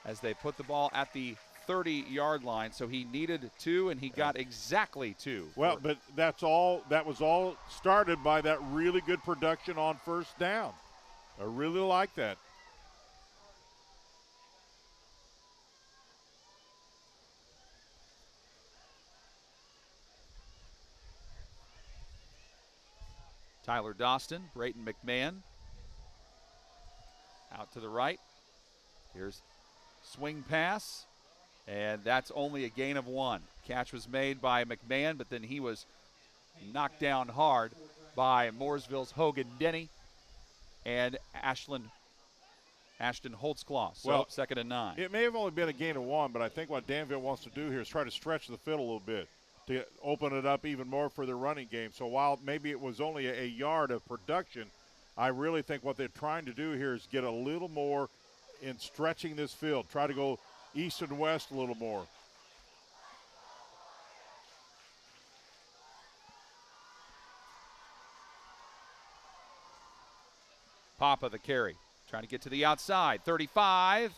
as they put the ball at the 30-yard line. So he needed 2, and he got exactly 2. Well, but that was all started by that really good production on first down. I really like that. Tyler Dostin, Brayton McMahon. Out to the right. Here's swing pass, and that's only a gain of 1. Catch was made by McMahon, but then he was knocked down hard by Mooresville's Hogan Denny and Ashton Holtzclaw. So well, second and 9. It may have only been a gain of 1, but I think what Danville wants to do here is try to stretch the field a little bit to open it up even more for their running game. So while maybe it was only a yard of production, I really think what they're trying to do here is get a little more in stretching this field. Try to go east and west a little more. Papa the carry. Trying to get to the outside. 35.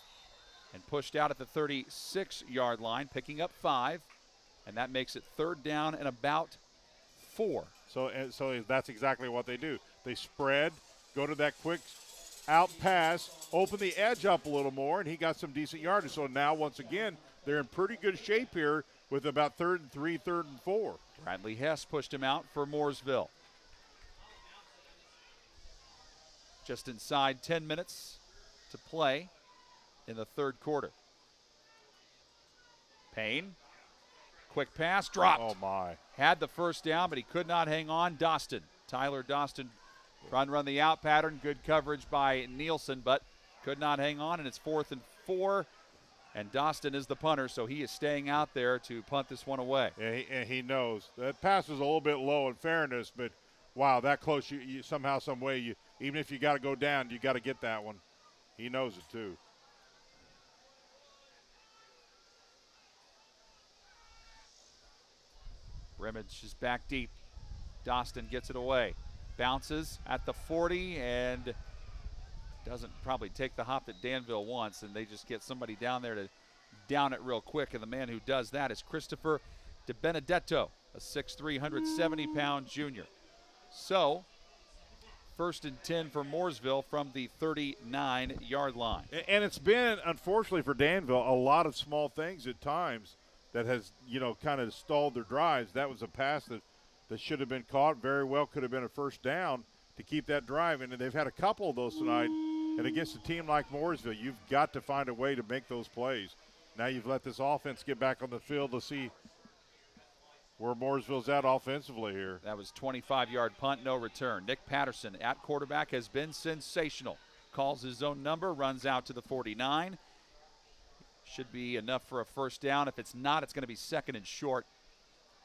And pushed out at the 36-yard line, picking up 5. And that makes it third down and about 4. So that's exactly what they do. They spread, go to that quick out pass, open the edge up a little more, and he got some decent yardage. So now, once again, they're in pretty good shape here with about 3rd and 3, 3rd and 4. Bradley Hess pushed him out for Mooresville. Just inside 10 minutes to play in the third quarter. Payne. Quick pass, dropped. Oh, my. Had the first down, but he could not hang on. Dostin. Tyler Dostin run the out pattern. Good coverage by Nielsen, but could not hang on, and it's 4th and 4. And Dostin is the punter, so he is staying out there to punt this one away. Yeah, and he knows. That pass was a little bit low in fairness, but, wow, that close, you somehow, some way, even if you got to go down, you got to get that one. He knows it, too. Rimmage is back deep. Dostin gets it away. Bounces at the 40 and doesn't probably take the hop that Danville wants, and they just get somebody down there to down it real quick. And the man who does that is Christopher DiBenedetto, a 6'3", 170-pound junior. So, 1st and 10 for Mooresville from the 39-yard line. And it's been, unfortunately for Danville, a lot of small things at times that has, kind of stalled their drives. That was a pass that should have been caught. Very well could have been a first down to keep that drive. And they've had a couple of those tonight. And against a team like Mooresville, you've got to find a way to make those plays. Now you've let this offense get back on the field to see where Mooresville's at offensively here. That was 25-yard punt, no return. Nick Patterson at quarterback has been sensational. Calls his own number, runs out to the 49. Should be enough for a first down. If it's not, it's going to be 2nd and short.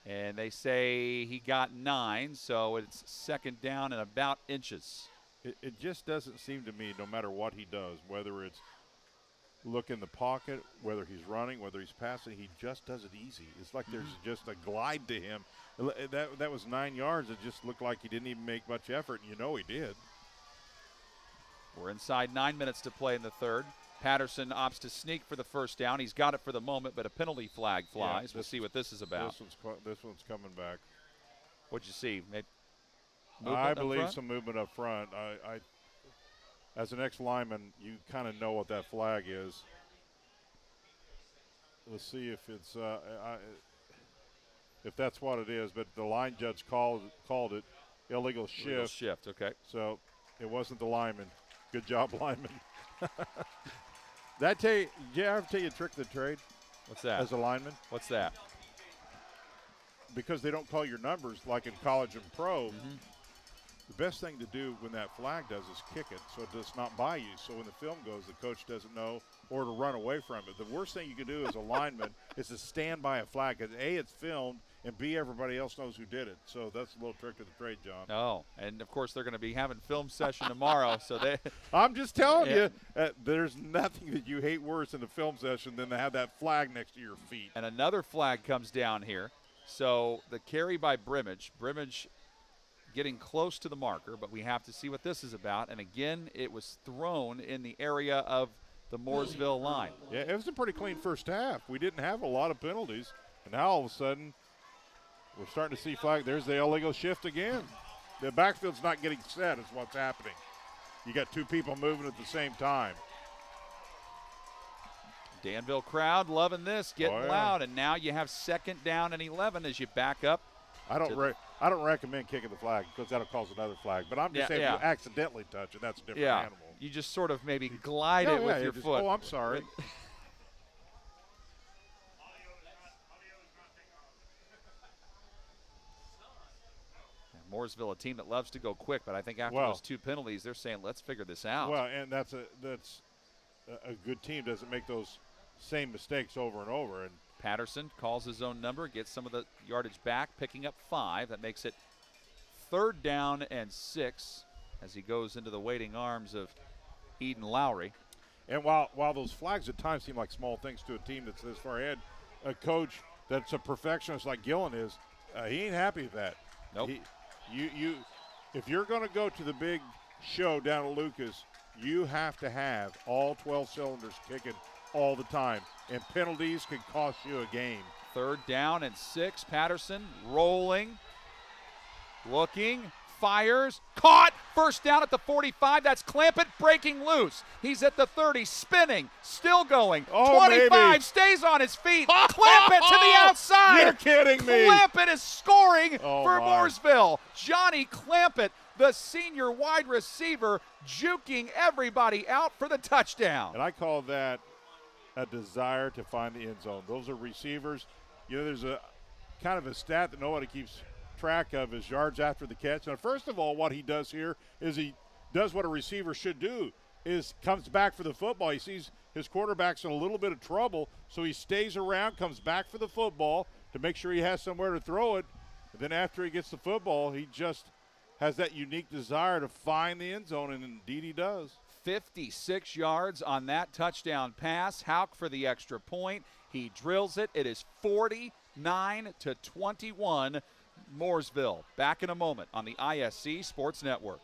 And they say he got 9, so it's 2nd down and about inches. It just doesn't seem to me, no matter what he does, whether it's look in the pocket, whether he's running, whether he's passing, he just does it easy. It's like there's just a glide to him. That was 9 yards. It just looked like he didn't even make much effort, and he did. We're inside 9 minutes to play in the third. Patterson opts to sneak for the first down. He's got it for the moment, but a penalty flag flies. We'll see what this is about. This one's coming back. What'd you see? I believe some movement up front. I as an ex-lineman, you kind of know what that flag is. Let's see if it's if that's what it is. But the line judge called it illegal shift. Illegal shift, okay. So it wasn't the lineman. Good job, lineman. Did I ever tell you a trick of the trade? What's that? As a lineman? What's that? Because they don't call your numbers like in college and pro, the best thing to do when that flag does is kick it so it does not by you. So when the film goes, the coach doesn't know, or to run away from it. The worst thing you can do as a lineman is to stand by a flag. Because A, it's filmed, and B, everybody else knows who did it. So that's a little trick of the trade, John. Oh, and, of course, they're going to be having film session tomorrow. So I'm just telling you, there's nothing that you hate worse in a film session than to have that flag next to your feet. And another flag comes down here. So the carry by Brimage getting close to the marker, but we have to see what this is about. And, again, it was thrown in the area of the Mooresville line. Yeah, it was a pretty clean first half. We didn't have a lot of penalties. And now all of a sudden we're starting to see flag. There's the illegal shift again. The backfield's not getting set is what's happening. You got two people moving at the same time. Danville crowd loving this, getting loud, and now you have 2nd down and 11 as you back up. I don't recommend kicking the flag because that'll cause another flag. But I'm just saying if you accidentally touch it, that's a different animal. You just sort of maybe glide it with your foot. Oh, I'm sorry. Mooresville, a team that loves to go quick, but I think after those 2 penalties, they're saying, let's figure this out. Well, and that's a good team doesn't make those same mistakes over and over. And Patterson calls his own number, gets some of the yardage back, picking up 5. That makes it 3rd down and 6 as he goes into the waiting arms of Eden Lowry. And while those flags at times seem like small things to a team that's this far ahead, a coach that's a perfectionist like Gillen is, he ain't happy with that. Nope. If you're going to go to the big show down at Lucas, you have to have all 12 cylinders kicking all the time, and penalties can cost you a game. 3rd down and 6. Patterson rolling, looking, fires, caught. 1st down at the 45. That's Clampett breaking loose. He's at the 30, spinning, still going. 25, maybe. Stays on his feet. Clampett to the outside. You're kidding me. Clampett is scoring for Mooresville. Johnny Clampett, the senior wide receiver, juking everybody out for the touchdown. And I call that a desire to find the end zone. Those are receivers. There's a kind of a stat that nobody keeps track of is yards after the catch. Now, first of all, what he does here is he does what a receiver should do, is comes back for the football. He sees his quarterback's in a little bit of trouble, so he stays around, comes back for the football to make sure he has somewhere to throw it. And then after he gets the football, he just has that unique desire to find the end zone, and indeed he does. 56 yards on that touchdown pass. Houck for the extra point. He drills it. It is 49-21. Mooresville. Back in a moment on the ISC Sports Network.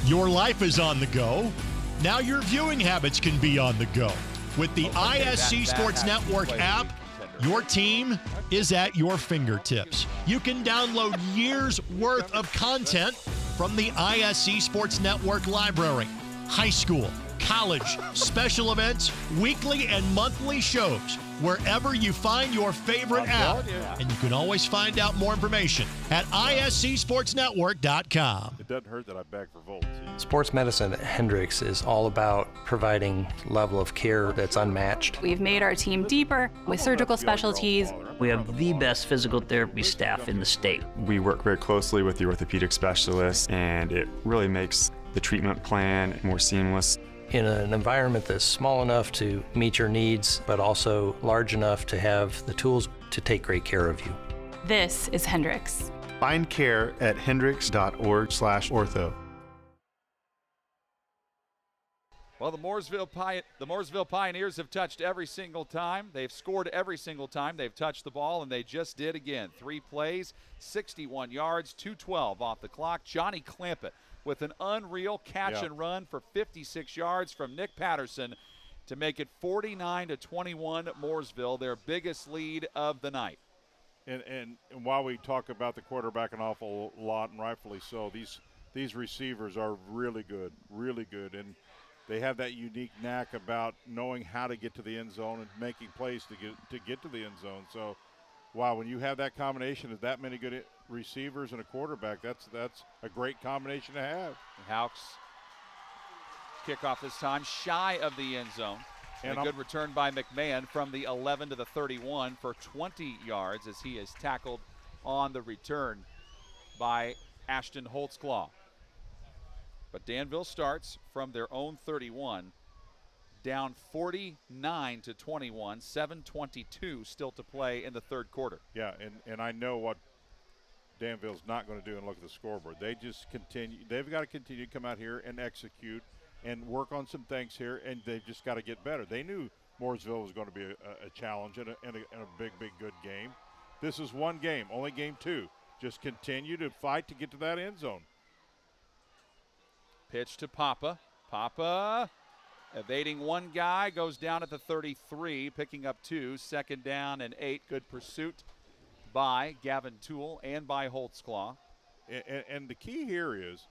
Your life is on the go. Now your viewing habits can be on the go. With the ISC Sports Network app, your team is at your fingertips. You can download years' worth of content from the ISC Sports Network library. High school, college, special events, weekly and monthly shows, wherever you find your favorite app. And you can always find out more information at iscsportsnetwork.com. It doesn't hurt that I bag for volts. Sports medicine at Hendricks is all about providing level of care that's unmatched. We've made our team deeper with surgical specialties. We have the best physical therapy staff in the state. We work very closely with the orthopedic specialists, and it really makes the treatment plan more seamless. In an environment that's small enough to meet your needs, but also large enough to have the tools to take great care of you. This is Hendricks. Find care at hendricks.org/ortho. Well, the Mooresville Pioneers have touched every single time. They've scored every single time they've touched the ball, and they just did again. 3 plays, 61 yards, 2:12 off the clock. Johnny Clampett with an unreal catch and run for 56 yards from Nick Patterson to make it 49-21 Mooresville, their biggest lead of the night. And while we talk about the quarterback an awful lot, and rightfully so, these receivers are really good, and they have that unique knack about knowing how to get to the end zone and making plays to get to the end zone. So, wow, when you have that combination of that many good receivers and a quarterback, that's a great combination to have. Houks kickoff this time shy of the end zone. And a good return by McMahon from the 11 to the 31 for 20 yards as he is tackled on the return by Ashton Holtzclaw. But Danville starts from their own 31, down 49-21, 7:22 still to play in the third quarter. Yeah, and I know what Danville's not going to do and look at the scoreboard. They just continue. They've got to continue to come out here and execute and work on some things here, and they've just got to get better. They knew Mooresville was going to be a challenge and a big, good game. This is one game, only game 2. Just continue to fight to get to that end zone. Pitch to Papa. Papa evading one guy, goes down at the 33, picking up 2, second down and 8. Good pursuit by Gavin Toole and by Holtzclaw. And the key here is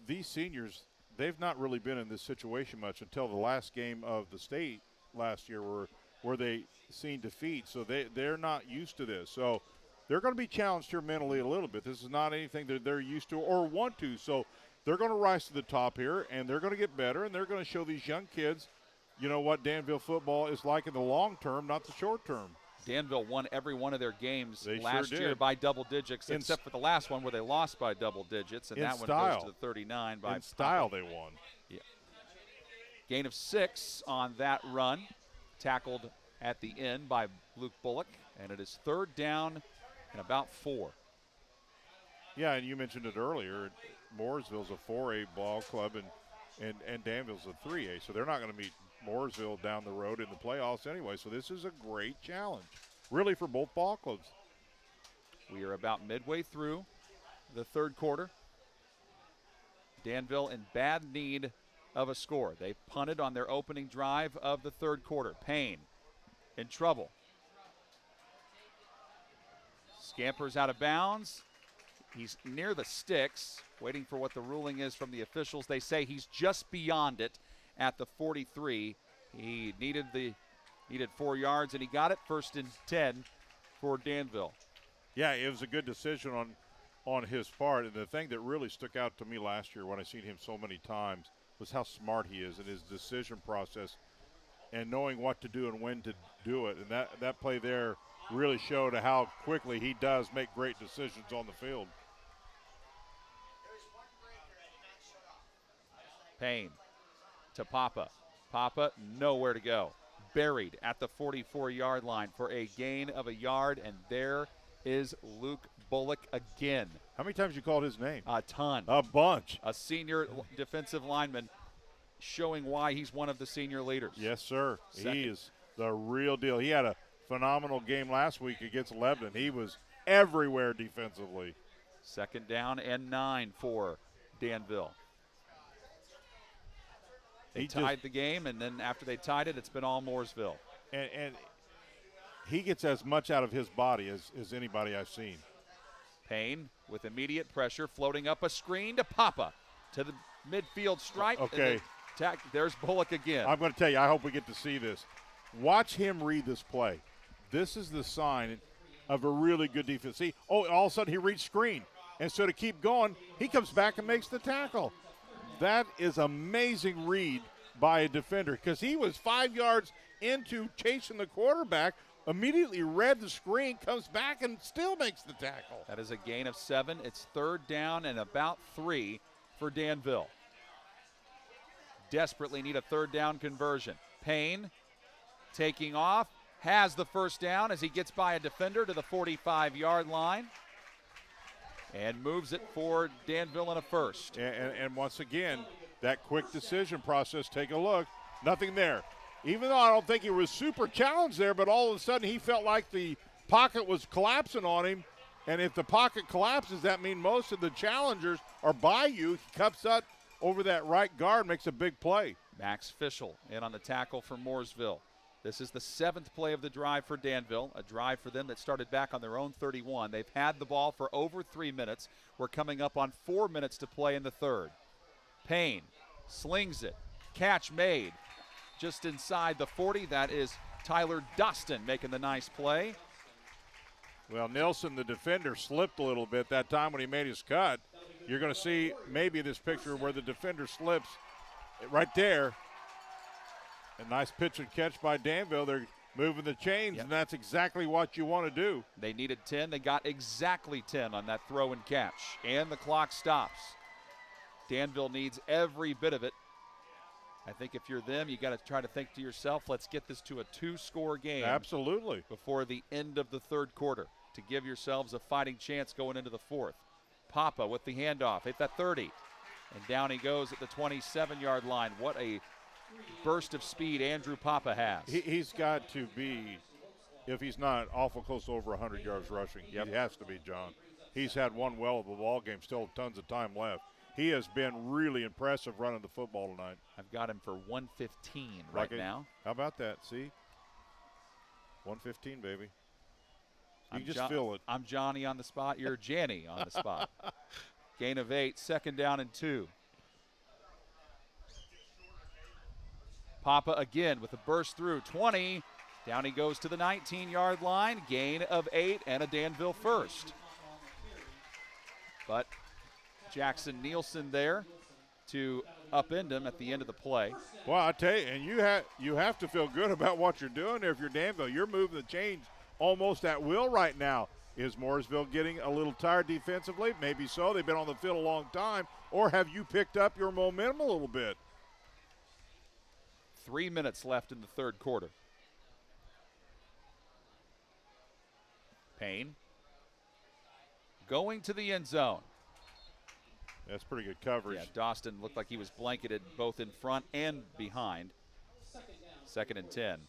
these seniors, they've not really been in this situation much until the last game of the state last year where they seen defeat. So they're not used to this. So they're going to be challenged here mentally a little bit. This is not anything that they're used to or want to. So they're going to rise to the top here, and they're going to get better, and they're going to show these young kids, you know, what Danville football is like in the long term, not the short term. Danville won every one of their games they last year by double digits, except for the last one where they lost by double digits, and that one goes to the 39 by in style they won. Yeah. Gain of 6 on that run, tackled at the end by Luke Bullock, and it is third down and about 4. Yeah, and you mentioned it earlier. Mooresville's a 4A ball club, and Danville's a 3A, so they're not going to meet Mooresville down the road in the playoffs anyway. So this is a great challenge, really, for both ball clubs. We are about midway through the third quarter. Danville in bad need of a score. They punted on their opening drive of the third quarter. Payne in trouble. Scampers out of bounds. He's near the sticks, waiting for what the ruling is from the officials. They say he's just beyond it at the 43. He needed 4 yards, and he got it. First and 10 for Danville. Yeah, it was a good decision on his part. And the thing that really stuck out to me last year when I seen him so many times was how smart he is in his decision process and knowing what to do and when to do it. And that play there really showed how quickly he does make great decisions on the field. Payne to Papa. Papa nowhere to go. Buried at the 44-yard line for a gain of a yard, and there is Luke Bullock again. How many times you called his name? A ton. A bunch. A senior defensive lineman, showing why he's one of the senior leaders. Yes, sir. He is the real deal. He had a phenomenal game last week against Lebanon. He was everywhere defensively. 2nd down and 9 for Danville. They tied the game, and then after they tied it, it's been all Mooresville. And he gets as much out of his body as anybody I've seen. Payne with immediate pressure, floating up a screen to Papa to the midfield stripe. Okay. There's Bullock again. I'm going to tell you, I hope we get to see this. Watch him read this play. This is the sign of a really good defense. See, all of a sudden he reads screen. And so to keep going, he comes back and makes the tackle. That is amazing read by a defender because he was 5 yards into chasing the quarterback, immediately read the screen, comes back and still makes the tackle. That is a gain of 7. It's 3rd down and about 3 for Danville. Desperately need a 3rd down conversion. Payne taking off, has the 1st down as he gets by a defender to the 45-yard line and moves it for Danville in a 1st. And once again, that quick decision process, take a look, nothing there. Even though I don't think he was super challenged there, but all of a sudden he felt like the pocket was collapsing on him. And if the pocket collapses, that means most of the challengers are by you. He cups up over that right guard, makes a big play. Max Fischel in on the tackle for Mooresville. This is the 7th play of the drive for Danville, a drive for them that started back on their own 31. They've had the ball for over 3 minutes. We're coming up on 4 minutes to play in the 3rd. Payne slings it. Catch made just inside the 40. That is Tyler Dustin making the nice play. Well, Nilsson, the defender, slipped a little bit that time when he made his cut. You're going to see maybe this picture where the defender slips right there. A nice pitch and catch by Danville. They're moving the chains, and that's exactly what you want to do. They needed 10. They got exactly 10 on that throw and catch, and the clock stops. Danville needs every bit of it. I think if you're them, you got to try to think to yourself, let's get this to a 2-score game. Absolutely. Before the end of the 3rd quarter to give yourselves a fighting chance going into the 4th. Papa with the handoff at that 30. And down he goes at the 27-yard line. What a burst of speed Andrew Papa has. He's got to be, if he's not awful close to over 100 yards rushing, he has to be, John. He's had one well of the ball game, still tons of time left. He has been really impressive running the football tonight. I've got him for 115 right now. How about that? See? 115, baby. You just feel it. I'm Johnny on the spot. You're Janny on the spot. Gain of 8, 2nd down and 2. Papa again with a burst through 20. Down he goes to the 19-yard line. Gain of 8 and a Danville 1st. But Jackson Nielsen there to upend him at the end of the play. Well, I tell you, and you have to feel good about what you're doing there if you're Danville. You're moving the chains almost at will right now. Is Mooresville getting a little tired defensively? Maybe so. They've been on the field a long time. Or have you picked up your momentum a little bit? 3 minutes left in the 3rd quarter. Payne going to the end zone. That's pretty good coverage. Yeah, Dawson looked like he was blanketed both in front and behind. 2nd and 10.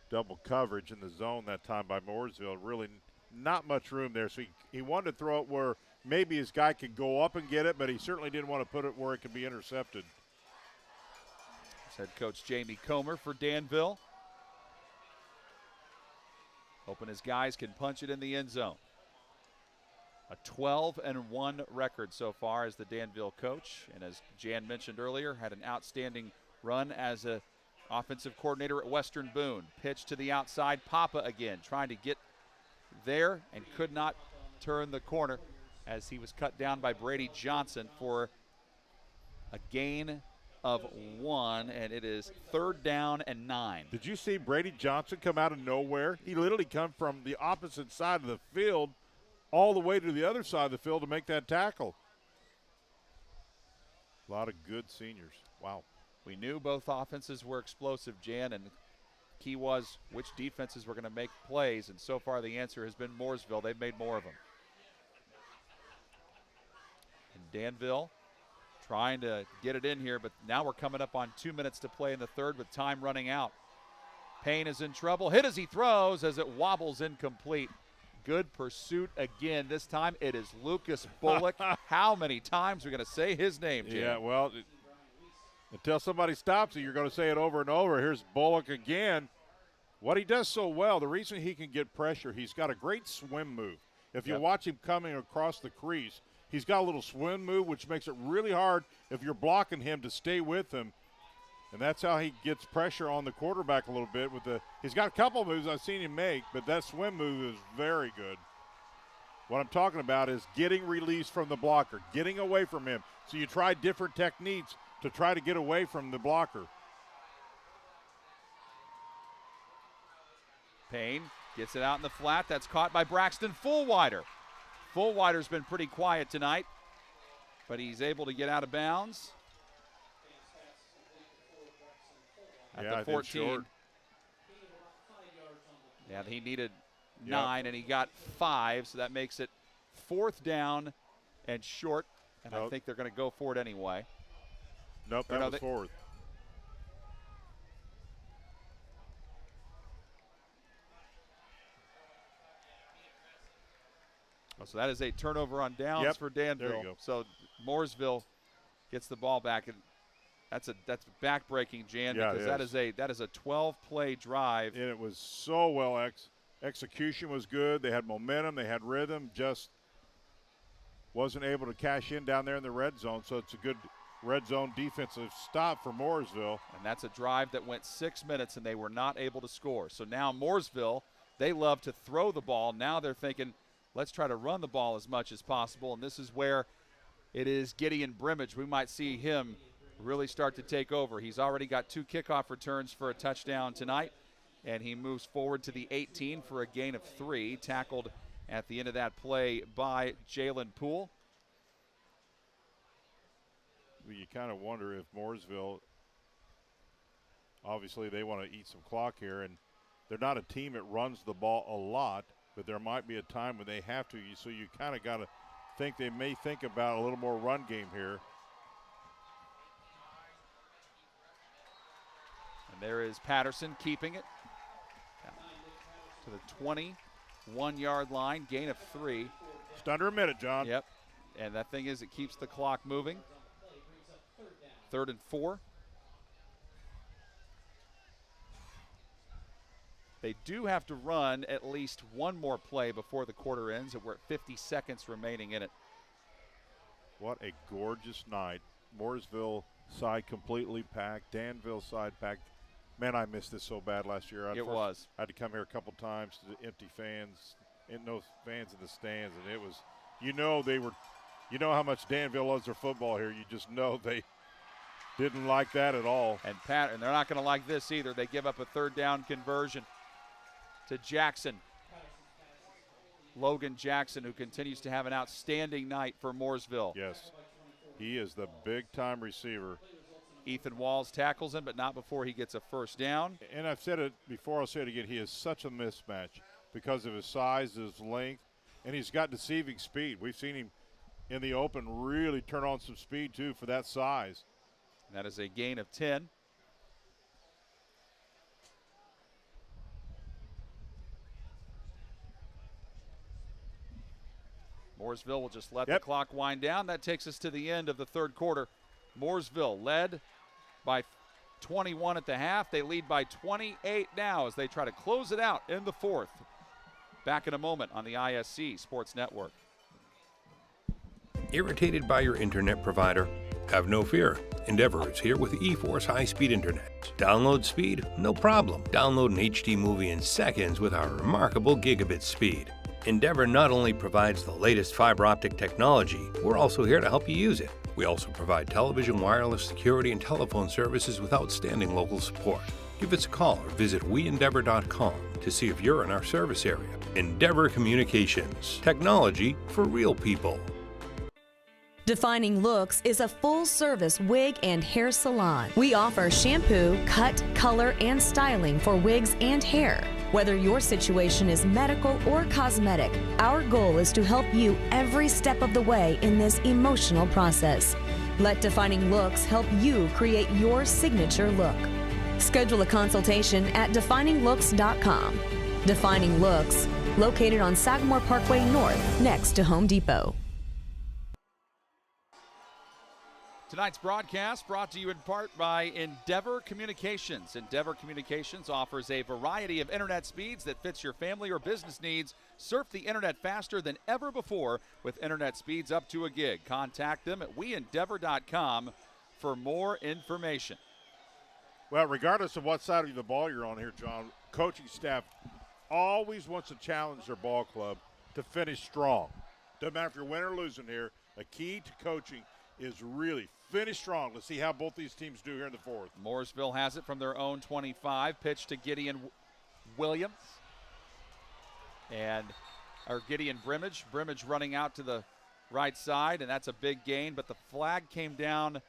Double coverage in the zone that time by Mooresville. Really not much room there. So he wanted to throw it where maybe his guy could go up and get it, but he certainly didn't want to put it where it could be intercepted. Head coach Jamie Comer for Danville. Hoping his guys can punch it in the end zone. A 12-1 record so far as the Danville coach. And as Jan mentioned earlier, had an outstanding run as an offensive coordinator at Western Boone. Pitch to the outside. Papa again trying to get there and could not turn the corner as he was cut down by Brady Johnson for a gain of 1, and it is 3rd down and 9. Did you see Brady Johnson come out of nowhere? He literally come from the opposite side of the field all the way to the other side of the field to make that tackle. A lot of good seniors. Wow. We knew both offenses were explosive, Jan, and the key was which defenses were going to make plays, and so far the answer has been Mooresville. They've made more of them. And Danville trying to get it in here, but now we're coming up on 2 minutes to play in the 3rd with time running out. Payne is in trouble. Hit as he throws as it wobbles incomplete. Good pursuit again. This time it is Lucas Bullock. How many times are we going to say his name, Jim? Yeah, well, until somebody stops it, you're going to say it over and over. Here's Bullock again. What he does so well, the reason he can get pressure, he's got a great swim move. If you watch him coming across the crease, he's got a little swim move, which makes it really hard if you're blocking him to stay with him. And that's how he gets pressure on the quarterback a little bit. He's got a couple moves I've seen him make, but that swim move is very good. What I'm talking about is getting released from the blocker, getting away from him. So you try different techniques to try to get away from the blocker. Payne gets it out in the flat. That's caught by Braxton Fullwider. Fullwider's been pretty quiet tonight, but he's able to get out of bounds. At the 14. Yeah, he needed 9, and he got 5, so that makes it 4th down and short, and I think they're going to go for it anyway. Nope, that was 4th. So that is a turnover on downs for Danville. There you go. So Mooresville gets the ball back, and that's back-breaking, Jan, because that is a 12-play drive. And it was so well execution was good. They had momentum. They had rhythm. Just wasn't able to cash in down there in the red zone. So it's a good red zone defensive stop for Mooresville. And that's a drive that went 6 minutes, and they were not able to score. So now Mooresville, they love to throw the ball. Now they're thinking, let's try to run the ball as much as possible. And this is where it is Gideon Brimage. We might see him really start to take over. He's already got 2 kickoff returns for a touchdown tonight, and he moves forward to the 18 for a gain of 3, tackled at the end of that play by Jalen Poole. You kind of wonder if Mooresville, obviously they want to eat some clock here, and they're not a team that runs the ball a lot, but there might be a time when they have to, so you kind of got to think they may think about a little more run game here. And there is Patterson keeping it to the 21-yard line, gain of 3. Just under a minute, John. Yep, and that thing is it keeps the clock moving. 3rd and 4. They do have to run at least one more play before the quarter ends, and we're at 50 seconds remaining in it. What a gorgeous night. Mooresville side completely packed, Danville side packed. Man, I missed this so bad last year. It was. I had to come here a couple times to empty fans, and no fans in the stands, and it was, you know how much Danville loves their football here. You just know they didn't like that at all. And they're not going to like this either. They give up a 3rd down conversion to Jackson. Logan Jackson, who continues to have an outstanding night for Mooresville. Yes, he is the big-time receiver. Ethan Walls tackles him, but not before he gets a 1st down. And I've said it before, I'll say it again. He is such a mismatch because of his size, his length, and he's got deceiving speed. We've seen him in the open really turn on some speed, too, for that size. And that is a gain of 10. Mooresville will just let the clock wind down. That takes us to the end of the 3rd quarter. Mooresville led by 21 at the half. They lead by 28 now as they try to close it out in the 4th. Back in a moment on the ISC Sports Network. Irritated by your internet provider? Have no fear. Endeavor is here with eForce high-speed internet. Download speed? No problem. Download an HD movie in seconds with our remarkable gigabit speed. Endeavor not only provides the latest fiber optic technology, we're also here to help you use it. We also provide television, wireless, security, and telephone services with outstanding local support. Give us a call or visit weendeavor.com to see if you're in our service area. Endeavor Communications. Technology for real people. Defining Looks is a full-service wig and hair salon. We offer shampoo, cut, color, and styling for wigs and hair. Whether your situation is medical or cosmetic, our goal is to help you every step of the way in this emotional process. Let Defining Looks help you create your signature look. Schedule a consultation at defininglooks.com. Defining Looks, located on Sagamore Parkway North, next to Home Depot. Tonight's broadcast brought to you in part by Endeavor Communications. Endeavor Communications offers a variety of internet speeds that fits your family or business needs. Surf the internet faster than ever before with internet speeds up to a gig. Contact them at weendeavor.com for more information. Well, regardless of what side of the ball you're on here, John, coaching staff always wants to challenge their ball club to finish strong. Doesn't matter if you're winning or losing here. A key to coaching is really finish strong. Let's see how both these teams do here in the fourth. Mooresville has it from their own 25. Pitch to Gideon Williams. Gideon Brimage. Brimage running out to the right side, and that's a big gain, but the flag came down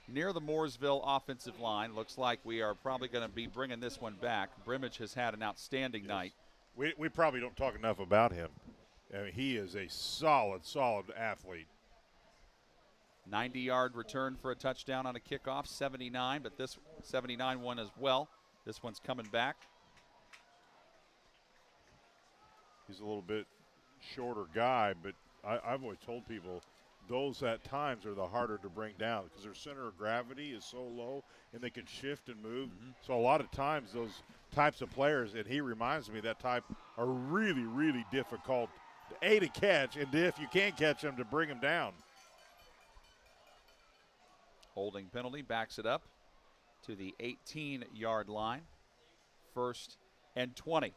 near the Mooresville offensive line. Looks like we are probably going to be bringing this one back. Brimage has had an outstanding night. We probably don't talk enough about him. I mean, he is a solid athlete. 90-yard return for a touchdown on a kickoff, 79, but this 79 one as well. This one's coming back. He's a little bit shorter guy, but I've always told people those at times are the harder to bring down because their center of gravity is so low and they can shift and move. So a lot of times those types of players, and he reminds me that type, are really, really difficult to catch, and if you can't catch them, to bring them down. Holding penalty backs it up to the 18-yard line. 1st and 20.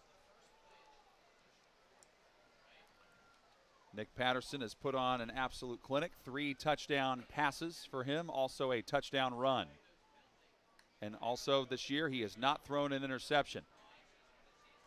Nick Patterson has put on an absolute clinic. 3 touchdown passes for him, also a touchdown run. And also this year he has not thrown an interception.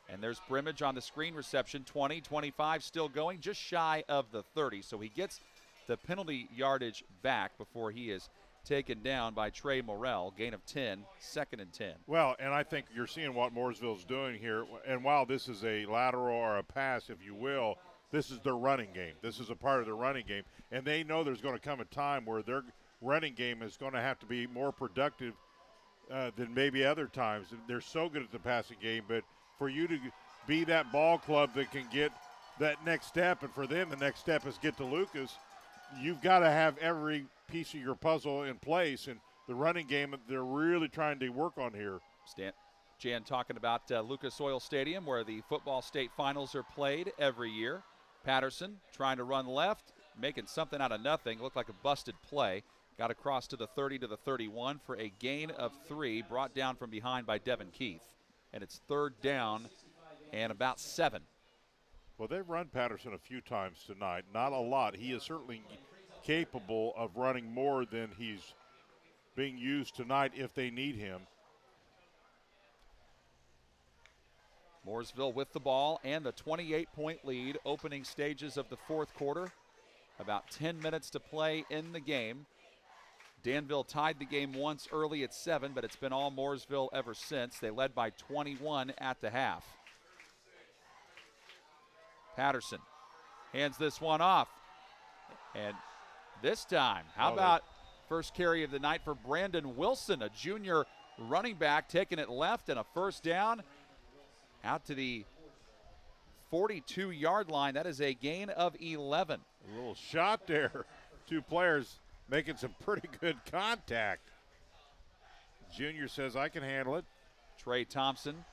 And there's Brimage on the screen reception, 20, 25, still going, just shy of the 30. So he gets the penalty yardage back before he is taken down by Trey Morrell. Gain of 10, 2nd and 10. Well, and I think you're seeing what Mooresville's doing here. And while this is a lateral or a pass, if you will, this is their running game. This is a part of their running game. And they know there's going to come a time where their running game is going to have to be more productive than maybe other times. They're so good at the passing game, but for you to be that ball club that can get that next step, and for them the next step is get to Lucas, you've got to have every piece of your puzzle in place, and the running game they're really trying to work on here. Jan talking about Lucas Oil Stadium, where the football state finals are played every year. Patterson trying to run left, making something out of nothing. Looked like a busted play. Got across to the 30 to the 31 for a gain of 3, brought down from behind by Devin Keith. And it's 3rd down and about 7. Well, they've run Patterson a few times tonight. Not a lot. He is certainly capable of running more than he's being used tonight if they need him. Mooresville with the ball and the 28-point lead. Opening stages of the 4th quarter. About 10 minutes to play in the game. Danville tied the game once early at 7, but it's been all Mooresville ever since. They led by 21 at the half. Patterson hands this one off. And this time, how about first carry of the night for Brandon Wilson, a junior running back, taking it left and a 1st down out to the 42-yard line. That is a gain of 11. A little shot there. 2 players making some pretty good contact. Junior says, I can handle it. Trey Thompson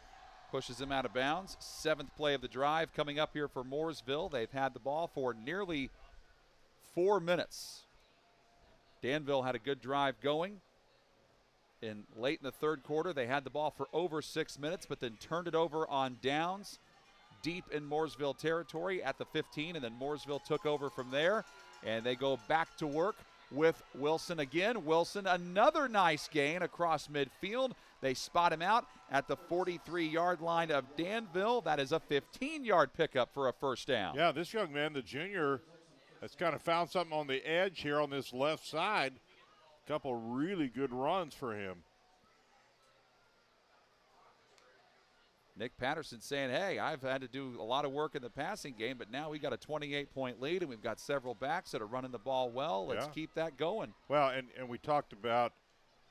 pushes him out of bounds. 7th play of the drive coming up here for Mooresville. They've had the ball for nearly 4 minutes. Danville had a good drive going. Late in the 3rd quarter, they had the ball for over 6 minutes, but then turned it over on downs deep in Mooresville territory at the 15, and then Mooresville took over from there, and they go back to work with Wilson again. Wilson, another nice gain across midfield. They spot him out at the 43-yard line of Danville. That is a 15-yard pickup for a 1st down. Yeah, this young man, the junior, has kind of found something on the edge here on this left side. A couple really good runs for him. Nick Patterson saying, hey, I've had to do a lot of work in the passing game, but now we got a 28-point lead, and we've got several backs that are running the ball well. Let's keep that going. Well, and we talked about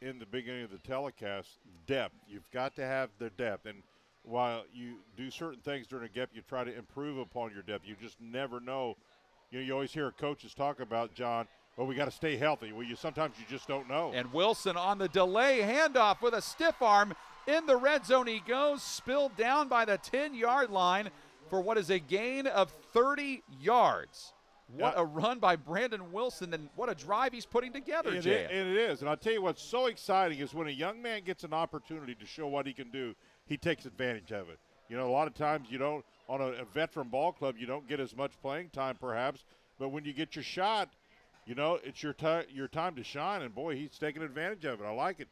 in the beginning of the telecast, depth. You've got to have the depth. And while you do certain things during a gap, you try to improve upon your depth. You just never know. You always hear coaches talk about, John, well, we got to stay healthy. Well, sometimes you just don't know. And Wilson on the delay handoff with a stiff arm. In the red zone he goes, spilled down by the 10-yard line for what is a gain of 30 yards. What a run by Brandon Wilson, and what a drive he's putting together, Jay. And it is. And I'll tell you what's so exciting is when a young man gets an opportunity to show what he can do, he takes advantage of it. A lot of times you don't, on a veteran ball club, you don't get as much playing time perhaps, but when you get your shot, it's your time to shine, and boy, he's taking advantage of it. I like it.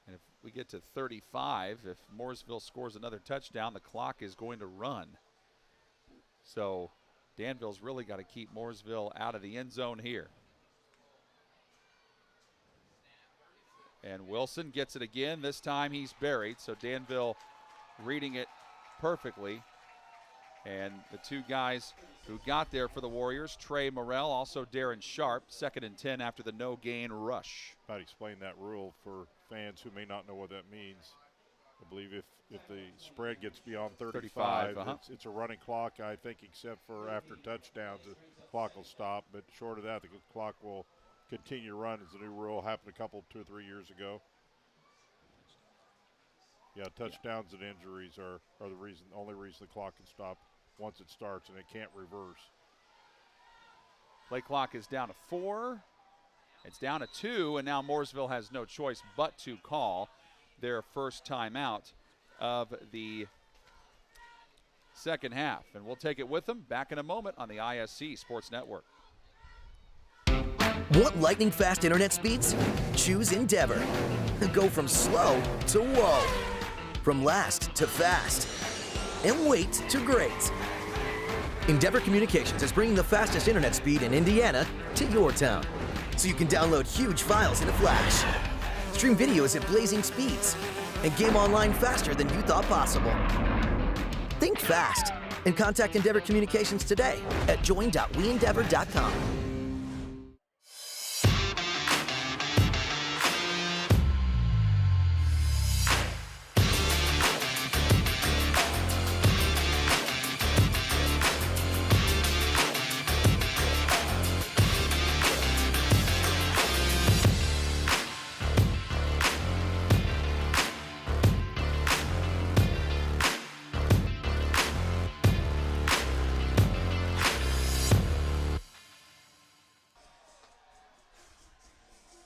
And if we get to 35, if Mooresville scores another touchdown, the clock is going to run. So Danville's really got to keep Mooresville out of the end zone here. And Wilson gets it again. This time he's buried, so Danville reading it perfectly. And the two guys who got there for the Warriors, Trey Morrell, also Darren Sharp, 2nd and 10 after the no-gain rush. Might explain that rule for fans who may not know what that means. I believe if the spread gets beyond 35, it's a running clock, I think, except for after touchdowns, the clock will stop. But short of that, the clock will continue to run. It's a new rule. Happened 2 or 3 years ago. Yeah, touchdowns and injuries are the only reason the clock can stop once it starts, and it can't reverse. Play clock is down to 4. It's down to 2, and now Mooresville has no choice but to call their first timeout of the second half. And we'll take it with them back in a moment on the ISC Sports Network. Want lightning fast internet speeds? Choose Endeavor. Go from slow to whoa. From last to fast. And wait to great. Endeavor Communications is bringing the fastest internet speed in Indiana to your town, so you can download huge files in a flash, stream videos at blazing speeds, and game online faster than you thought possible. Think fast and contact Endeavor Communications today at join.weendeavor.com.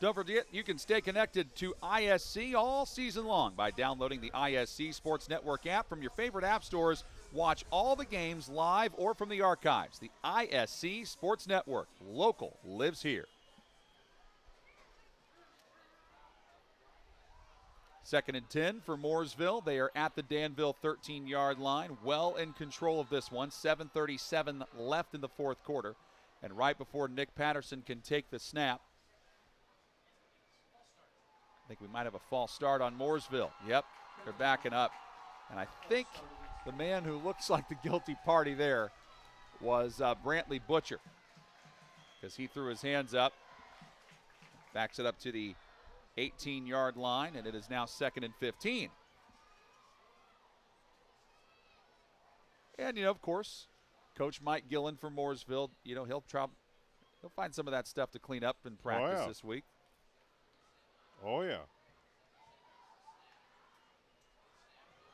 Don't forget, you can stay connected to ISC all season long by downloading the ISC Sports Network app from your favorite app stores. Watch all the games live or from the archives. The ISC Sports Network. Local lives here. 2nd and 10 for Mooresville. They are at the Danville 13-yard line. Well in control of this one. 7:37 left in the fourth quarter. And right before Nick Patterson can take the snap, I think we might have a false start on Mooresville. Yep, they're backing up. And I think the man who looks like the guilty party there was Brantley Butcher, because he threw his hands up, backs it up to the 18-yard line, and it is now 2nd and 15. And, of course, Coach Mike Gillen for Mooresville, he'll find some of that stuff to clean up in practice this week. Oh, yeah.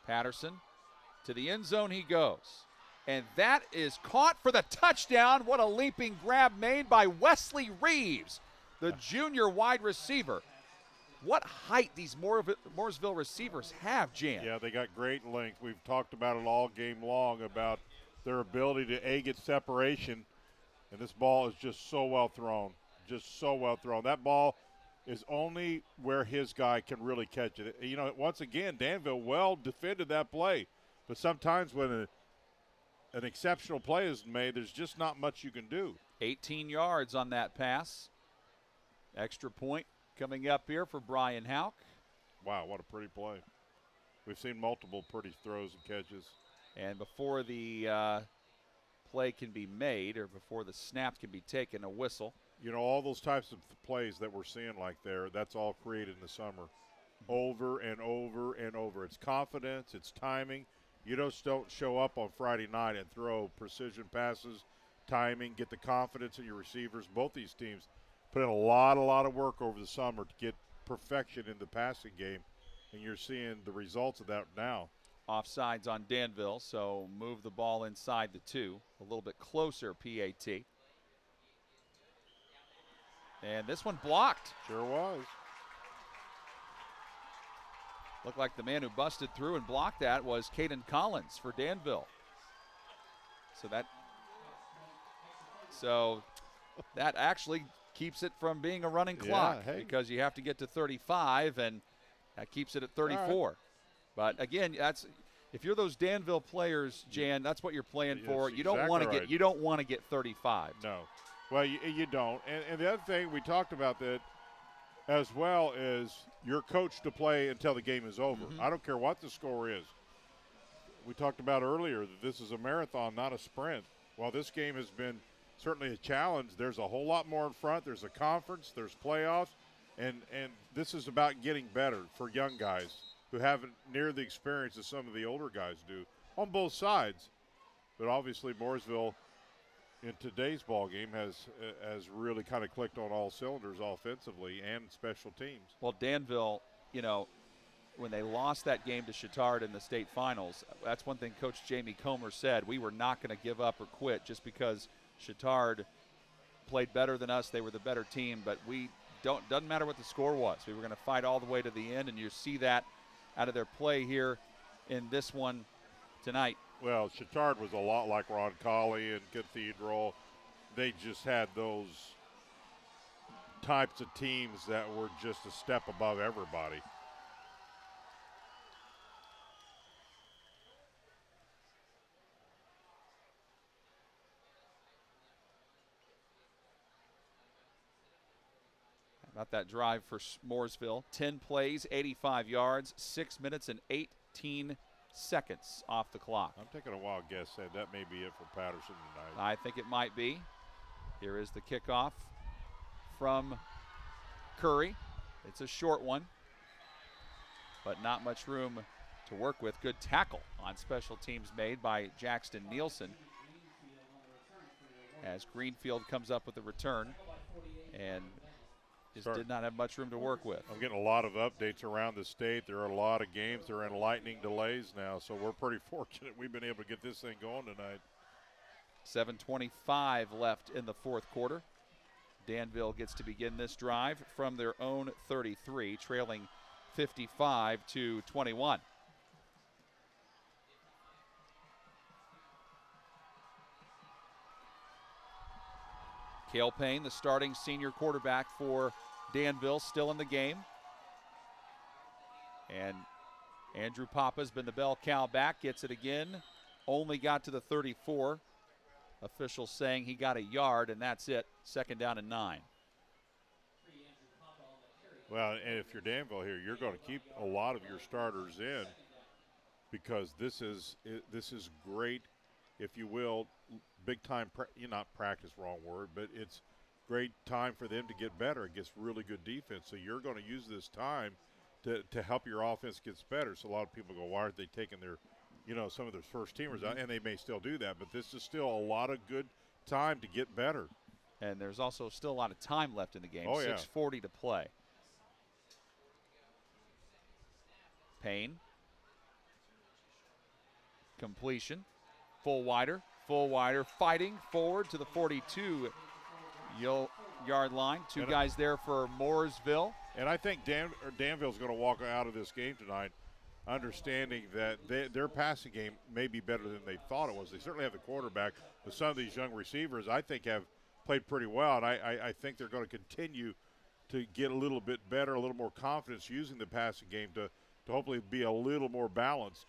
Patterson to the end zone he goes. And that is caught for the touchdown. What a leaping grab made by Wesley Reeves, the junior wide receiver. What height these Mooresville receivers have, Jan. Yeah, they got great length. We've talked about it all game long about their ability to, get separation. And this ball is just so well thrown. Just so well thrown. That ball is only where his guy can really catch it. Once again, Danville well defended that play. But sometimes when an exceptional play is made, there's just not much you can do. 18 yards on that pass. Extra point coming up here for Brian Houck. Wow, what a pretty play. We've seen multiple pretty throws and catches. And before the play can be made, or before the snap can be taken, a whistle. You know, all those types of plays that we're seeing like there, that's all created in the summer. Over and over and over. It's confidence, it's timing. You just don't show up on Friday night and throw precision passes, timing, get the confidence in your receivers. Both these teams put in a lot of work over the summer to get perfection in the passing game, and you're seeing the results of that now. Offsides on Danville, so move the ball inside the 2. A little bit closer, PAT. And this one blocked. Sure was. Looked like the man who busted through and blocked that was Caden Collins for Danville. So that actually keeps it from being a running clock because you have to get to 35, and that keeps it at 34. Right. But again, if you're those Danville players, Jan, that's what you're playing for. You don't want to get 35. No. Well, you don't. And the other thing we talked about that as well is you're coached to play until the game is over. I don't care what the score is. We talked about earlier that this is a marathon, not a sprint. While this game has been certainly a challenge, there's a whole lot more in front. There's a conference, there's playoffs, and this is about getting better for young guys who haven't near the experience that some of the older guys do on both sides. But obviously Mooresville in today's ball game has really kind of clicked on all cylinders offensively and special teams. Well, Danville, you know, when they lost that game to Chittard in the state finals, that's one thing Coach Jamie Comer said. We were not going to give up or quit just because Chittard played better than us. They were the better team, but doesn't matter what the score was. We were going to fight all the way to the end, and you see that out of their play here in this one tonight. Well, Chittard was a lot like Roncalli and Cathedral. They just had those types of teams that were just a step above everybody. About that drive for Mooresville. 10 plays, 85 yards, 6 minutes and 18 seconds off the clock. I'm taking a wild guess that may be it for Patterson tonight. I think it might be. Here is the kickoff from Curry. It's a short one, but not much room to work with. Good tackle on special teams made by Jackson Nielsen as Greenfield comes up with the return and just did not have much room to work with. I'm getting a lot of updates around the state. There are a lot of games. They're in lightning delays now, so we're pretty fortunate we've been able to get this thing going tonight. 7:25 left in the fourth quarter. Danville gets to begin this drive from their own 33, trailing 55-21. Cale Payne, the starting senior quarterback for Danville, still in the game. And Andrew Papa's been the bell cow back, gets it again. Only got to the 34. Officials saying he got a yard, and that's it. 2nd down and 9. Well, and if you're Danville here, you're going to keep a lot of your starters in because this is great, if you will, big time, not practice, wrong word, but it's great time for them to get better against really good defense. So you're going to use this time to help your offense get better. So a lot of people go, why aren't they taking their, some of their first teamers out? And they may still do that, but this is still a lot of good time to get better. And there's also still a lot of time left in the game. Oh, yeah. 6:40 to play. Payne. Completion. Full wider, fighting forward to the 42-yard line. Two guys there for Mooresville. And I think Danville's going to walk out of this game tonight understanding that their passing game may be better than they thought it was. They certainly have the quarterback, but some of these young receivers I think have played pretty well, and I think they're going to continue to get a little bit better, a little more confidence using the passing game to hopefully be a little more balanced.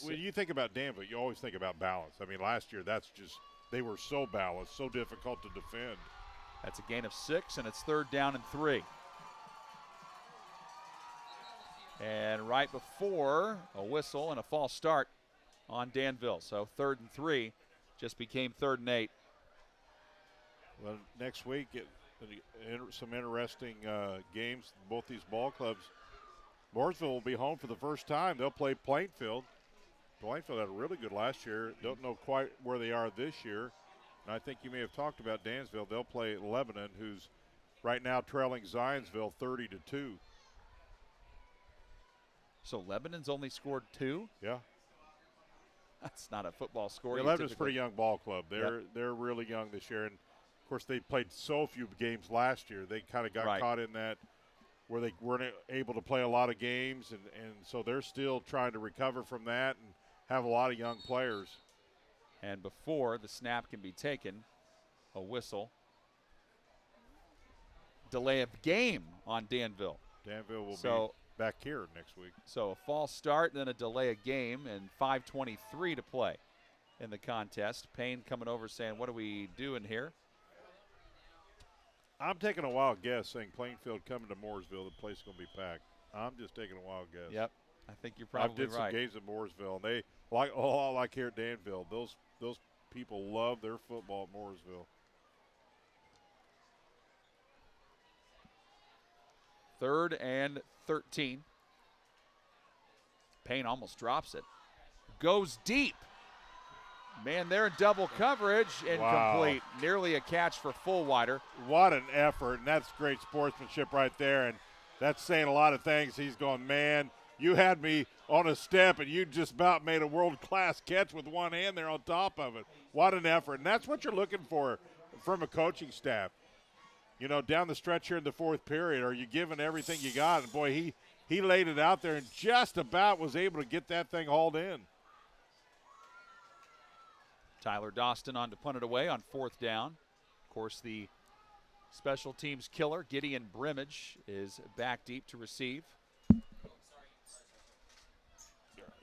When you think about Danville, you always think about balance. I mean, last year, they were so balanced, so difficult to defend. That's a gain of 6, and it's 3rd down and 3. And right before a whistle and a false start on Danville. So 3rd and 3 just became 3rd and 8. Well, next week, some interesting games. Both these ball clubs. Mooresville will be home for the first time. They'll play Plainfield. Plainfield had a really good last year. Don't know quite where they are this year. And I think you may have talked about Dansville. They'll play Lebanon, who's right now trailing Zionsville 30-2. So Lebanon's only scored 2? Yeah. That's not a football score. Yeah, Lebanon's a pretty young ball club. They're really young this year. And, of course, they played so few games last year. They kind of got caught in that where they weren't able to play a lot of games. And so they're still trying to recover from that and have a lot of young players. And before the snap can be taken, a whistle. Delay of game on Danville. Danville will be back here next week. So a false start, then a delay of game, and 5:23 to play in the contest. Payne coming over saying, what are we doing here? I'm taking a wild guess saying Plainfield coming to Mooresville, the place is going to be packed. I'm just taking a wild guess. Yep, I think you're probably right. I did some games at Mooresville, and they like here at Danville. Those people love their football at Mooresville. 3rd and 13. Payne almost drops it. Goes deep. Man, they're in double coverage. Incomplete. Wow. Nearly a catch for Fullwider. What an effort, and that's great sportsmanship right there. And that's saying a lot of things. He's going, man, you had me on a step, and you just about made a world-class catch with one hand there on top of it. What an effort. And that's what you're looking for from a coaching staff. You know, down the stretch here in the 4th period, are you giving everything you got? And, boy, he laid it out there and just about was able to get that thing hauled in. Tyler Doston on to punt it away on 4th down. Of course, the special teams killer, Gideon Brimage, is back deep to receive.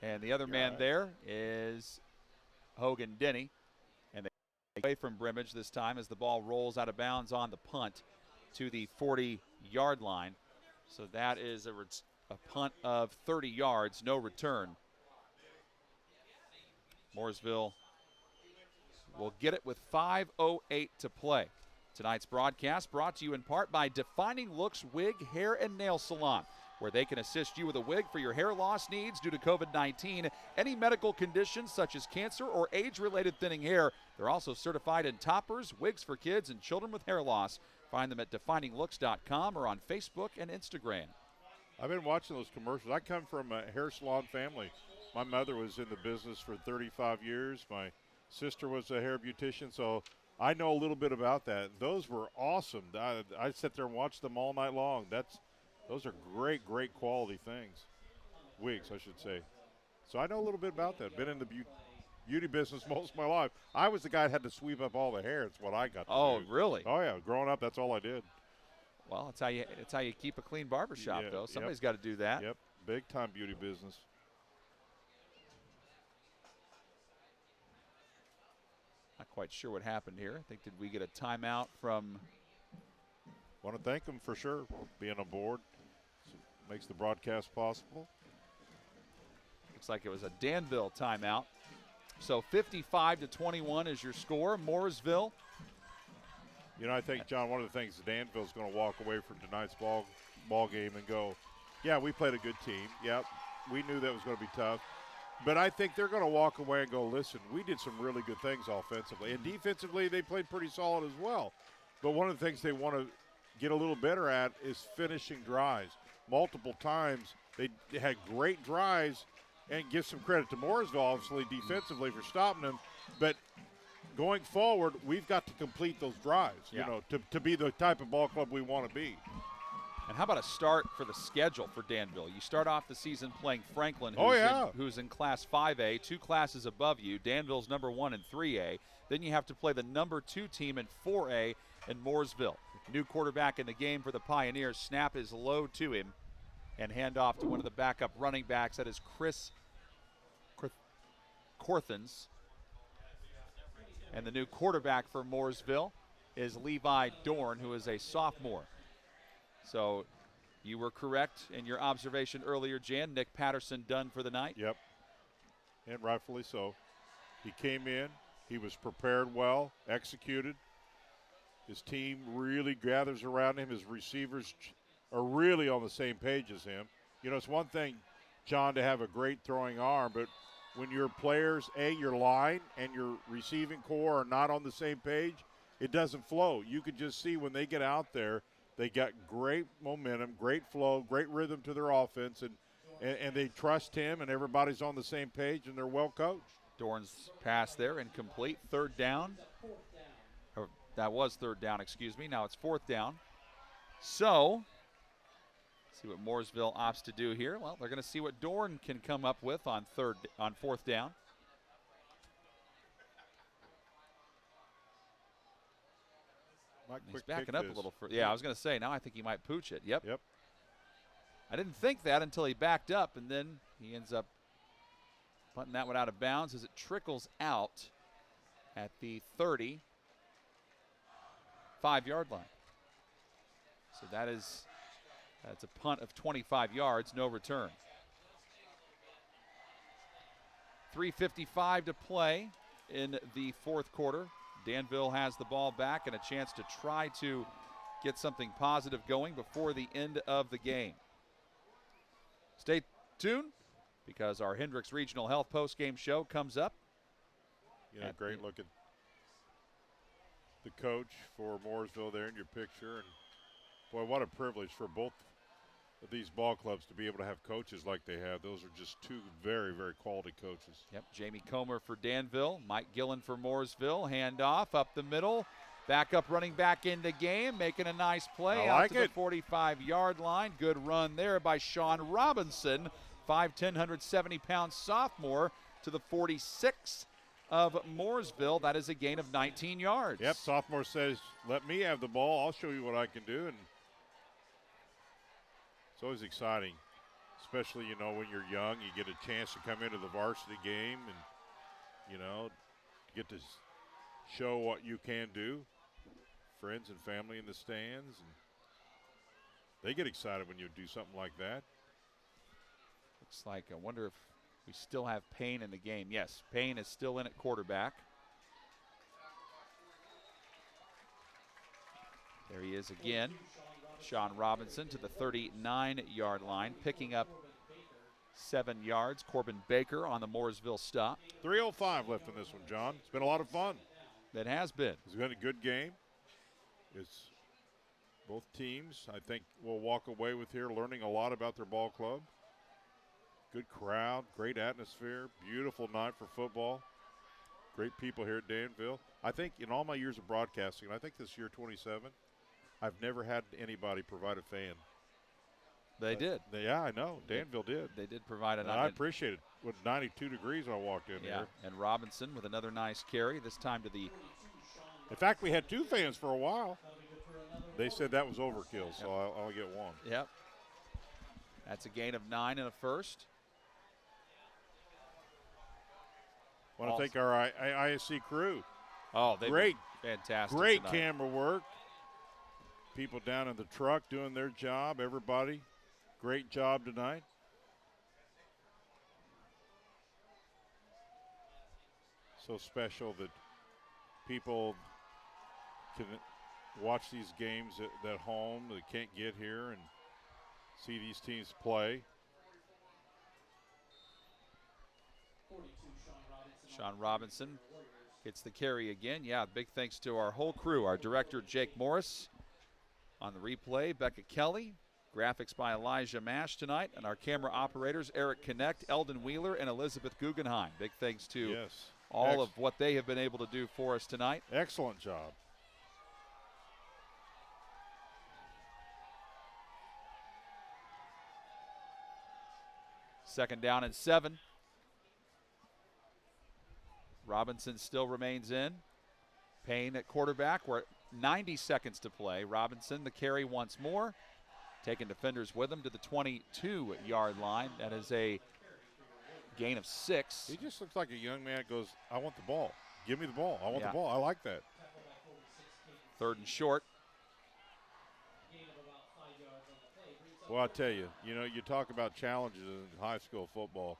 And the other man there is Hogan Denny. And they away from Brimage this time as the ball rolls out of bounds on the punt to the 40-yard line. So that is a punt of 30 yards, no return. Mooresville will get it with 5:08 to play. Tonight's broadcast brought to you in part by Defining Looks Wig, Hair, and Nail Salon, where they can assist you with a wig for your hair loss needs due to COVID-19, any medical conditions such as cancer or age-related thinning hair. They're also certified in toppers, wigs for kids, and children with hair loss. Find them at defininglooks.com or on Facebook and Instagram. I've been watching those commercials. I come from a hair salon family. My mother was in the business for 35 years. My sister was a hair beautician, so I know a little bit about that. Those were awesome. I sit there and watch them all night long. Those are great, great quality things. Wigs, I should say. So I know a little bit about that. Been in the beauty business most of my life. I was the guy that had to sweep up all the hair. It's what I got to do. Oh, really? Oh, yeah. Growing up, that's all I did. Well, it's how you keep a clean barbershop, though. Somebody's got to do that. Yep. Big-time beauty business. Not quite sure what happened here. I think, did we get a timeout from? Want to thank them for sure being on board. Makes the broadcast possible. Looks like it was a Danville timeout. So 55-21 is your score. Mooresville. You know, I think, John, one of the things Danville's going to walk away from tonight's ball game and go, yeah, we played a good team. Yep, we knew that was going to be tough. But I think they're going to walk away and go, listen, we did some really good things offensively. And defensively, they played pretty solid as well. But one of the things they want to get a little better at is finishing drives. Multiple times they had great drives, and give some credit to Mooresville, obviously, defensively for stopping them. But going forward, we've got to complete those drives, you know, to be the type of ball club we want to be. And how about a start for the schedule for Danville? You start off the season playing Franklin, who's in Class 5A, 2 classes above you. Danville's number 1 in 3A. Then you have to play the number 2 team in 4A in Mooresville. New quarterback in the game for the Pioneers. Snap is low to him. And hand off to one of the backup running backs. That is Chris Corthens. And the new quarterback for Mooresville is Levi Dorn, who is a sophomore. So you were correct in your observation earlier, Jan. Nick Patterson done for the night. Yep, and rightfully so. He came in. He was prepared well, executed. His team really gathers around him. His receivers are really on the same page as him. You know, it's one thing, John, to have a great throwing arm, but when your players, your line and your receiving core are not on the same page, it doesn't flow. You can just see when they get out there, they got great momentum, great flow, great rhythm to their offense, and they trust him, and everybody's on the same page, and they're well coached. Dorn's pass there, incomplete. Third down. Or that was third down, excuse me. Now it's fourth down. So, see what Mooresville opts to do here. Well, they're going to see what Dorn can come up with on fourth down. He's backing up a little further. Yeah, I was going to say, now I think he might pooch it. Yep. I didn't think that until he backed up, and then he ends up punting that one out of bounds as it trickles out at the 35-yard line. So that's a punt of 25 yards, no return. 3:55 to play in the fourth quarter. Danville has the ball back and a chance to try to get something positive going before the end of the game. Stay tuned because our Hendricks Regional Health postgame show comes up. You know, great look at the coach for Mooresville there in your picture. And boy, what a privilege for both of these ball clubs to be able to have coaches like they have. Those are just two very, very quality coaches. Yep, Jamie Comer for Danville, Mike Gillen for Mooresville. Handoff up the middle. Back up running back into game, making a nice play out to the 45-yard line. Good run there by Sean Robinson, 5'10", 170-pound sophomore to the 46 of Mooresville. That is a gain of 19 yards. Yep, sophomore says, let me have the ball. I'll show you what I can do. And it's always exciting, especially, you know, when you're young, you get a chance to come into the varsity game and, you know, get to show what you can do. Friends and family in the stands, and they get excited when you do something like that. Looks like, I wonder if we still have Payne in the game. Yes, Payne is still in at quarterback. There he is again. Sean Robinson to the 39-yard line, picking up 7 yards. Corbin Baker on the Mooresville stop. 3:05 left in this one, John. It's been a lot of fun. It has been. It's been a good game. It's both teams, I think, will walk away with here learning a lot about their ball club. Good crowd, great atmosphere, beautiful night for football. Great people here at Danville. I think in all my years of broadcasting, and I think this year 27, I've never had anybody provide a fan. They did. Yeah, I know. Danville did. They did provide an. I appreciate it. With 92 degrees when I walked in here. And Robinson with another nice carry, this time to the. In fact, we had 2 fans for a while. They said that was overkill, so I'll get 1. Yep. That's a gain of 9 and a first. I want to thank our ISC crew. Oh, they've great, been fantastic. Great tonight. camera work. People down in the truck doing their job. Everybody, great job tonight. So special that people can watch these games at home that can't get here and see these teams play. Sean Robinson gets the carry again. Yeah, big thanks to our whole crew. Our director, Jake Morris. On the replay, Becca Kelly. Graphics by Elijah Mash tonight. And our camera operators, Eric Connect, Eldon Wheeler, and Elizabeth Guggenheim. Big thanks to all of what they have been able to do for us tonight. Excellent job. Second down and 7. Robinson still remains in. Payne at quarterback. We're at 90 seconds to play. Robinson the carry once more. Taking defenders with him to the 22-yard line. That is a gain of 6. He just looks like a young man that goes, I want the ball. Give me the ball. I want the ball. I like that. Third and short. Well, I'll tell you, you know, you talk about challenges in high school football.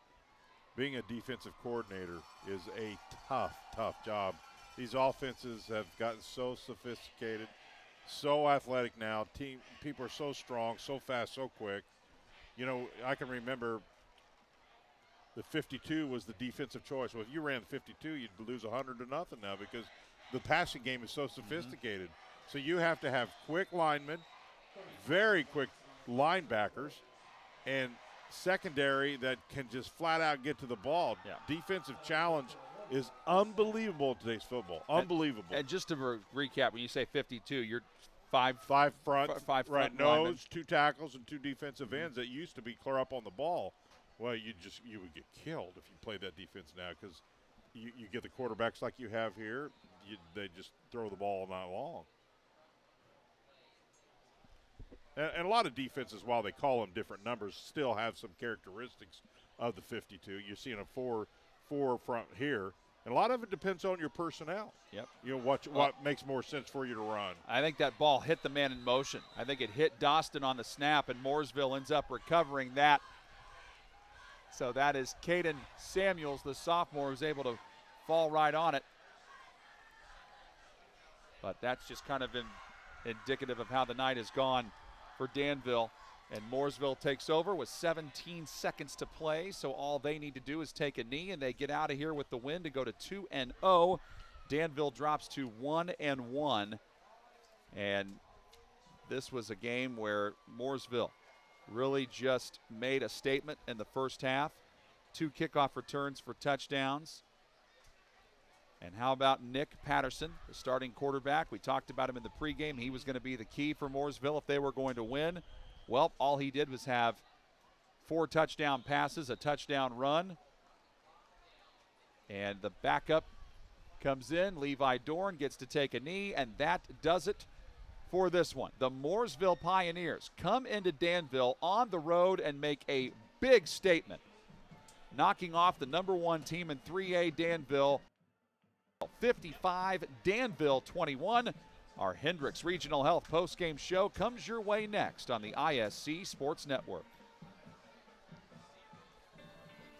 Being a defensive coordinator is a tough, tough job. These offenses have gotten so sophisticated, so athletic now. People are so strong, so fast, so quick. You know, I can remember the 52 was the defensive choice. Well, if you ran the 52, you'd lose 100 to nothing now because the passing game is so sophisticated. So you have to have quick linemen, very quick linebackers, and secondary that can just flat out get to the ball. Yeah. Defensive challenge is unbelievable in today's football. Unbelievable. And just to recap, when you say 52, you're five front, right, nose, linemen. 2 tackles, and 2 defensive ends that used to be clear up on the ball. Well, you would get killed if you played that defense now because you get the quarterbacks like you have here. They just throw the ball all night long. And a lot of defenses, while they call them different numbers, still have some characteristics of the 52. You're seeing a 4 front here. And a lot of it depends on your personnel. Yep. You know, what makes more sense for you to run. I think that ball hit the man in motion. I think it hit Dostin on the snap, and Mooresville ends up recovering that. So that is Caden Samuels, the sophomore, who's able to fall right on it. But that's just kind of indicative of how the night has gone for Danville. And Mooresville takes over with 17 seconds to play, so all they need to do is take a knee, and they get out of here with the win to go to 2-0. Danville drops to 1-1. And this was a game where Mooresville really just made a statement in the first half. 2 kickoff returns for touchdowns. And how about Nick Patterson, the starting quarterback? We talked about him in the pregame. He was going to be the key for Mooresville if they were going to win. Well, all he did was have 4 touchdown passes, a touchdown run. And the backup comes in. Levi Dorn gets to take a knee, and that does it for this one. The Mooresville Pioneers come into Danville on the road and make a big statement, knocking off the #1 team in 3A, Danville. 55, Danville 21. Our Hendricks Regional Health postgame show comes your way next on the ISC Sports Network.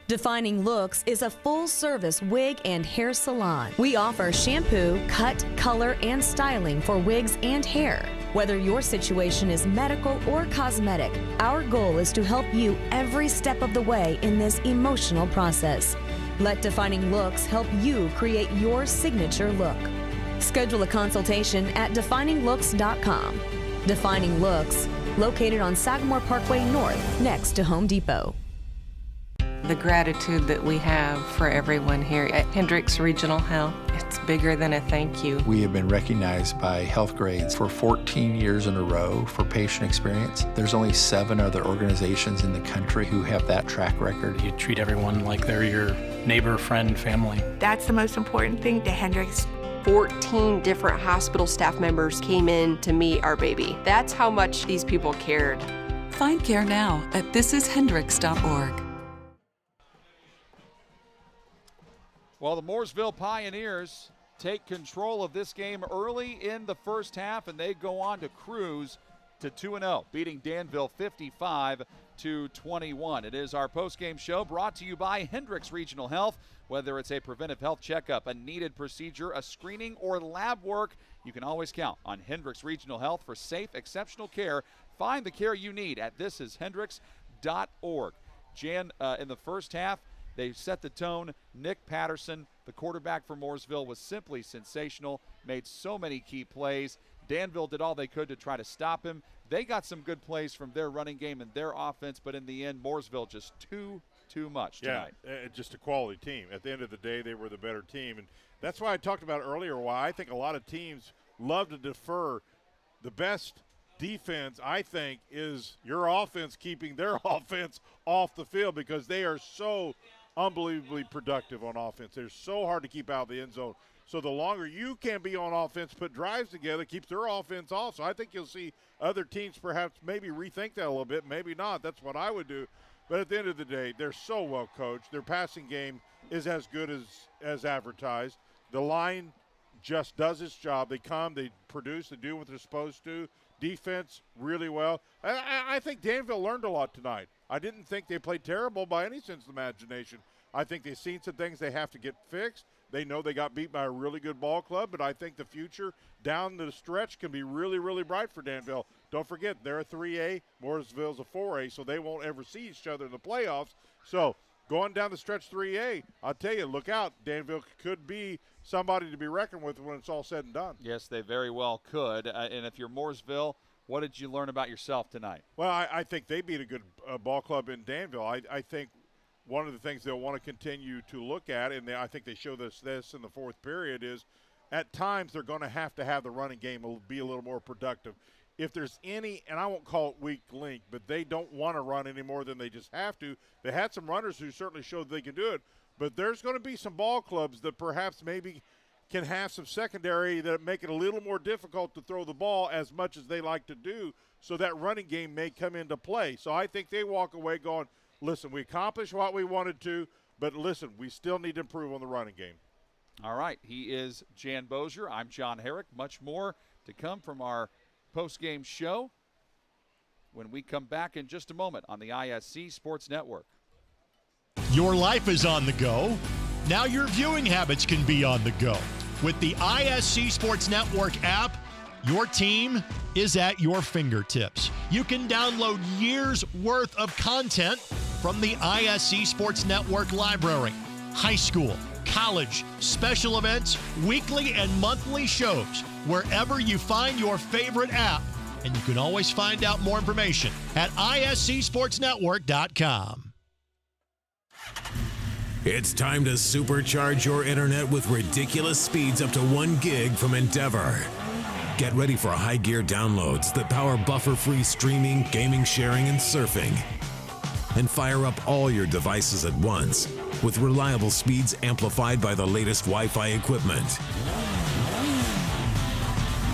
Defining Looks is a full-service wig and hair salon. We offer shampoo, cut, color, and styling for wigs and hair. Whether your situation is medical or cosmetic, our goal is to help you every step of the way in this emotional process. Let Defining Looks help you create your signature look. Schedule a consultation at defininglooks.com. Defining Looks, located on Sagamore Parkway North, next to Home Depot. The gratitude that we have for everyone here at Hendricks Regional Health, it's bigger than a thank you. We have been recognized by Health Grades for 14 years in a row for patient experience. There's only 7 other organizations in the country who have that track record. You treat everyone like they're your neighbor, friend, family. That's the most important thing to Hendricks. 14 different hospital staff members came in to meet our baby. That's how much these people cared. Find care now at thisishendricks.org. Well, the Mooresville Pioneers take control of this game early in the first half, and they go on to cruise to 2-0, beating Danville 55-21. It is our postgame show brought to you by Hendricks Regional Health. Whether it's a preventive health checkup, a needed procedure, a screening, or lab work, you can always count on Hendricks Regional Health for safe, exceptional care. Find the care you need at thisishendricks.org. Jan, in the first half, they set the tone. Nick Patterson, the quarterback for Mooresville, was simply sensational, made so many key plays. Danville did all they could to try to stop him. They got some good plays from their running game and their offense, but in the end, Mooresville just too much tonight. Yeah, just a quality team. At the end of the day, they were the better team. And that's why I talked about earlier why I think a lot of teams love to defer. The best defense, I think, is your offense keeping their offense off the field because they are so unbelievably productive on offense. They're so hard to keep out of the end zone. So the longer you can be on offense, put drives together, keeps their offense off. So I think you'll see other teams perhaps maybe rethink that a little bit. Maybe not. That's what I would do. But at the end of the day, they're so well coached. Their passing game is as good as advertised. The line just does its job. They come, they produce, they do what they're supposed to. Defense, really well. I think Danville learned a lot tonight. I didn't think they played terrible by any sense of imagination. I think they've seen some things they have to get fixed. They know they got beat by a really good ball club, but I think the future down the stretch can be really, really bright for Danville. Don't forget, they're a 3A, Mooresville's a 4A, so they won't ever see each other in the playoffs. So going down the stretch 3A, I'll tell you, look out. Danville could be somebody to be reckoned with when it's all said and done. Yes, they very well could. And if you're Mooresville, what did you learn about yourself tonight? Well, I think they beat a good ball club in Danville. I think one of the things they'll want to continue to look at, and I think they show this in the fourth period, is at times they're going to have the running game be a little more productive. If there's any, and I won't call it weak link, but they don't want to run any more than they just have to. They had some runners who certainly showed they can do it, but there's going to be some ball clubs that perhaps maybe can have some secondary that make it a little more difficult to throw the ball as much as they like to do, so that running game may come into play. So I think they walk away going, listen, we accomplished what we wanted to, but listen, we still need to improve on the running game. All right, he is Jan Bozier. I'm John Herrick. Much more to come from our post-game show when we come back in just a moment on the ISC Sports Network. Your life is on the go. Now your viewing habits can be on the go. With the ISC Sports Network app, your team is at your fingertips. You can download years' worth of content from the ISC Sports Network library. High school, college, special events, weekly and monthly shows, wherever you find your favorite app. And you can always find out more information at iscsportsnetwork.com. It's time to supercharge your internet with ridiculous speeds up to 1 gig from Endeavor. Get ready for high gear downloads that power buffer-free streaming, gaming, sharing, and surfing. And fire up all your devices at once with reliable speeds amplified by the latest Wi-Fi equipment.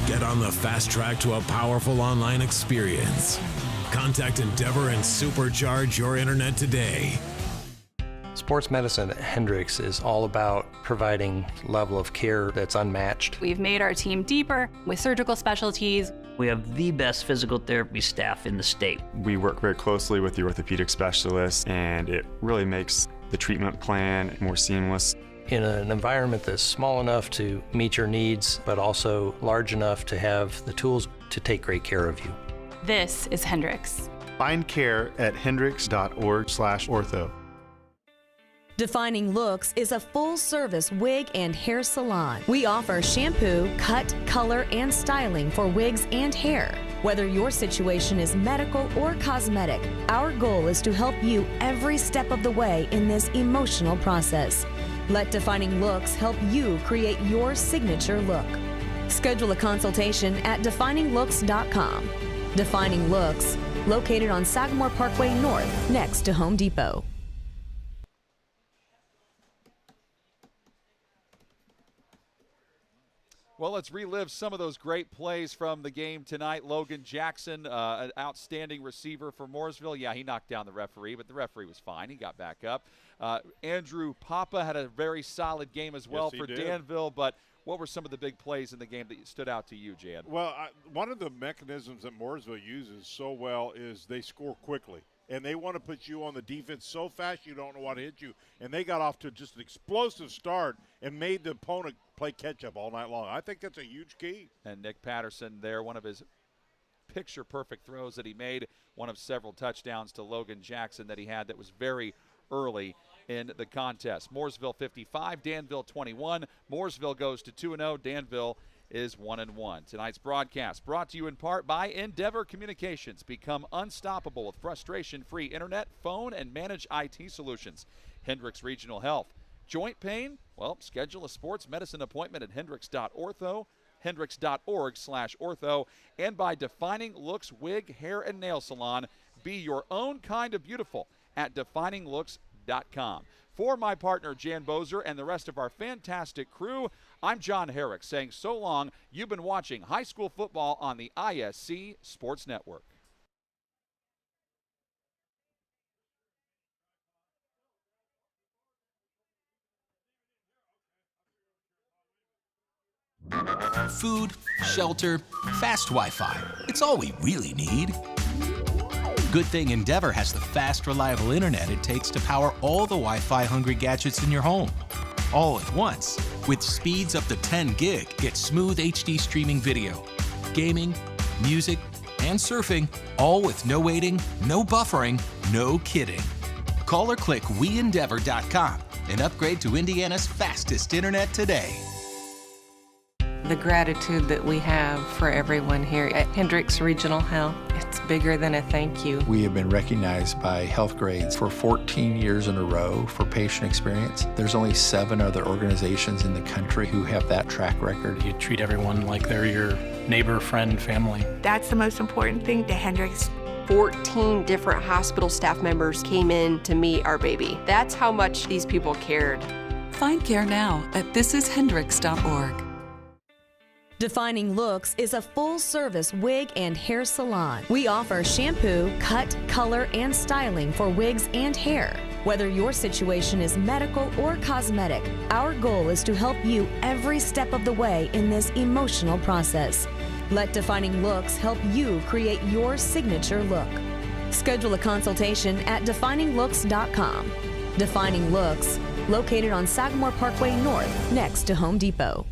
Get on the fast track to a powerful online experience. Contact Endeavor and supercharge your internet today. Sports medicine at Hendricks is all about providing level of care that's unmatched. We've made our team deeper with surgical specialties. We have the best physical therapy staff in the state. We work very closely with the orthopedic specialists, and it really makes the treatment plan more seamless. In an environment that's small enough to meet your needs, but also large enough to have the tools to take great care of you. This is Hendricks. Find care at hendricks.org/ortho. Defining Looks is a full-service wig and hair salon. We offer shampoo, cut, color, and styling for wigs and hair. Whether your situation is medical or cosmetic, our goal is to help you every step of the way in this emotional process. Let Defining Looks help you create your signature look. Schedule a consultation at defininglooks.com. Defining Looks, located on Sagamore Parkway North, next to Home Depot. Well, let's relive some of those great plays from the game tonight. Logan Jackson, an outstanding receiver for Mooresville. Yeah, he knocked down the referee, but the referee was fine. He got back up. Andrew Papa had a very solid game as well for Danville, but what were some of the big plays in the game that stood out to you, Jan? Well, one of the mechanisms that Mooresville uses so well is they score quickly. And they want to put you on the defense so fast you don't know what to hit you. And they got off to just an explosive start and made the opponent play catch-up all night long. I think that's a huge key. And Nick Patterson there, one of his picture-perfect throws that he made, one of several touchdowns to Logan Jackson that he had that was very early in the contest. Mooresville 55, Danville 21. Mooresville goes to 2-0. Danville is 1-1. Tonight's broadcast brought to you in part by Endeavor Communications. Become unstoppable with frustration-free internet, phone, and managed IT solutions. Hendricks Regional Health. Joint pain? Well, schedule a sports medicine appointment at hendricks.ortho, hendricks.org/ortho, and by Defining Looks Wig, Hair, and Nail Salon. Be your own kind of beautiful at defininglooks.com. For my partner, Jan Bozier, and the rest of our fantastic crew, I'm John Herrick saying so long. You've been watching high school football on the ISC Sports Network. Food, shelter, fast Wi-Fi. It's all we really need. Good thing Endeavor has the fast, reliable internet it takes to power all the Wi-Fi hungry gadgets in your home. all at once. With speeds up to 10 gig, get smooth HD streaming video, gaming, music, and surfing, all with no waiting, no buffering, no kidding. Call or click WeEndeavor.com and upgrade to Indiana's fastest internet today. The gratitude that we have for everyone here at Hendricks Regional Health, it's bigger than a thank you. We have been recognized by Health Grades for 14 years in a row for patient experience. There's only 7 other organizations in the country who have that track record. You treat everyone like they're your neighbor, friend, family. That's the most important thing to Hendricks. 14 different hospital staff members came in to meet our baby. That's how much these people cared. Find care now at thisishendricks.org. Defining Looks is a full-service wig and hair salon. We offer shampoo, cut, color, and styling for wigs and hair. Whether your situation is medical or cosmetic, our goal is to help you every step of the way in this emotional process. Let Defining Looks help you create your signature look. Schedule a consultation at defininglooks.com. Defining Looks, located on Sagamore Parkway North, next to Home Depot.